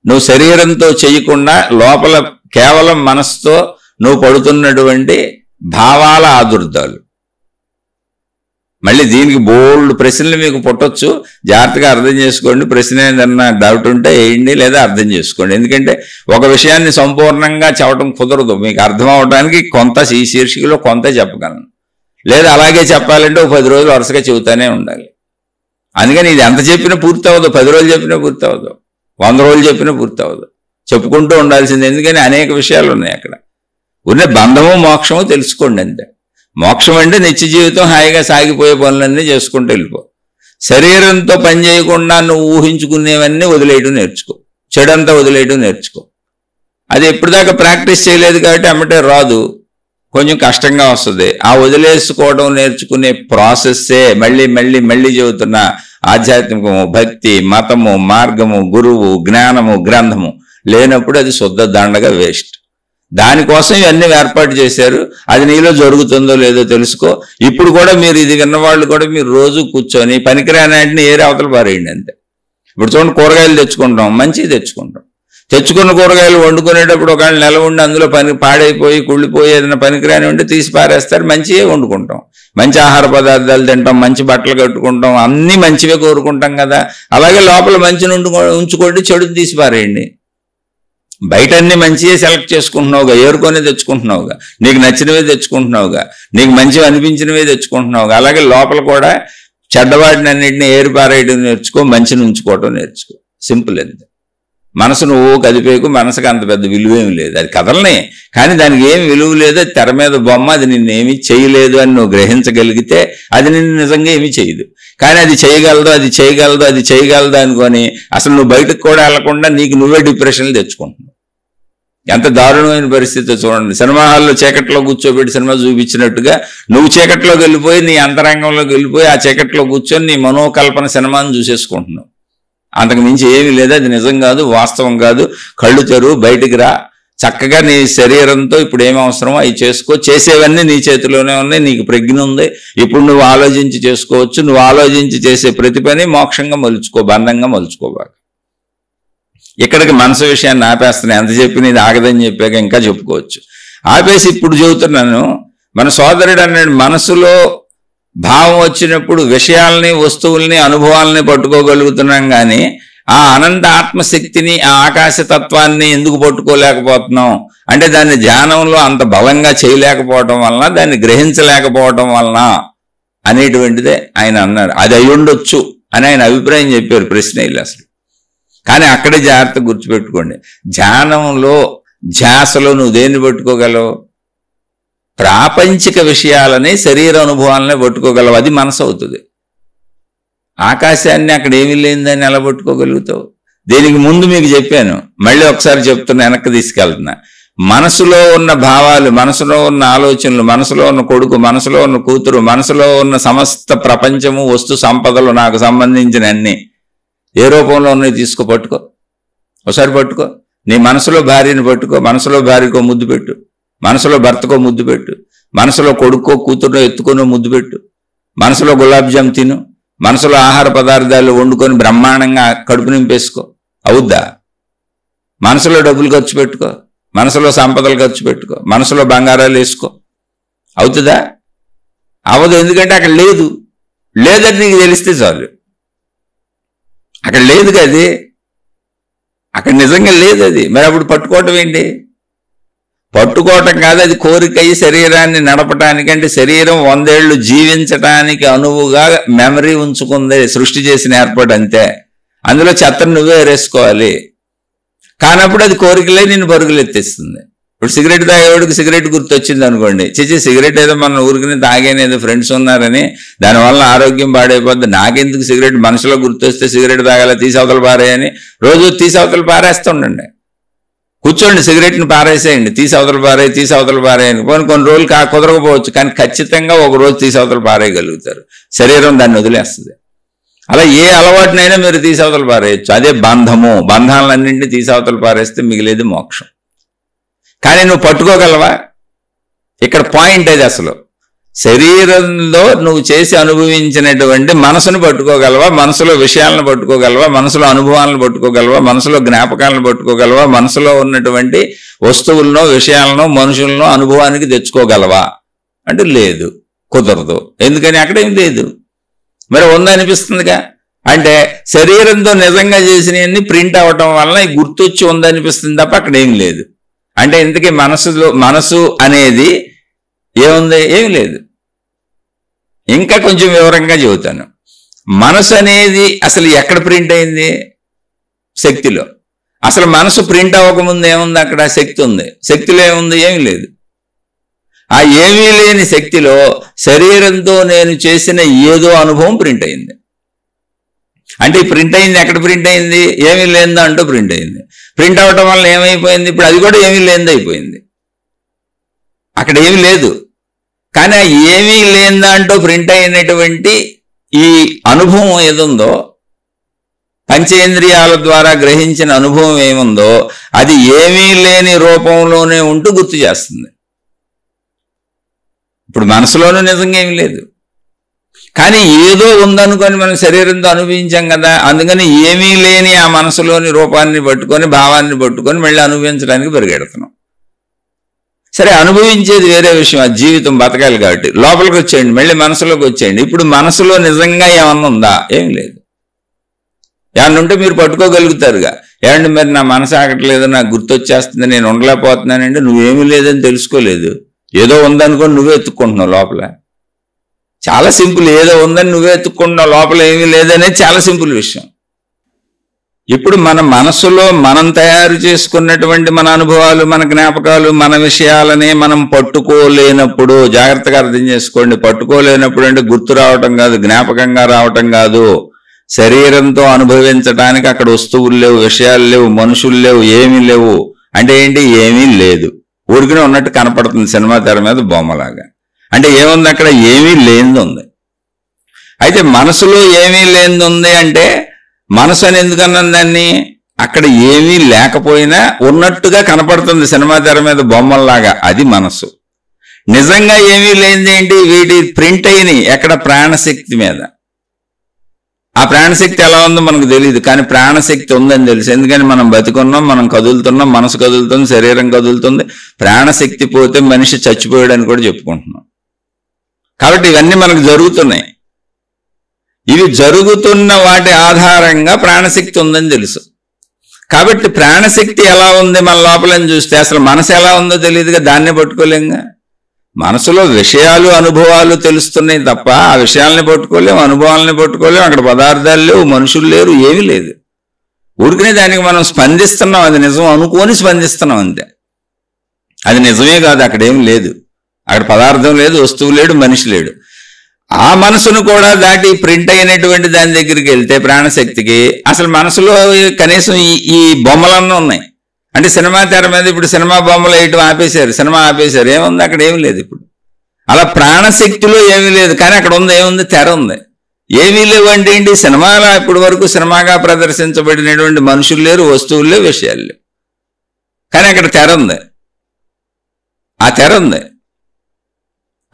నువ్వు శరీరంతో చేయకుండా లోపల కేవలం మనసుతో నువ్వు పడుతున్నటువంటి భావాల ఆదుర్దాలు. మళ్ళీ దీనికి బోల్డ్ ప్రశ్నలు మీకు పుట్టొచ్చు, జాగ్రత్తగా అర్థం చేసుకోండి. ప్రశ్న ఏదన్నా డౌట్ ఉంటే వేయండి, లేదా అర్థం చేసుకోండి. ఎందుకంటే ఒక విషయాన్ని సంపూర్ణంగా చెప్పడం కుదరదు. మీకు అర్థం అవడానికి కొంత ఈ శీర్షికలో కొంత చెప్పగలను, లేదా అలాగే చెప్పాలంటే 10 రోజులు వరుసగా చెబుతానే ఉండాలి. అందుకని ఇది ఎంత చెప్పినా పూర్తి అవ్వదు, 10 రోజులు చెప్పినా పూర్తి అవ్వదు, 100 రోజులు చెప్పినా పూర్తి అవ్వదు, చెప్పుకుంటూ ఉండాల్సింది. ఎందుకని అనేక విషయాలు ఉన్నాయి అక్కడ. ఉన్న బంధము మోక్షము తెలుసుకోండి అంతే. మోక్షం అంటే నిత్య జీవితం హాయిగా సాగిపోయే పనులన్నీ చేసుకుంటూ వెళ్ళిపో. శరీరంతో పని చేయకుండా నువ్వు ఊహించుకునేవన్నీ వదిలేయడం నేర్చుకో, చెడంతా వదిలేయడం నేర్చుకో. అది ఎప్పటిదాకా ప్రాక్టీస్ చేయలేదు కాబట్టి అమ్మటే రాదు, కొంచెం కష్టంగా వస్తుంది. ఆ వదిలేసుకోవడం నేర్చుకునే ప్రాసెస్సే మళ్ళీ మళ్ళీ మళ్ళీ చెబుతున్నా ఆధ్యాత్మికము, భక్తి, మతము, మార్గము, గురువు, జ్ఞానము, గ్రంథము లేనప్పుడు అది శుద్ధ దండగా వేస్ట్. దానికోసం ఇవన్నీ ఏర్పాటు చేశారు. అది నీలో జరుగుతుందో లేదో తెలుసుకో. ఇప్పుడు కూడా మీరు ఇది విన్నవాళ్ళు కూడా మీరు రోజు కూర్చొని పనికిరాని ఏరే అవతల పారేయండి అంతే. ఇప్పుడు చూడండి, కూరగాయలు తెచ్చుకుంటాం, మంచివి తెచ్చుకుంటాం. తెచ్చుకున్న కూరగాయలు వండుకునేటప్పుడు ఒకవేళ నెల ఉండి అందులో పాడైపోయి కుళ్ళిపోయి ఏదైనా పనికిరాని ఉంటే తీసి పారేస్తారు. మంచివే వండుకుంటాం, మంచి ఆహార పదార్థాలు తింటాం, మంచి బట్టలు కట్టుకుంటాం, అన్నీ మంచివే కోరుకుంటాం కదా. అలాగే లోపల మంచిని ఉంచుకోండి, చెడుని తీసి పారేయండి. బయట అన్ని మంచివే సెలెక్ట్ చేసుకుంటున్నావుగా, ఏరుకొని తెచ్చుకుంటున్నావుగా, నీకు నచ్చినవే తెచ్చుకుంటున్నావుగా, నీకు మంచివి అనిపించినవే తెచ్చుకుంటున్నావుగా. అలాగే లోపల కూడా చెడ్డవాటిని అన్నింటినీ ఏరిపారేయడం నేర్చుకో, మంచిని ఉంచుకోవటం నేర్చుకో. సింపుల్ అంతే. మనసు నువ్వు కదిపేకు, మనసుకు అంత పెద్ద విలువేమి లేదు. అది కదలనే, కానీ దానికి ఏమి విలువ లేదు. అది తెర మీద బొమ్మ, అది నిన్నేమీ చేయలేదు అని నువ్వు గ్రహించగలిగితే అది నిన్ను నిజంగా ఏమీ చేయదు. కానీ అది చేయగలదు, అది చేయగలదు, అది చేయగలదు అనుకొని అసలు నువ్వు బయటకు కూడా వెళ్లకుండా నీకు నువ్వే డిప్రెషన్లు తెచ్చుకుంటున్నావు. ఎంత దారుణమైన పరిస్థితి చూడండి. సినిమా హాల్లో చీకట్లో కూర్చోబెట్టి సినిమా చూపించినట్టుగా నువ్వు చీకట్లోకి వెళ్ళిపోయి, నీ అంతరంగంలోకి వెళ్ళిపోయి ఆ చీకట్లో కూర్చొని నీ మనోకల్పన సినిమాను చూసేసుకుంటున్నావు. అంతకు మించి ఏమీ లేదు. అది నిజం కాదు, వాస్తవం కాదు. కళ్ళు తెరువు, బయటికి రా, చక్కగా నీ శరీరంతో ఇప్పుడు ఏమి అవసరమో అవి చేసుకో. చేసేవన్నీ నీ చేతిలోనే ఉన్నాయి, నీకు ప్రజ్ఞ ఉంది. ఇప్పుడు నువ్వు ఆలోచించి చేసుకోవచ్చు. నువ్వు ఆలోచించి చేసే ప్రతి పని మోక్షంగా మలుచుకో, బంధంగా మలుచుకోబాక. ఇక్కడికి మనసు విషయాన్ని ఆపేస్తున్నాను. ఎంత చెప్పిన ఇది ఆగదని చెప్పాక ఇంకా చెప్పుకోవచ్చు. ఆపేసి ఇప్పుడు చెబుతున్నాను, మన సోదరుడు అన్నాడు, మనసులో భావం వచ్చినప్పుడు విషయాల్ని, వస్తువుల్ని, అనుభవాలని పట్టుకోగలుగుతున్నాం, కానీ ఆ అనంత ఆత్మశక్తిని, ఆ ఆకాశతత్వాన్ని ఎందుకు పట్టుకోలేకపోతున్నాం అంటే దాన్ని ధ్యానంలో అంత బలంగా చేయలేకపోవటం వలన, దాన్ని గ్రహించలేకపోవటం వలన అనేటువంటిదే ఆయన అన్నారు. అది అయి ఉండొచ్చు అని ఆయన అభిప్రాయం చెప్పారు. ప్రశ్న ఇలా అసలు. కానీ అక్కడే జాగ్రత్త గుర్తుపెట్టుకోండి, ధ్యానంలో ధ్యాసలో నువ్వు దేన్ని పట్టుకోగలవు? ప్రాపంచిక విషయాలని, శరీర అనుభవాలనే పట్టుకోగలవు. అది మనసు అవుతుంది. ఆకాశాన్ని అక్కడ ఏమీ లేనిదాన్ని ఎలా పట్టుకోగలుగుతావు? దీనికి ముందు మీకు చెప్పాను, మళ్ళీ ఒకసారి చెప్తున్నా, వెనక్కి తీసుకెళ్తున్నా. మనసులో ఉన్న భావాలు, మనసులో ఉన్న ఆలోచనలు, మనసులో ఉన్న కొడుకు, మనసులో ఉన్న కూతురు, మనసులో ఉన్న సమస్త ప్రపంచము, వస్తు సంపదలు, నాకు సంబంధించిన అన్ని ఏ రూపంలో ఉన్నాయి తీసుకో, పట్టుకో. ఒకసారి పట్టుకో. నీ మనసులో భార్యని పట్టుకో, మనసులో భార్యకో ముద్దు పెట్టు, మనసులో భర్తకో ముద్దు పెట్టు, మనసులో కొడుకో కూతురునో ఎత్తుకొనో ముద్దు పెట్టు, మనసులో గులాబ్ జామ్ తిను, మనసులో ఆహార పదార్థాలు వండుకొని బ్రహ్మాండంగా కడుపు నింపేసుకో. అవుద్దా? మనసులో డబ్బులు ఖర్చు పెట్టుకో, మనసులో సంపదలు ఖర్చు పెట్టుకో, మనసులో బంగారాలు వేసుకో. అవుతుందా? అవదు. ఎందుకంటే అక్కడ లేదు. లేదని నీకు తెలిస్తే చాలు. అక్కడ లేదు కది, అక్కడ నిజంగా లేదు అది. మరి అప్పుడు పట్టుకోవటం ఏంటి? పట్టుకోవటం కాదు, అది కోరిక అయ్యి శరీరాన్ని నడపటానికి, అంటే శరీరం 100 ఏళ్ళు జీవించటానికి అనువుగా మెమరీ ఉంచుకుంది సృష్టి చేసిన ఏర్పాటు అంతే. అందులో చెత్తను నువ్వే ఎరేసుకోవాలి. కానప్పుడు అది కోరికలే నిన్ను పరుగులు ఎత్తేస్తుంది. ఇప్పుడు సిగరెట్ తాగేవాడికి సిగరెట్ గుర్తొచ్చింది అనుకోండి, చిచి సిగరెట్ ఏదో మన ఊరికి తాగేనేదో ఫ్రెండ్స్ ఉన్నారని దానివల్ల ఆరోగ్యం పాడైపోద్ది, నాకెందుకు సిగరెట్, మనసులో గుర్తొస్తే సిగరెట్ తాగాల, తీసవతలు పారేయని రోజు తీసవతలు పారేస్తుండండి. కూర్చోండి, సిగరెట్ని పారేసేయండి, తీసవతలు పారేయని. కొన్ని రోజులు కుదరకపోవచ్చు, కానీ ఖచ్చితంగా ఒక రోజు తీసవతలు పారేయగలుగుతారు. శరీరం దాన్ని వదిలేస్తుంది. అలా ఏ అలవాటునైనా మీరు తీసవతలు పారేయచ్చు. అదే బంధము. బంధాలన్నింటినీ తీసవతలు పారేస్తే మిగిలేది మోక్షం. కానీ నువ్వు పట్టుకోగలవా? ఇక్కడ పాయింట్ అది. అసలు శరీరంలో నువ్వు చేసి అనుభవించినటువంటి మనసును పట్టుకోగలవా? మనసులో విషయాలను పట్టుకోగలవా? మనసులో అనుభవాలను పట్టుకోగలవా? మనసులో జ్ఞాపకాలను పట్టుకోగలవా? మనసులో ఉన్నటువంటి వస్తువులను, విషయాలను, మనుషులను అనుభవానికి తెచ్చుకోగలవా అంటే లేదు, కుదరదు. ఎందుకని? అక్కడేం లేదు. మరి ఉందనిపిస్తుందిగా. అంటే శరీరంతో నిజంగా చేసినవన్నీ ప్రింట్ అవ్వటం వలన గుర్తొచ్చి ఉందనిపిస్తుంది తప్ప అక్కడేం లేదు. అంటే ఇంతకీ మనసు అనేది ఏముంది? ఏమి లేదు. ఇంకా కొంచెం వివరంగా చెబుతాను. మనసు అనేది అసలు ఎక్కడ ప్రింట్ అయింది? శక్తిలో. అసలు మనసు ప్రింట్ అవ్వకముందు ఏముంది? అక్కడ శక్తి ఉంది. శక్తిలో ఏముంది? ఏమి లేదు. ఆ ఏమీ లేని శక్తిలో శరీరంతో నేను చేసిన ఏదో అనుభవం ప్రింట్ అయింది. అంటే ఈ ప్రింట్ అయింది ఎక్కడ ప్రింట్ అయింది? ఏమీ లేనిదా అంటూ ప్రింట్ అయింది. ప్రింట్ అవటం వల్ల ఏమైపోయింది? ఇప్పుడు అది కూడా ఏమీ లేనిది అయిపోయింది. అక్కడ ఏమీ లేదు. కానీ ఆ ఏమీ లేనిదా అంటూ ప్రింట్ అయినటువంటి ఈ అనుభవం ఏదుందో, పంచేంద్రియాల ద్వారా గ్రహించిన అనుభవం ఏముందో, అది ఏమీ లేని రూపంలోనే ఉంటూ గుర్తు చేస్తుంది. ఇప్పుడు మనసులోనూ నిజంగా ఏమీ లేదు, కానీ ఏదో ఉందనుకొని మనం శరీరంతో అనుభవించాం కదా. అందుకని ఏమీ లేని ఆ మనసులోని రూపాన్ని పట్టుకొని, భావాన్ని పట్టుకొని మళ్ళీ అనుభవించడానికి పరిగెడుతున్నాం. సరే, అనుభవించేది వేరే విషయం, ఆ జీవితం బతకాలి కాబట్టి. లోపలికి వచ్చేయండి, మళ్ళీ మనసులోకి వచ్చేయండి. ఇప్పుడు మనసులో నిజంగా ఏమన్నా ఉందా? ఏం లేదు. ఏమన్నా ఉంటే మీరు పట్టుకోగలుగుతారుగా. ఏమండి మరి నా మనసు ఆగట్లేదు, నాకు గుర్తొచ్చేస్తుంది, నేను ఉండలేకపోతున్నానండి. నువ్వేమీ లేదని తెలుసుకోలేదు, ఏదో ఉందనుకొని నువ్వే ఎత్తుక్కుంటున్నావు లోపల. చాలా సింపుల్. ఏదో ఉందని నువ్వే ఎత్తుక్కుంటున్నావు, లోపల ఏమీ లేదనేది చాలా సింపుల్ విషయం. ఇప్పుడు మన మనసులో మనం తయారు చేసుకున్నటువంటి మన అనుభవాలు, మన జ్ఞాపకాలు, మన విషయాలనే మనం పట్టుకోలేనప్పుడు, జాగ్రత్తగా అర్థం చేసుకోండి, పట్టుకోలేనప్పుడు అంటే గుర్తు రావటం కాదు, జ్ఞాపకంగా రావటం కాదు, శరీరంతో అనుభవించడానికి అక్కడ వస్తువులు లేవు, విషయాలు లేవు, మనుషులు లేవు, ఏమీ లేవు. అంటే ఏంటి? ఏమీ లేదు. ఊరికినే ఉన్నట్టు కనపడుతుంది సినిమా తెర మీద బొమ్మలాగా. అంటే ఏముంది అక్కడ? ఏమీ లేనిది ఉంది. అయితే మనసులో ఏమీ లేనిది ఉంది అంటే మనసు అని ఎందుకన్నాను దాన్ని? అక్కడ ఏమీ లేకపోయినా ఉన్నట్టుగా కనపడుతుంది సినిమా తెర మీద బొమ్మల్లాగా, అది మనసు. నిజంగా ఏమీ లేనిది ఏంటి? వీటి ప్రింట్ అయినాయి ఎక్కడ? ప్రాణశక్తి మీద. ఆ ప్రాణశక్తి ఎలా ఉందో మనకు తెలియదు, కానీ ప్రాణశక్తి ఉందని తెలుసు. ఎందుకని? మనం బతికున్నాం, మనం కదులుతున్నాం, మనసు కదులుతుంది, శరీరం కదులుతుంది. ప్రాణశక్తి పోతే మనిషి చచ్చిపోయాడని కూడా చెప్పుకుంటున్నాం. కాబట్టి ఇవన్నీ మనకు జరుగుతున్నాయి. ఇవి జరుగుతున్న వాటి ఆధారంగా ప్రాణశక్తి ఉందని తెలుసు. కాబట్టి ప్రాణశక్తి ఎలా ఉంది మన లోపలని చూస్తే అసలు మనసు ఎలా ఉందో తెలియదుగా, దాన్నే పట్టుకోలేంగా. మనసులో విషయాలు, అనుభవాలు తెలుస్తున్నాయి తప్ప ఆ విషయాలని పట్టుకోలేము, అనుభవాలని పట్టుకోలేము. అక్కడ పదార్థాలు లేవు, మనుషులు లేరు, ఏమీ లేదు. ఊరికనే దానికి మనం స్పందిస్తున్నాం, అది నిజం అనుకోని స్పందిస్తున్నాం అంతే. అది నిజమే కాదు, అక్కడేం లేదు. అక్కడ పదార్థం లేదు, వస్తువు లేడు, మనిషి లేడు. ఆ మనసును కూడా దాటి ప్రింట్ అయినటువంటి దాని దగ్గరికి వెళ్తే ప్రాణశక్తికి అసలు మనసులో కనీసం ఈ బొమ్మలన్నీ ఉన్నాయి. అంటే సినిమా తెర మీద ఇప్పుడు సినిమా బొమ్మలు వేయటం ఆపేశారు, సినిమా ఆపేశారు, ఏముంది అక్కడ? ఏమి లేదు. ఇప్పుడు అలా ప్రాణశక్తిలో ఏమీ లేదు, కానీ అక్కడ ఉంది. ఏముంది? తెర ఉంది. ఏమీ లేవు అంటే ఏంటి? సినిమాలో ఇప్పటి వరకు సినిమాగా ప్రదర్శించబడినటువంటి మనుషులు లేరు, వస్తువులు లేవు, విషయాలు లేవు, కానీ అక్కడ తెర ఉంది. ఆ తెర ఉంది.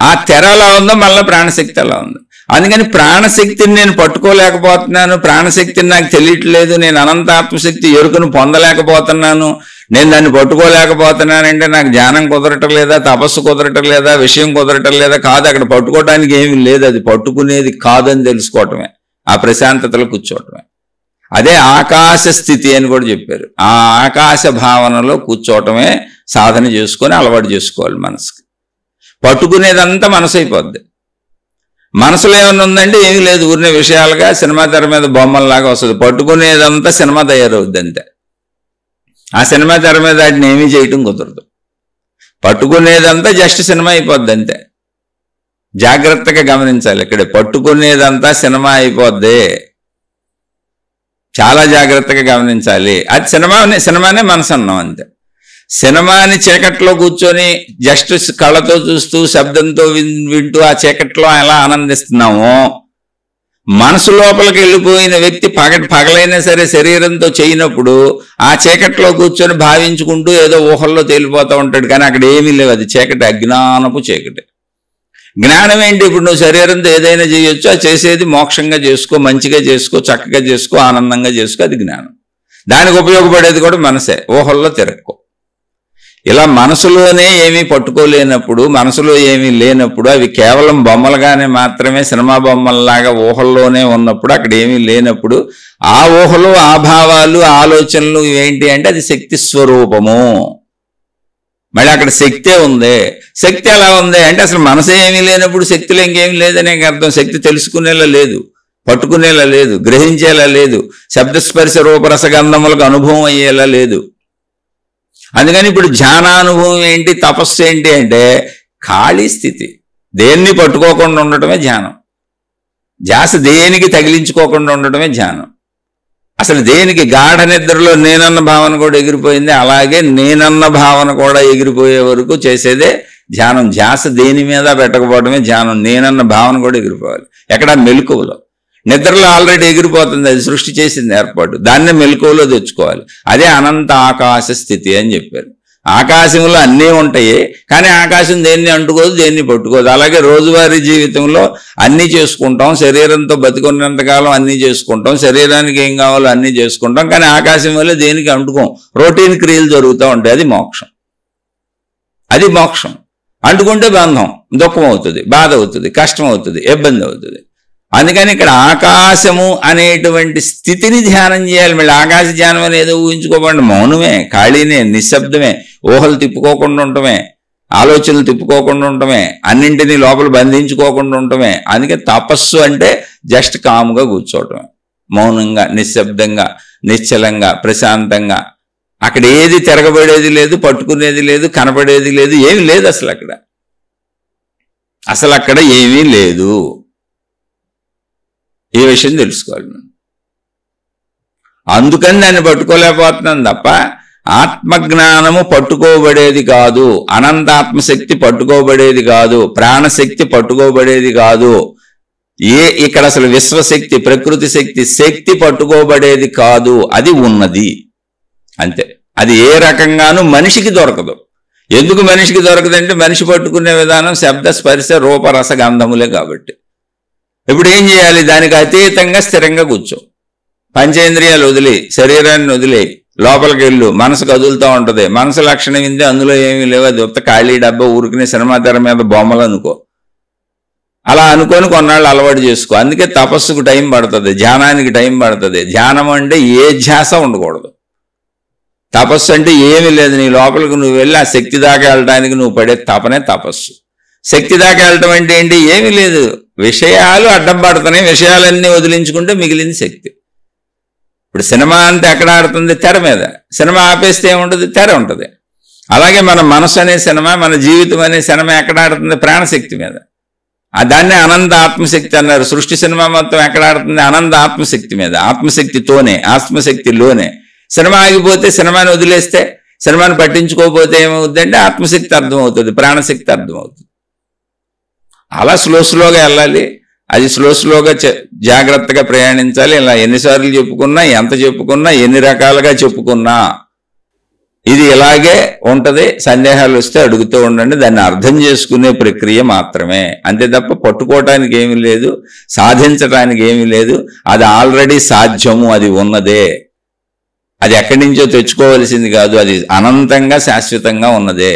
ఆ తెర ఎలా ఉందో మళ్ళీ ప్రాణశక్తి ఎలా ఉంది. అందుకని ప్రాణశక్తిని నేను పట్టుకోలేకపోతున్నాను, ప్రాణశక్తిని నాకు తెలియట్లేదు, నేను అనంత ఆత్మశక్తి ఎరుకను పొందలేకపోతున్నాను, నేను దాన్ని పట్టుకోలేకపోతున్నానంటే నాకు జ్ఞానం కుదరటం లేదా, తపస్సు కుదరటం లేదా, విషయం కుదరటం లేదా? కాదు, అక్కడ పట్టుకోవటానికి ఏమీ లేదు. అది పట్టుకునేది కాదని తెలుసుకోవటమే, ఆ ప్రశాంతతలో కూర్చోవటమే. అదే ఆకాశ స్థితి అని కూడా చెప్పారు. ఆ ఆకాశ భావనలో కూర్చోవటమే సాధన చేసుకొని అలవాటు చేసుకోవాలి. మనసుకి పట్టుకునేదంతా మనసు అయిపోద్ది. మనసులో ఏమైనా ఉందంటే ఏమీ లేదు, ఊరినే విషయాలుగా సినిమా తెర మీద బొమ్మల్లాగా వస్తుంది. పట్టుకునేదంతా సినిమా తయారవుద్ది అంతే. ఆ సినిమా తెర మీద వాటిని ఏమీ చేయటం కుదరదు. పట్టుకునేదంతా జస్ట్ సినిమా అయిపోద్ది అంతే. జాగ్రత్తగా గమనించాలి. ఇక్కడ పట్టుకునేదంతా సినిమా అయిపోద్ది, చాలా జాగ్రత్తగా గమనించాలి. అది సినిమానే మనసు అన్నాం అంతే. సినిమాని చీకట్లో కూర్చొని జస్ట్ కళ్ళతో చూస్తూ శబ్దంతో వింటూ ఆ చీకట్లో ఎలా ఆనందిస్తున్నామో, మనసు లోపలికి వెళ్ళిపోయిన వ్యక్తి పగలైనా సరే శరీరంతో చేయనప్పుడు ఆ చీకట్లో కూర్చొని భావించుకుంటూ ఏదో ఊహల్లో తేలిపోతూ ఉంటాడు. కానీ అక్కడ ఏమీ లేవు, అది చీకటి, అజ్ఞానపు చీకటి. జ్ఞానం ఏంటి? ఇప్పుడు నువ్వు శరీరంతో ఏదైనా చేయొచ్చు, అది చేసేది మోక్షంగా చేసుకో, మంచిగా చేసుకో, చక్కగా చేసుకో, ఆనందంగా చేసుకో, అది జ్ఞానం. దానికి ఉపయోగపడేది కూడా మనసే. ఊహల్లో తిరక్కో. ఇలా మనసులోనే ఏమీ పట్టుకోలేనప్పుడు, మనసులో ఏమీ లేనప్పుడు, అవి కేవలం బొమ్మలుగానే మాత్రమే సినిమా బొమ్మల్లాగా ఊహల్లోనే ఉన్నప్పుడు, అక్కడ ఏమీ లేనప్పుడు ఆ ఊహలు, ఆ భావాలు, ఆలోచనలు ఏంటి అంటే అది శక్తి స్వరూపము. మళ్ళీ అక్కడ శక్తే ఉంది. శక్తి ఎలా ఉంది అంటే అసలు మనసు ఏమీ లేనప్పుడు శక్తిలో ఇంకేమీ లేదనే అర్థం. శక్తి తెలుసుకునేలా లేదు, పట్టుకునేలా లేదు, గ్రహించేలా లేదు, శబ్దస్పర్శ రూపరసగంధములకు అనుభవం అయ్యేలా లేదు. అందుకని ఇప్పుడు ధ్యానానుభవం ఏంటి, తపస్సు ఏంటి అంటే ఖాళీ స్థితి. దేన్ని పట్టుకోకుండా ఉండటమే ధ్యానం. ధ్యాస దేనికి తగిలించుకోకుండా ఉండటమే ధ్యానం. అసలు దేనికి గాఢ నిద్రలో నేనన్న భావన కూడా ఎగిరిపోయింది, అలాగే నేనన్న భావన కూడా ఎగిరిపోయే వరకు చేసేదే ధ్యానం. ధ్యాస దేని మీద పెట్టకపోవడమే ధ్యానం. నేనన్న భావన కూడా ఎగిరిపోవాలి. ఎక్కడ? మెలకువలో. నిద్రలో ఆల్రెడీ ఎగిరిపోతుంది, అది సృష్టి చేసింది ఏర్పాటు. దాన్నే మెలకువలో తెచ్చుకోవాలి. అదే అనంత ఆకాశ స్థితి అని చెప్పారు. ఆకాశంలో అన్నీ ఉంటాయి, కానీ ఆకాశం దేన్ని అంటుకోదు, దేన్ని పట్టుకోదు. అలాగే రోజువారీ జీవితంలో అన్నీ చేసుకుంటాం, శరీరంతో బతికున్నంతకాలం అన్నీ చేసుకుంటాం, శరీరానికి ఏం కావాలో అన్నీ చేసుకుంటాం, కానీ ఆకాశం వల్ల దేనికి అంటుకోం. రొటీన్ క్రియలు జరుగుతూ ఉంటాయి. అది మోక్షం. అది మోక్షం. అంటుకుంటే బంధం, దుఃఖం అవుతుంది, బాధ అవుతుంది, కష్టం అవుతుంది, ఇబ్బంది అవుతుంది. అందుకని ఇక్కడ ఆకాశము అనేటువంటి స్థితిని ధ్యానం చేయాలి. మళ్ళీ ఆకాశ ధ్యానం అనేది ఊహించుకోబడి మౌనమే, ఖాళీనే, నిశ్శబ్దమే, ఊహలు తిప్పుకోకుండా ఉండటమే, ఆలోచనలు తిప్పుకోకుండా ఉండటమే, అన్నింటినీ లోపల బంధించుకోకుండా ఉండటమే. అందుకే తపస్సు అంటే జస్ట్ కాముగా కూర్చోవటమే, మౌనంగా, నిశ్శబ్దంగా, నిశ్చలంగా, ప్రశాంతంగా. అక్కడ ఏది తిరగబడేది లేదు, పట్టుకునేది లేదు, కనపడేది లేదు, ఏమీ లేదు అసలు అక్కడ ఏమీ లేదు. ఈ విషయం తెలుసుకోవాలి. అందుకని దాన్ని పట్టుకోలేకపోతున్నాను తప్ప ఆత్మజ్ఞానము పట్టుకోబడేది కాదు, అనంతాత్మశక్తి పట్టుకోబడేది కాదు, ప్రాణశక్తి పట్టుకోబడేది కాదు. ఇక్కడ అసలు విశ్వశక్తి, ప్రకృతి శక్తి పట్టుకోబడేది కాదు. అది ఉన్నది అంతే. అది ఏ రకంగానూ మనిషికి దొరకదు. ఎందుకు మనిషికి దొరకదంటే మనిషి పట్టుకునే విధానం శబ్ద స్పర్శ రూప రసగంధములే కాబట్టి. ఇప్పుడు ఏం చేయాలి? దానికి అతీతంగా స్థిరంగా కూర్చో. పంచేంద్రియాలు వదిలే, శరీరాన్ని వదిలే, లోపలికి వెళ్ళు. మనసు కదులుతూ ఉంటుంది. మనసు లక్షణం ఇంది, అందులో ఏమీ లేవు, అది ఉత్త ఖాళీ డబ్బా, ఊరికినే సినిమా తెర మీద బొమ్మలు అనుకో. అలా అనుకొని కొన్నాళ్ళు అలవాటు చేసుకో. అందుకే తపస్సుకు టైం పడుతుంది, ధ్యానానికి టైం పడుతుంది. ధ్యానం అంటే ఏ ధ్యాస ఉండకూడదు. తపస్సు అంటే ఏమీ లేదు, నీ లోపలికి నువ్వు వెళ్ళి ఆ శక్తి దాకా వెళ్ళడానికి నువ్వు పడే తపనే తపస్సు. శక్తి దాకా వెళ్ళటం అంటే ఏంటి? ఏమీ లేదు, విషయాలు అడ్డం పడుతున్నాయి, విషయాలన్నీ వదిలించుకుంటే మిగిలింది శక్తి. ఇప్పుడు సినిమా అంతా ఎక్కడ ఆడుతుంది? తెర మీద. సినిమా ఆపేస్తే ఏముంటుంది? తెర ఉంటుంది. అలాగే మన మనసు అనే సినిమా, మన జీవితం అనే సినిమా ఎక్కడ ఆడుతుంది? ప్రాణశక్తి మీద. దాన్నే అనంత ఆత్మశక్తి అన్నారు. సృష్టి సినిమా మొత్తం ఎక్కడ ఆడుతుంది? అనంత ఆత్మశక్తి మీద, ఆత్మశక్తితోనే, ఆత్మశక్తిలోనే. సినిమా ఆగిపోతే, సినిమాని వదిలేస్తే, సినిమాని పట్టించుకోకపోతే ఏమవుతుందంటే ఆత్మశక్తి అర్థమవుతుంది, ప్రాణశక్తి అర్థమవుతుంది. అలా స్లోగా వెళ్ళాలి. అది స్లోగా జాగ్రత్తగా ప్రయాణించాలి. ఇలా ఎన్నిసార్లు చెప్పుకున్నా, ఎంత చెప్పుకున్నా, ఎన్ని రకాలుగా చెప్పుకున్నా ఇది ఇలాగే ఉంటుంది. సందేహాలు వస్తే అడుగుతూ ఉండండి. దాన్ని అర్థం చేసుకునే ప్రక్రియ మాత్రమే, అంతే తప్ప పట్టుకోవటానికి ఏమీ లేదు, సాధించడానికి ఏమీ లేదు. అది ఆల్రెడీ సాధ్యము, అది ఉన్నదే. అది ఎక్కడి నుంచో తెచ్చుకోవలసింది కాదు, అది అనంతంగా శాశ్వతంగా ఉన్నదే.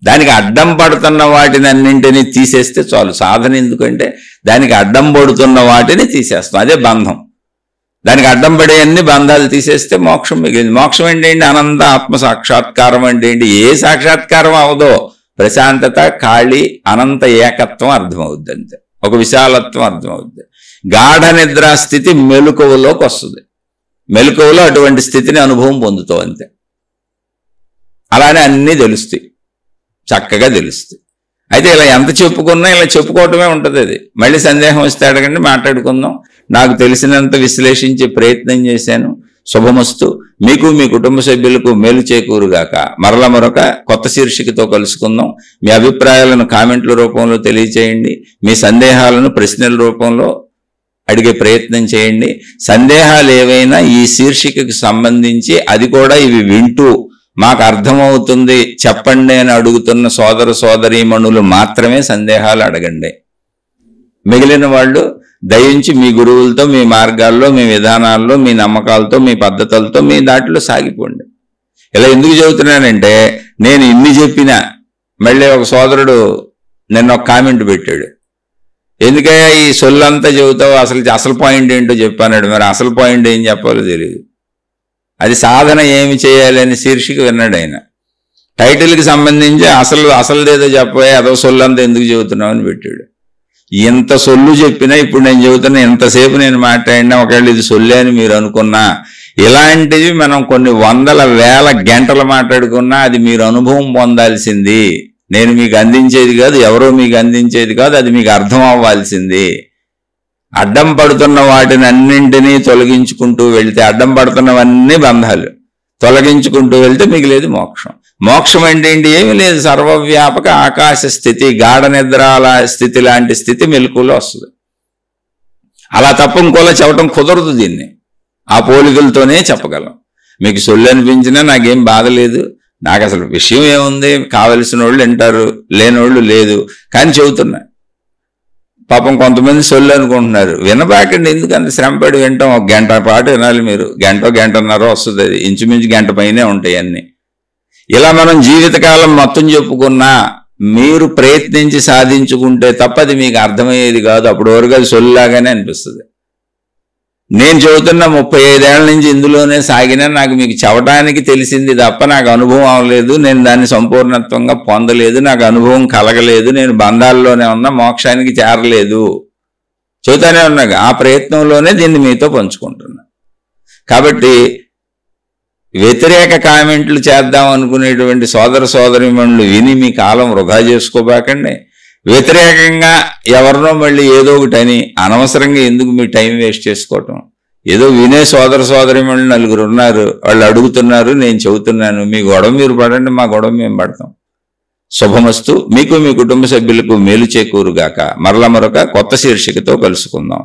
దానికి అడ్డం పడుతున్న వాటిని అన్నింటినీ తీసేస్తే చాలు. సాధన ఎందుకంటే దానికి అడ్డం పడుతున్న వాటిని తీసేస్తాం, అదే బంధం. దానికి అడ్డం పడే అన్ని బంధాలు తీసేస్తే మోక్షం మిగిలింది. మోక్షం ఏంటండి? అనంత ఆత్మ సాక్షాత్కారం అంటే ఏంటి? ఏ సాక్షాత్కారం అవదో ప్రశాంతత, ఖాళీ, అనంత ఏకత్వం అర్థమవుద్ది. అంతే, ఒక విశాలత్వం అర్థమవుద్ది. గాఢ నిద్రా స్థితి మెలకువలోకి వస్తుంది. మెలకువలో అటువంటి స్థితిని అనుభవం పొందుతావు. అంతే. అలానే అన్నీ తెలుస్తాయి, చక్కగా తెలుస్తాయి. అయితే ఇలా ఎంత చెప్పుకున్నా ఇలా చెప్పుకోవటమే ఉంటుంది. అది మళ్ళీ సందేహం వస్తే అడగండి, మాట్లాడుకుందాం. నాకు తెలిసినంత విశ్లేషించే ప్రయత్నం చేశాను. శుభమస్తు. మీకు మీ కుటుంబ సభ్యులకు మేలు చేకూరుగాక. మరొక కొత్త శీర్షికతో కలుసుకుందాం. మీ అభిప్రాయాలను కామెంట్ల రూపంలో తెలియచేయండి. మీ సందేహాలను ప్రశ్నల రూపంలో అడిగే ప్రయత్నం చేయండి. సందేహాలు ఏవైనా ఈ శీర్షికకు సంబంధించి అది కూడా ఇవి వింటూ మాకు అర్థమవుతుంది చెప్పండి అని అడుగుతున్న సోదర సోదరీమణులు మాత్రమే సందేహాలు అడగండి. మిగిలిన వాళ్ళు దయించి మీ గురువులతో, మీ మార్గాల్లో, మీ విధానాల్లో, మీ నమ్మకాలతో, మీ పద్ధతులతో మీ దాంట్లో సాగిపోండి. ఇలా ఎందుకు చెబుతున్నానంటే, నేను ఇన్ని చెప్పినా మళ్ళీ ఒక సోదరుడు నిన్న ఒక కామెంట్ పెట్టాడు, ఎందుకయ్యా ఈ సొల్లంతా చెబుతావు, అసలు పాయింట్ ఏంటో చెప్పన్నాడు. మరి అసలు పాయింట్ ఏం చెప్పాలో తెలియదు. అది సాధన ఏమి చేయాలి అని శీర్షిక విన్నాడు ఆయన. టైటిల్కి సంబంధించి అసలుదేదో చెప్పబోయే అదో సొల్లంతా ఎందుకు చెబుతున్నావు అని పెట్టాడు. ఎంత సొల్లు చెప్పినా ఇప్పుడు నేను చెబుతున్నా, ఎంతసేపు నేను మాట్లాడినా, ఒకవేళ ఇది సొల్లే అని మీరు అనుకున్నా, ఇలాంటివి మనం కొన్ని వందల వేల గంటలు మాట్లాడుకున్నా అది మీరు అనుభవం పొందాల్సింది. నేను మీకు అందించేది కాదు, ఎవరో మీకు అందించేది కాదు, అది మీకు అర్థం అవ్వాల్సింది. అడ్డం పడుతున్న వాటిని అన్నింటినీ తొలగించుకుంటూ వెళితే, అడ్డం పడుతున్నవన్నీ బంధాలు తొలగించుకుంటూ వెళ్తే మిగిలేదు మోక్షం. మోక్షం అంటే ఏంటి? ఏమీ లేదు, సర్వవ్యాపక ఆకాశ స్థితి, గాఢ నిద్రాల స్థితి లాంటి స్థితి మెలకువలో వస్తుంది. అలా తప్ప ఇంకోలా చెప్పడం కుదరదు. దీన్ని ఆ పోలికలతోనే చెప్పగలం. మీకు సొల్లు అనిపించినా నాకేం బాధ లేదు. నాకు అసలు విషయం ఏముంది, కావలసిన వాళ్ళు వింటారు, లేనోళ్ళు లేదు. కానీ చెబుతున్నా. పాపం కొంతమంది సొల్లు అనుకుంటున్నారు. వినబాకండి, ఎందుకంటే శ్రమపడి వింటాం. ఒక గంట పాటు వినాలి మీరు. గంటన్నర వస్తుంది. అది ఇంచుమించు గంట పైనే ఉంటాయి అన్నీ. ఇలా మనం జీవితకాలం మొత్తం చెప్పుకున్నా మీరు ప్రయత్నించి సాధించుకుంటే తప్ప అది మీకు అర్థమయ్యేది కాదు. అప్పుడు వరకు అది సొల్లులాగానే అనిపిస్తుంది. నేను చెబుతున్న 35 ఏళ్ల నుంచి ఇందులోనే సాగినా నాకు మీకు చెప్పడానికి తెలిసింది తప్ప నాకు అనుభవం అవ్వలేదు. నేను దాన్ని సంపూర్ణత్వంగా పొందలేదు, నాకు అనుభవం కలగలేదు. నేను బంధాల్లోనే ఉన్నా, మోక్షానికి చేరలేదు. చెబుతానే ఉన్నాగా, ఆ ప్రయత్నంలోనే దీన్ని మీతో పంచుకుంటున్నా. కాబట్టి వ్యతిరేక కామెంట్లు చేద్దాం అనుకునేటువంటి సోదర సోదరీమణులు విని మీ కాలం వృధా చేసుకోబాకండి. వ్యతిరేకంగా ఎవరినో మళ్ళీ ఏదో ఒకటని అనవసరంగా ఎందుకు మీ టైం వేస్ట్ చేసుకోవటం? ఏదో వినే సోదర సోదరీమణులు 4 ఉన్నారు, వాళ్ళు అడుగుతున్నారు, నేను చెబుతున్నాను. మీ గొడవ మీరు పడండి, మా గొడవ మేము పడతాం. శుభమస్తు. మీకు మీ కుటుంబ సభ్యులకు మేలు చేకూరుగాక. మరొక కొత్త శీర్షికతో కలుసుకుందాం.